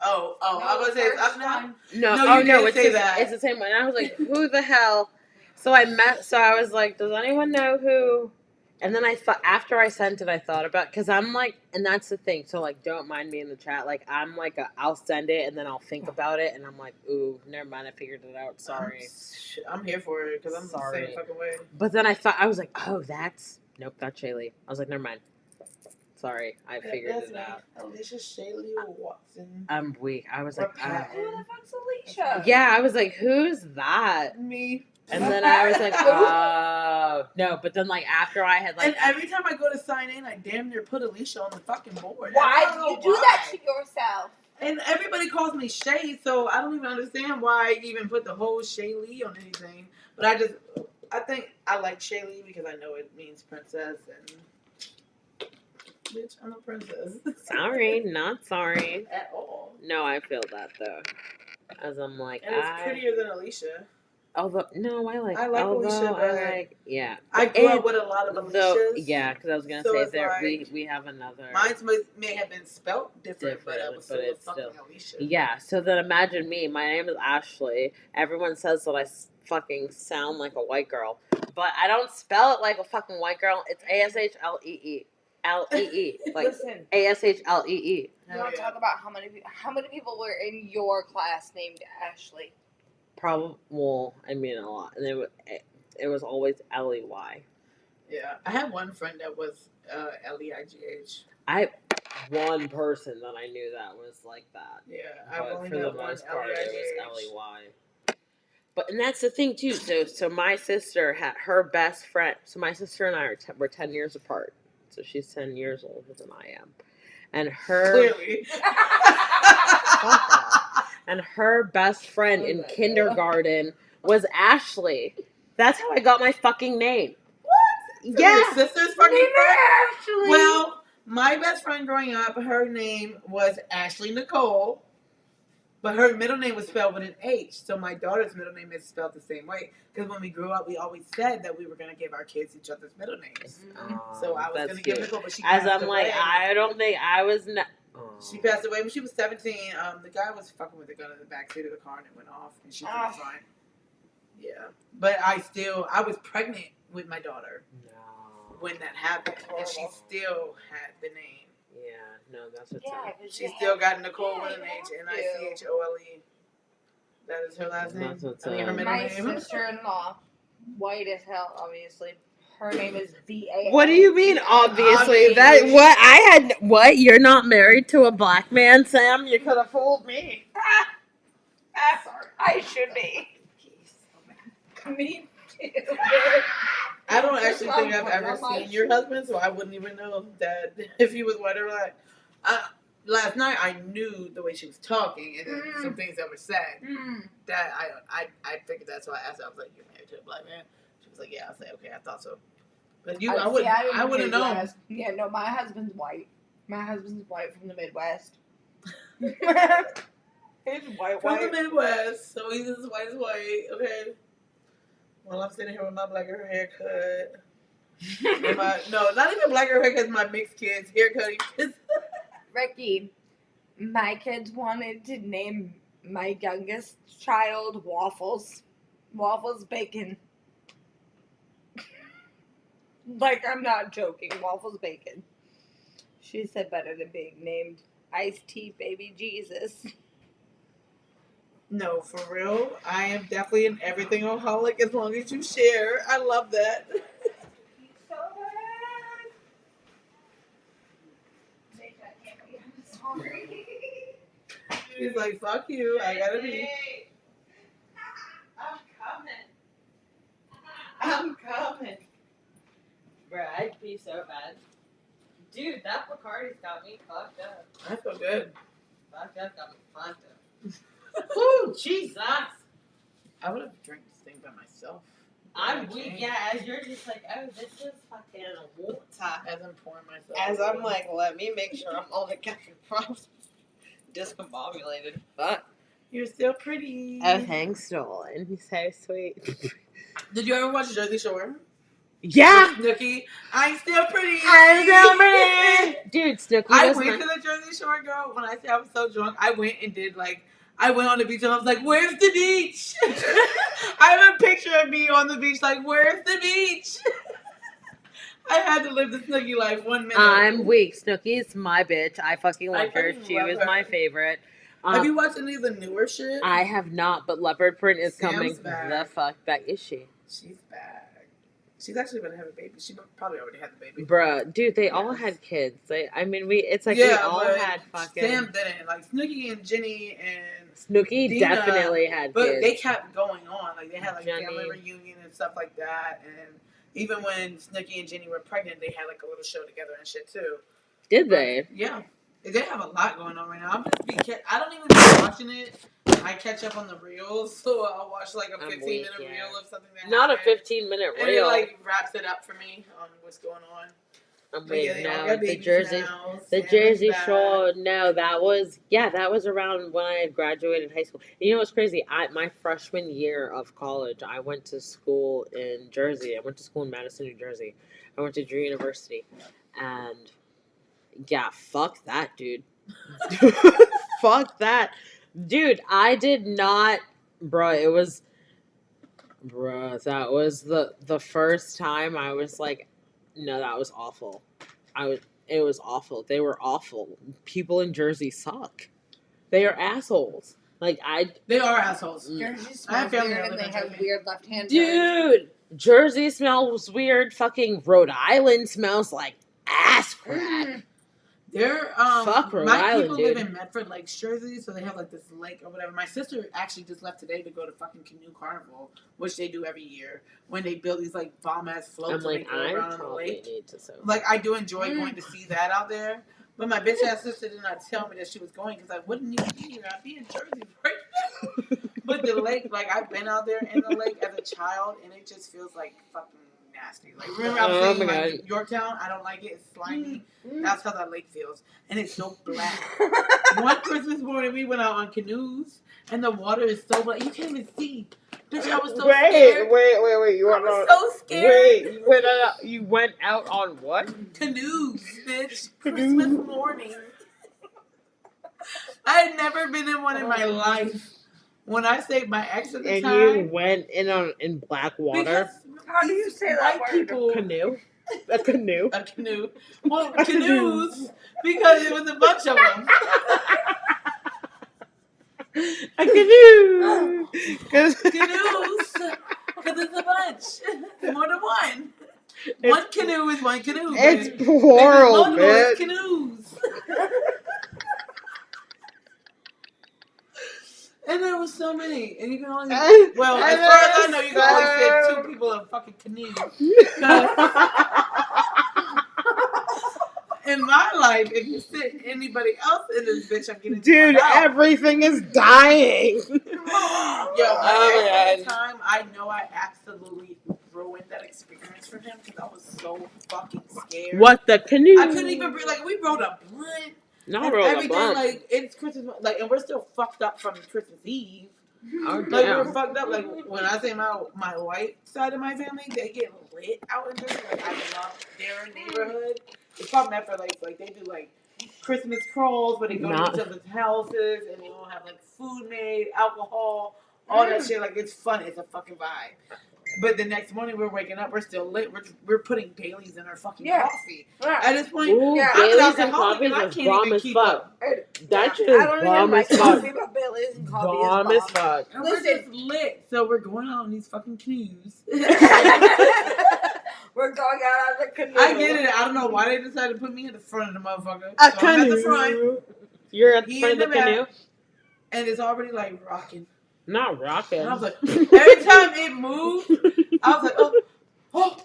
Oh, I was saying it's up now. No, No, you did it's say that. It's the same one. And I was like, who the hell? So I was like, does anyone know who? And then I thought, after I sent it, I thought about, because I'm like, and that's the thing. So like, don't mind me in the chat. Like, I'm like, I'll send it and then I'll think about it, and I'm like, ooh, never mind, I figured it out. Sorry. I'm here for it because I'm Sorry. the same fucking way. But then I was like, oh, nope, that's Shaylee. I was like, never mind. Sorry, I figured it out. Alicia, Shaylee, Watson. I'm weak. I was like, Who the fuck's Alicia? yeah, I was like, who's that? Me. And then I was like, oh. No, but then, like, after I had, like... And every time I go to sign in, I damn near put Alicia on the fucking board. Why do you do that to yourself? And everybody calls me Shay, so I don't even understand why I even put the whole Shaylee on anything. But I think I like Shaylee because I know it means princess, and... Bitch, I'm a princess. Sorry, not sorry. At all. No, I feel that, though. As I'm like, and it's prettier than Alicia. Although, no, I like Alicia, but yeah. I grew up with a lot of Alicias. Yeah, because I was going to say there like, we have another. Mine may have been spelt different but it was still a fucking Alicia. Yeah, so then imagine me. My name is Ashley. Everyone says that I fucking sound like a white girl, but I don't spell it like a fucking white girl. It's Ashlee. Lee, like Listen, Ashlee. You want to talk about how many people were in your class named Ashley? Probably, well, I mean a lot, and it was always Ley. Yeah, I had one friend that was Leigh. One person that I knew that was like that. Yeah, but for the most part, it was Ley. But and that's the thing too. So my sister had her best friend. So my sister and I were 10 years apart. So she's 10 years older than I am, and her clearly. And her best friend in kindergarten was Ashley. That's how I got my fucking name. What? So yeah. Your sister's fucking friend? Ashley. Well, my best friend growing up, her name was Ashley Nicole. But her middle name was spelled with an H. So my daughter's middle name is spelled the same way. Because when we grew up, we always said that we were going to give our kids each other's middle names. So I was going to give Nicole, but she passed away. Like, I don't think I was... She passed away when she was 17. The guy was fucking with a gun in the backseat of the car and it went off. And she was fine. Yeah. But I was pregnant with my daughter. No. When that happened. And she still had the name. Yeah. No, that's what's up. She still got Nicole with an H, Nichole. That is her last name. That's what's her middle My name. sister-in-law, white as hell, obviously. Her name is V.A. What do you mean, obviously? What? You're not married to a black man, Sam? You could have fooled me. Sorry. I should be. Me too. I don't actually think I've ever seen your husband, so I wouldn't even know that if he was white or black. Last night I knew the way she was talking and some things that were said. That I figured that's why I asked her. I was like, "You're married to a black man?" She was like, "Yeah." I was like, "Okay, I thought so." But I wouldn't know. Yeah, no, my husband's white. My husband's white from the Midwest. He's white. From the Midwest, so he's as white as white. Okay. Well, I'm sitting here with my black girl haircut. No, not even black girl haircut. My mixed kids haircut. Ricky, my kids wanted to name my youngest child Waffles. Waffles Bacon. Like, I'm not joking. Waffles Bacon. She said better than being named Iced Tea Baby Jesus. No, for real. I am definitely an everything-aholic as long as you share. I love that. So bad. I'm sorry. She's like, fuck you. I gotta be. I'm coming. Bruh, I'd be so bad. Dude, that Bacardi's got me fucked up. I feel good. Fucked up, got me fucked up. Woo, Jesus! I would have drank this thing by myself. I'm weak, yeah, as you're just like, oh, this is fucking water. As I'm pouring myself. As I'm like, let me make sure I'm all the fucking problems discombobulated. Fuck. You're still pretty. Oh, thanks, Nolan. He's so sweet. Did you ever watch Jersey Shore? Yeah. Snooki, I'm still pretty. Dude, Snooki I was went to the Jersey Shore, girl. When I say I was so drunk, I went and did I went on the beach and I was like, "Where's the beach?" I have a picture of me on the beach, like, "Where's the beach?" I had to live the Snooki life 1 minute. I'm weak. Snooki's my bitch. I fucking love her. fucking She love was her. my favorite. Have you watched any of the newer shit? I have not, but Leopard Print is Sam's coming. back. The fuck back is she? She's back. She's actually gonna have a baby. She probably already had the baby. Bruh, dude, they all had kids. It's like we all had fucking. Sam didn't. Like Snooki and Jenny and Snooki Dina, definitely had but kids. they kept going on. Like they had like Jenny. family reunion and stuff like that. And even when Snooki and Jenny were pregnant, they had like a little show together and shit too. Did they? Yeah. They have a lot going on right now. I don't even be watching it. I catch up on the reels, so I'll watch like a 15-minute reel of something that Not happened. a 15-minute reel. And it like wraps it up for me on what's going on. I'm waiting now. The Sam Jersey Shore. No, that was around when I had graduated high school. You know what's crazy? My freshman year of college, I went to school in Jersey. I went to school in Madison, New Jersey. I went to Drew University, and yeah, fuck that, dude. Fuck that, dude. I did not, bruh. That was the first time I was like, no, that was awful. It was awful. They were awful. People in Jersey suck. They are assholes. They are assholes. Jersey smells weird and they have weird left hand. Dude, Jersey smells weird. Fucking Rhode Island smells like ass crack. They're Fuck Rhode my Island, people dude. live in Medford Lake, Jersey, so they have like this lake or whatever. My sister actually just left today to go to fucking Canoe Carnival, which they do every year when they build these like bomb ass floats and they go around on the lake. Like I do enjoy going to see that out there. But my bitch ass sister did not tell me that she was going because I wouldn't even be here. I'd be in Jersey right now. But the lake, like I've been out there in the lake as a child, and it just feels like fucking nasty. Like remember I was saying like Yorktown, I don't like it. It's slimy. That's how that lake feels, and it's so black. One Christmas morning, we went out on canoes, and the water is so black you can't even see. Bitch, I was so scared. Wait. You were so scared. Wait, you went out on what? Canoes, bitch. Christmas morning. I had never been in one in my life. When I say my ex at the time, and you went in black water. How do you say that word? People, canoe. A canoe. A canoe. Well, canoes, because it was a bunch of them. A canoe. Canoes, because it's a bunch. More than one. One canoe is one canoe. It's plural, bitch. Canoes. And there was so many, and you can only as far as I know, you can only fit 2 people in a fucking canoe. In my life, if you sit anybody else in this bitch, I'm getting dude. Everything is dying. Yo, at the time, I know I absolutely ruined that experience for him because I was so fucking scared. What, the canoe? I couldn't even breathe. Like we rode a blunt. Not roll every a day, blunt. like it's Christmas, like, and we're still fucked up from Christmas Eve. Oh, like we're fucked up. Like when I say my white side of my family, they get lit out in Jersey. Like I love their neighborhood. It's called Medford Lake. Like they do like Christmas crawls, where they go to each other's houses and they all have like food made, alcohol, all that shit. Like it's fun. It's a fucking vibe. But the next morning we're waking up, we're still lit. We're putting Baileys in our fucking coffee. Yeah. At this point, I'm an alcoholic and I can't even keep up. That shit is bomb as fuck. Baileys and coffee bomb as fuck. And we're just lit, so we're going out on these fucking canoes. We're going out on the canoe. I get it. I don't know why they decided to put me in the front of the motherfucker. A so canoe. I'm at the front. You're at the front of the canoe, and it's already like rocking. Not rocking. And I was like, every time it moved, I was like, oh.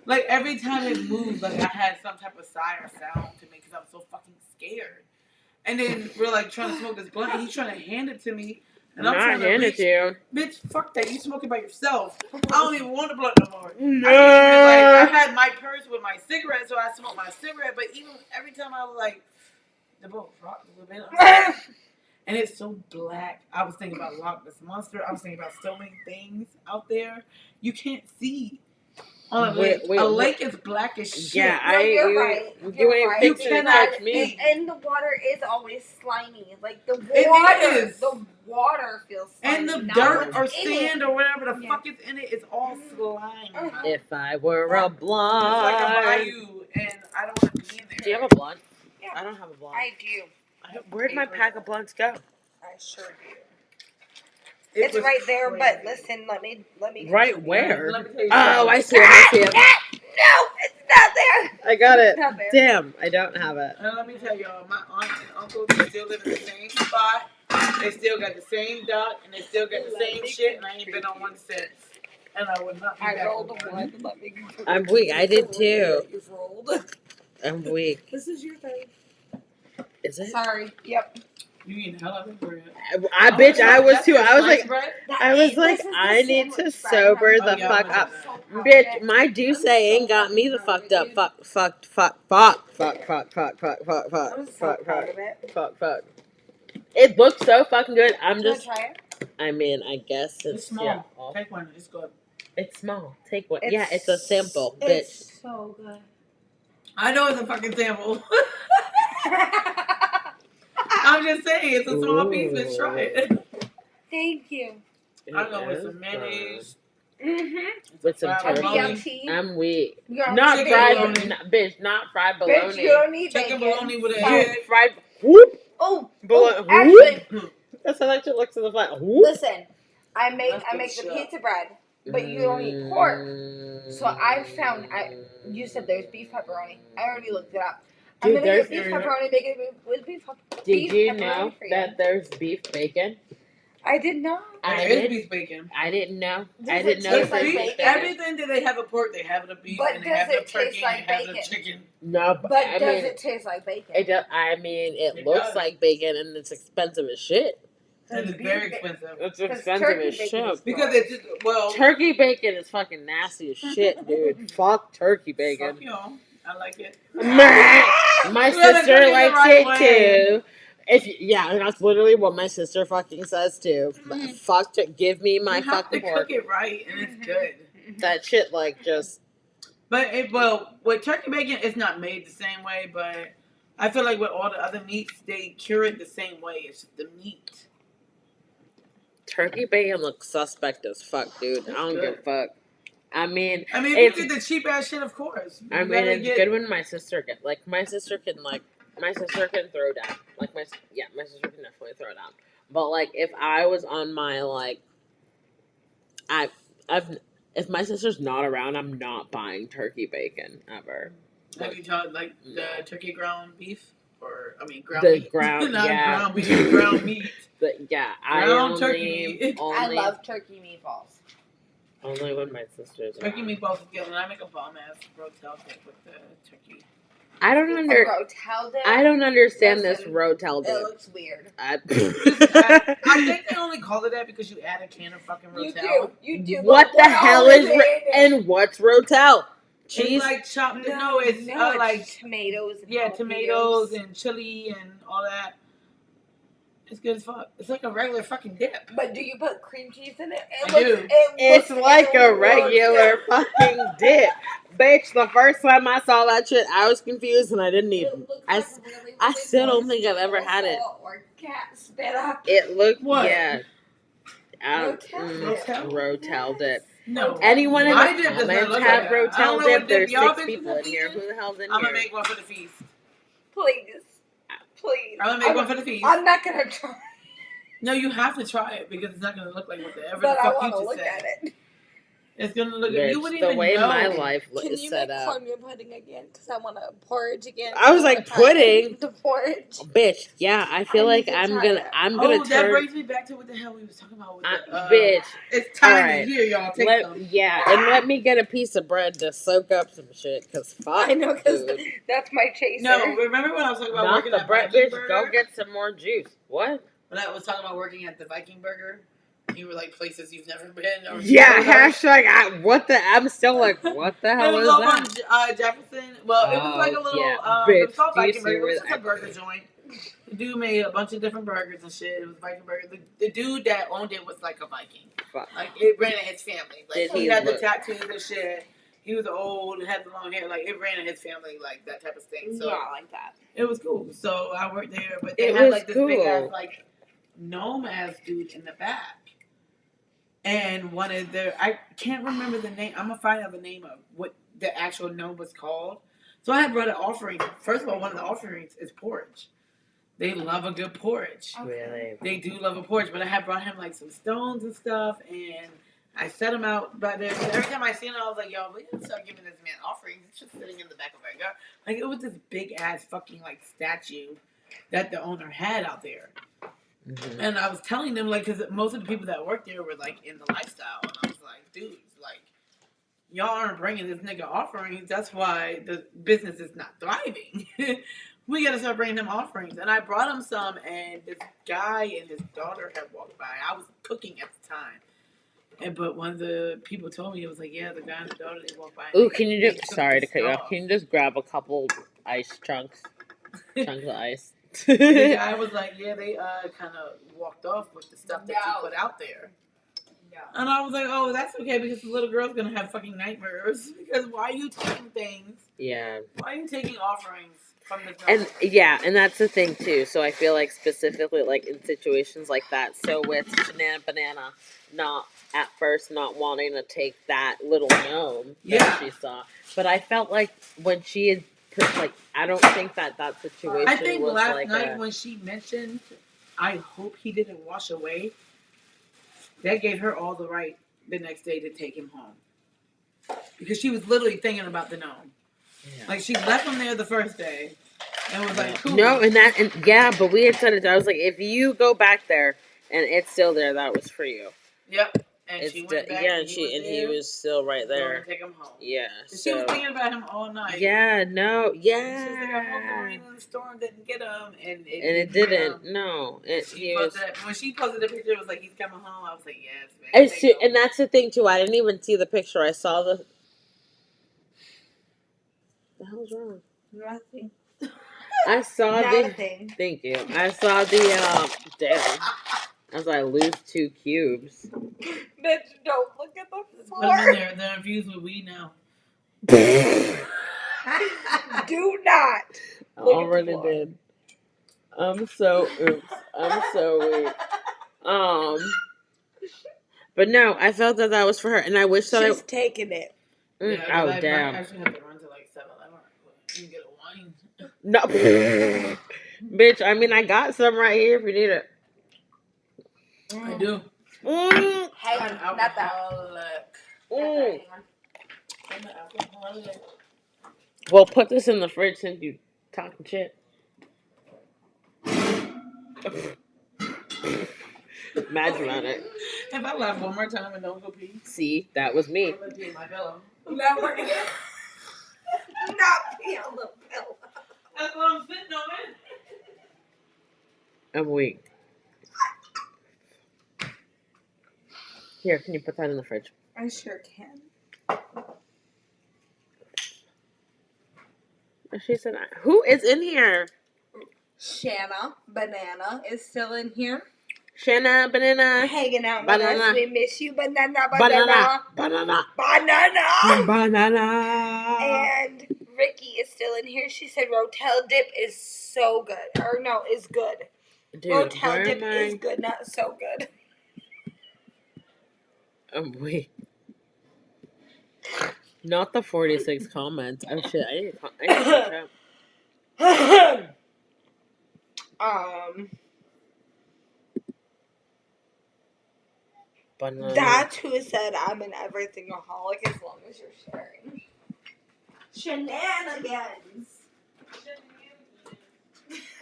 Like every time it moved, like I had some type of sigh or sound to me because I was so fucking scared. And then we're like trying to smoke this blunt, and he's trying to hand it to me. And I'm trying to hand it to you. Bitch, fuck that. You smoke it by yourself. I don't even want the blunt no more. No. I had my purse with my cigarette, so I smoked my cigarette. But even every time I was like, the boat rocked a little bit. And it's so black. I was thinking about Loch Ness Monster. I was thinking about so many things out there. You can't see. On a lake. Wait, a what? lake is black as shit. Yeah, No, you're right. You You're ain't right. fixing to cannot- catch me. And the water is always slimy. Like the It water, is. the water feels slimy. And the not dirt what's or in it. sand or whatever the Yeah. fuck is in it is all slime. If I were a It's like a blind. bayou, and I don't want to be in there. Do you have a blunt? Yeah. I don't have a blunt. I do. Where'd my pack of blunts go? I sure do. It It's was right there, crazy. but listen, let me. Right continue. where? Let me tell you Oh, something. I see him. I see him. No, it's not there. I got it. It's not there. Damn, I don't have it. And let me tell y'all, my aunt and uncle, they still live in the same spot. They still got the same dock, and they still got the same shit, and I ain't been on one since. And I would not be I back rolled on a one. one. Let me. I'm weak. I did too. You've rolled. I'm weak. This is your third. Is it? Sorry. Yep. You eat hell of a bread. I bitch, I was too. I was like, bread? I was like, This is the I need to sandwich bread. sober Oh, the yeah, fuck I'm up. gonna do Bitch, my Douce ain't got me the fucked up. Fuck. It looks so fucking good. I'm Do you want just, to try it? I mean, I guess It's it's small. yeah. Take one. It's good. It's small. Take one. Yeah, it's a sample, bitch. It's so good. I know it's a fucking sample. I'm just saying, it's a small piece. Let's try it. Thank you. I go with some mayonnaise. With some fried turkey. bologna. I'm weak. You don't Not need fried, bacon. bitch. Not fried Bitch, bologna. you don't need Chicken bacon. bologna with a Dude, head. fried. Whoop. Oh, Bologna. actually, Whoop. That's how that shit looks in the flat. Whoop. listen. I make the pizza bread, but you don't eat pork. So I found you said there's beef pepperoni. I already looked it up. I'm Dude, gonna get there's- beef pepperoni bacon with beef. Did you pepperoni know for you. that there's beef bacon? I did not. I There did. is beef bacon. I didn't know. Does I it didn't know taste that like there's bacon? Everything that they have a pork, they have it a beef, But and they does have it the turkey, taste like and they have the bacon? chicken. No, But I does mean, it taste like bacon? it does. I mean, it It looks does. like bacon, and it's expensive as shit. And it's Beef very ba- expensive. It's Because expensive turkey as bacon is shit. Because it's just, well, Turkey bacon is fucking nasty as shit, dude. Fuck turkey bacon. fuck y'all. I like it. My You gotta sister cook it the likes right it way. too. Yeah, that's literally what my sister fucking says too. Fuck, give me my You have fucking to pork. cook it right, and it's good. That shit, like, just. But with turkey bacon, it's not made the same way. But I feel like with all the other meats, they cure it the same way. It's just the meat. Turkey bacon looks suspect as fuck, dude. I don't give a fuck. I mean, I mean, it's- if you get the cheap ass shit, of course. I mean, it's good when my sister can throw down. My sister can definitely throw down. But like, if I was on my like, if my sister's not around, I'm not buying turkey bacon ever. Have you tried like the turkey ground beef, or I mean ground The meat? ground, Not yeah, ground beef, ground meat. Ground turkey meat. I love turkey meatballs. Only when my sister's around. Turkey meatballs is good, and I make a bomb ass rotel dip with the turkey. I don't understand this rotel It dip. looks weird. I think they only call it that because you add a can of fucking rotel. You do. What the hell is it? and what's rotel? It's Cheese? like chopped. No, it's like tomatoes. And tomatoes and chili and all that. It's good as fuck. It's like a regular fucking dip. But do you put cream cheese in it? It's like a regular fucking dip. Bitch, the first time I saw that shit, I was confused and I didn't eat it. I still don't think I've ever had it. Or cat spit up. It looked, What? yeah. Rotel? Rotel dip. No. Anyone in My the dip does not comments look have like that. I don't rotel know dip? what There's dip y'all 6 bitches people have in here. eaten. Who the hell's in I'm here? gonna make one for the feast. Please. I'm gonna make one for the feast. I'm not gonna try. No, you have to try it because it's not gonna look like whatever But the I fuck you want to just look said. at it. It's gonna look. Bitch, You wouldn't the even way know. my life Can is you set make up. cornmeal pudding again? Because I want a porridge again. I was like, pudding? The porridge. Bitch, yeah, I feel I like need to I'm try gonna it. I'm gonna That turn. brings me back to what the hell we was talking about with the Bitch, It's time Alright. to hear y'all take some. and let me get a piece of bread to soak up some shit. Cause fuck, I know, because dude. that's my chaser. No, remember when I was talking about Not working the at bread, Viking bitch. Burger? Go get some more juice. What? When I was talking about working at the Viking Burger, you were like places you've never been. Or Yeah, hashtag. I'm still like, what the hell It is was off that? on Jefferson. Well, it was like a little. yeah. It was Bitch, called do you Viking see Burger. It was where just a burger joint. The dude made a bunch of different burgers and shit. It was Viking Burger. The dude that owned it was like a Viking. Fuck. Like it ran in his family. Like Did he he had the look- tattoos and shit. He was old, had the long hair. Like, it ran in his family, like, that type of thing. So Not like that. it was cool. So I worked there, but they It had, was like, this big ass, cool. like, gnome-ass dude in the back. And one of their, I can't remember the name. I'm going to find out the name of what the actual gnome was called. So I had brought an offering. First of all, one of the offerings is porridge. They love a good porridge. Really? They do love a porridge, but I had brought him like some stones and stuff, and I set him out by there. So every time I seen him, I was like, "Yo, we gotta start giving this man offerings." It's just sitting in the back of our yard. Like, it was this big ass fucking like statue that the owner had out there. Mm-hmm. And I was telling them, like, because most of the people that worked there were like in the lifestyle, and I was like, "Dudes, like, y'all aren't bringing this nigga offerings. That's why the business is not thriving." We gotta start bringing him offerings. And I brought him some, and this guy and his daughter had walked by. I was cooking at the time. But one of the people told me, it was like, yeah, the guy and the daughter, they walked by. Ooh, can you they just, took sorry the to cut you off, stuff. can you just grab a couple ice chunks of ice? The guy was like, yeah, they kind of walked off with the stuff that you put out there. No. And I was like, oh, that's okay, because the little girl's going to have fucking nightmares. Because why are you taking things? Yeah. Why are you taking offerings from the And and that's the thing too. So I feel like specifically like in situations like that. So with Shanana Banana not at first not wanting to take that little gnome that she saw, but I felt like when she had like I don't think that situation I think was last like night when she mentioned, I hope he didn't wash away, that gave her all the right the next day to take him home. Because she was literally thinking about the gnome. Yeah. Like, she left him there the first day and was like, cool. No, and yeah, but we had said it. I was like, if you go back there and it's still there, that was for you. Yep. And she went back yeah, and he was still right there. Take him home. Yeah. She was thinking about him all night. Yeah, no, yeah. She was like, I hope the rain and the storm didn't get him. And it didn't. No. When she posted the picture, it was like, he's coming home. I was like, yes, man. And that's the thing, too. I didn't even see the picture. I saw the hell's wrong? Nothing. I saw Nothing. Thank you. I saw the, damn. As I lose 2 cubes. Bitch, don't look at the floor. Put them in there. They're infused with weed now. Do not. I already did. I'm so weak. But no, I felt that was for her, and I wish that she's taking it. Yeah, damn. I actually have to run to like 7-Eleven and get a wine. No, bitch. I mean, I got some right here if you need it. I do. Hey, not that. Well, put this in the fridge since you talking shit. Imagine on it. If I laugh one more time and don't go pee. See, that was me. I'm gonna pee in my pillow. No, we're gonna not pee on the pillow. That's what I'm sitting on it. I'm weak. Here, can you put that in the fridge? I sure can. She said, "Who is in here?" Shanna Banana is still in here. Shanna Banana. Hanging out with us. We miss you, Banana. Banana. And Ricky is still in here. She said Rotel dip is so good. Or no, is good. Dude, Rotel dip is good, not so good. I'm weak. Not the 46 comments. Oh shit, I need to catch up. Banana. That's who said I'm an everything-aholic as long as you're sharing. Shenanigans.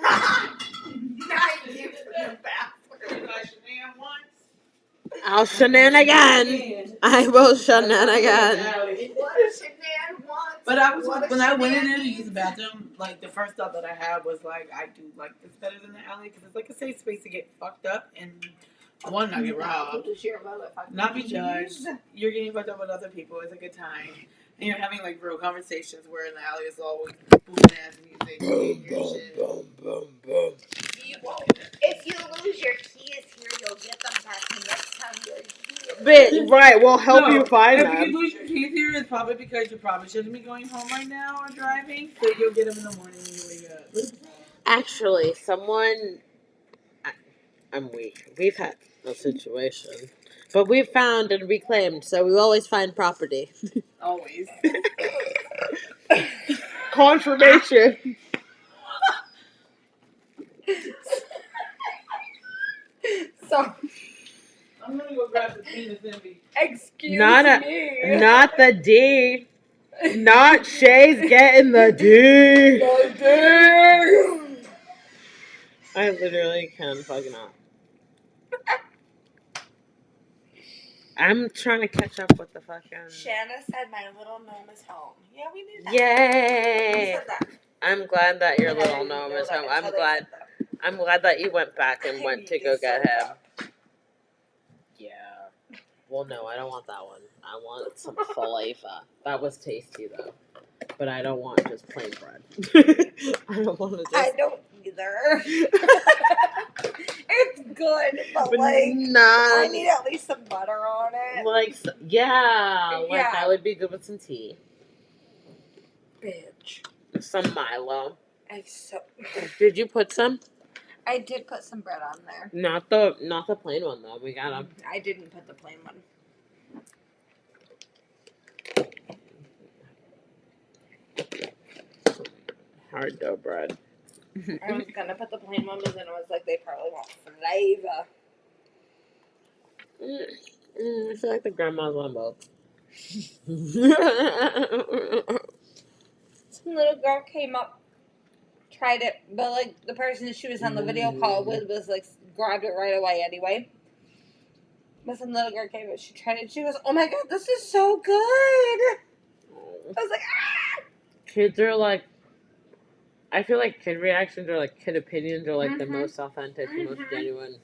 Not you for the bathroom. I'll shenanigan. I will shenanigan. What a shenan wants. But when I went in there to use the bathroom, like the first thought that I had was like, I do like this better than the alley because it's like a safe space to get fucked up and one, not get robbed, not be judged. You're getting fucked up with other people. It's a good time. And you're having like real conversations where in the alley it's always booming ass music. You won't. If you lose your keys here, you'll get them back the next time you're here. Right, we'll help you find them. If you lose your keys here, probably because you probably shouldn't be going home right now or driving, so you'll get them in the morning when you wake up. Actually, I'm weak. We've had a situation. But we've found and reclaimed, so we always find property. Always. Confirmation. So, I'm gonna go grab the penis envy. excuse Not me. not the D. Not Shay's getting the D. I literally can fucking not. I'm trying to catch up with the fucking. Shanna said my little gnome is home. Yeah, we knew that. Yay! We said that. I'm glad that your And I little didn't gnome know is that home. until I'm they glad. said that. I'm glad that you went back and went to go get him. Yeah. Well, no, I don't want that one. I want some flavor. That was tasty though, but I don't want just plain bread. I don't want to just. I don't either. It's good, but But like, nah, I need at least some butter on it. like yeah, like Yeah. that would be good with some tea, Bitch. some Milo. Did you put some? I did put some bread on there. Not the plain one though. We got them. I didn't put the plain one. Hard dough bread. I was gonna put the plain one, but then I was like, they probably want flavor. I feel like the grandmas want both. Some little girl came up, tried it, but like the person she was on the video call with was like grabbed it right away anyway. But some little girl came up, she tried it, she goes, "Oh my god, this is so good!" I was like, "Ah!" Kids are like, I feel like kid reactions or like kid opinions are like the most authentic, the most genuine.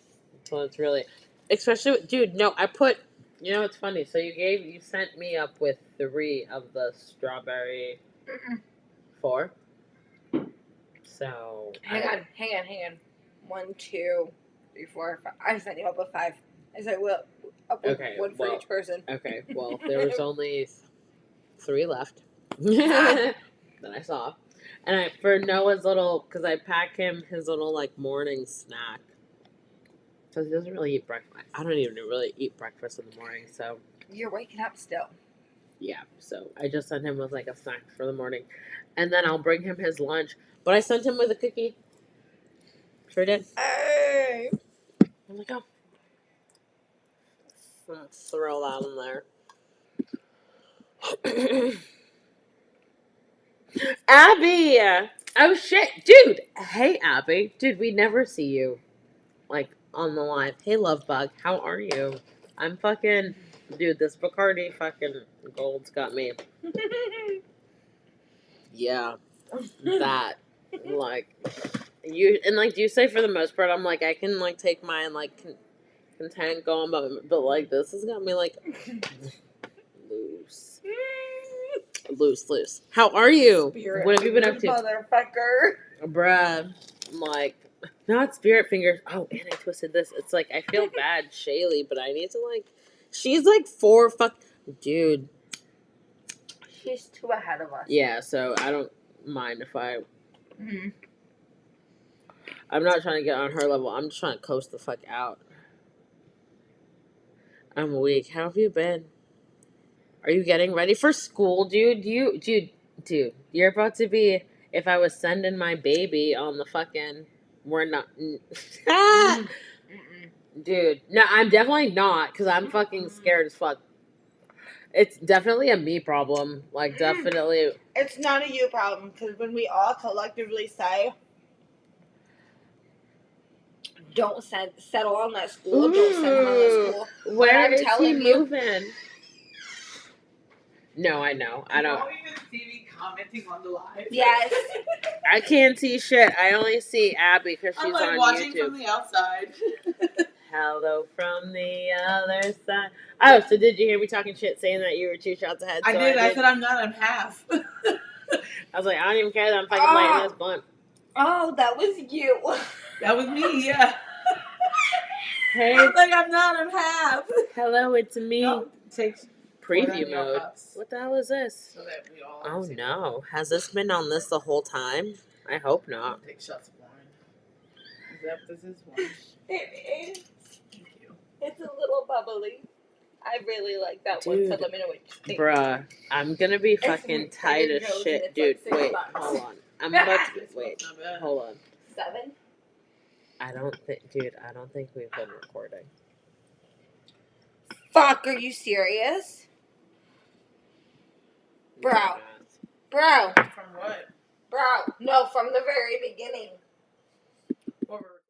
So it's really, especially with, dude. No, I put. You know, it's funny. So you sent me up with 3 of the strawberry. 4. So Hang on. 1, 2, 3, 4, 5. I sent you up with 5. I said, well, up with one for each person. Okay, well, there was only 3 left that I saw. And for Noah's little, because I pack him his little, like, morning snack. Because he doesn't really eat breakfast. I don't even really eat breakfast in the morning, so. You're waking up still. Yeah, so I just sent him with, like, a snack for the morning. And then I'll bring him his lunch. But I sent him with a cookie. Sure did. Hey. I'm like, oh. Let's throw that in there. Abby! Oh shit, dude! Hey, Abby. Dude, we never see you, like, on the live. Hey, love bug, how are you? I'm fucking. Dude, this Bacardi fucking gold's got me. Yeah. That. Like. Do you say for the most part, I'm like, I can, like, take mine, like, content going, but, like, this has got me, like, loose. How are you? Spirit What have you been up to? motherfucker. Bruh, like, not spirit fingers. Oh, and I twisted this. It's like, I feel bad, Shaylee, but I need to, like, she's like 4 dude. She's 2 ahead of us. Yeah, so I don't mind if I'm not trying to get on her level. I'm just trying to coast the fuck out. I'm weak. How have you been? Are you getting ready for school, dude? Dude, you're about to be, if I was sending my baby on the fucking, we're not, dude, no, I'm definitely not, because I'm fucking scared as fuck. It's definitely a me problem, like, definitely. It's not a you problem, because when we all collectively say, don't settle on that school, don't send him on that school. Where is he telling you- moving? No, I know. I don't. You don't even see me commenting on the live. Yes. I can't see shit. I only see Abby because she's I'm like on watching YouTube. from the outside. Hello from the other side. Oh, so did you hear me talking shit saying that you were 2 shots ahead? I So did. I said I'm not. I'm half. I was like, I don't even care that I'm fucking lighting this blunt. Oh, that was you. That was me. Yeah. Hey. I'm like I'm not. I'm half. Hello, it's me. No, Preview your mode. cups. What the hell is this? So that we all Oh take no. Has this been on this the whole time? I hope not. Take shots of wine. Is that what this is? Wine? It is. Thank you. It's a little bubbly. I really like that Dude. one. So let me know what you think. Bruh, I'm gonna be It's fucking Trader tight as Joe's shit, and dude. it's like Wait, $6. hold on. I'm about to This wait. smells not bad. Hold on. 7? I don't think, dude. I don't think we've been recording. Fuck, are you serious? Bro. Bro. From what? Bro. No, from the very beginning. What were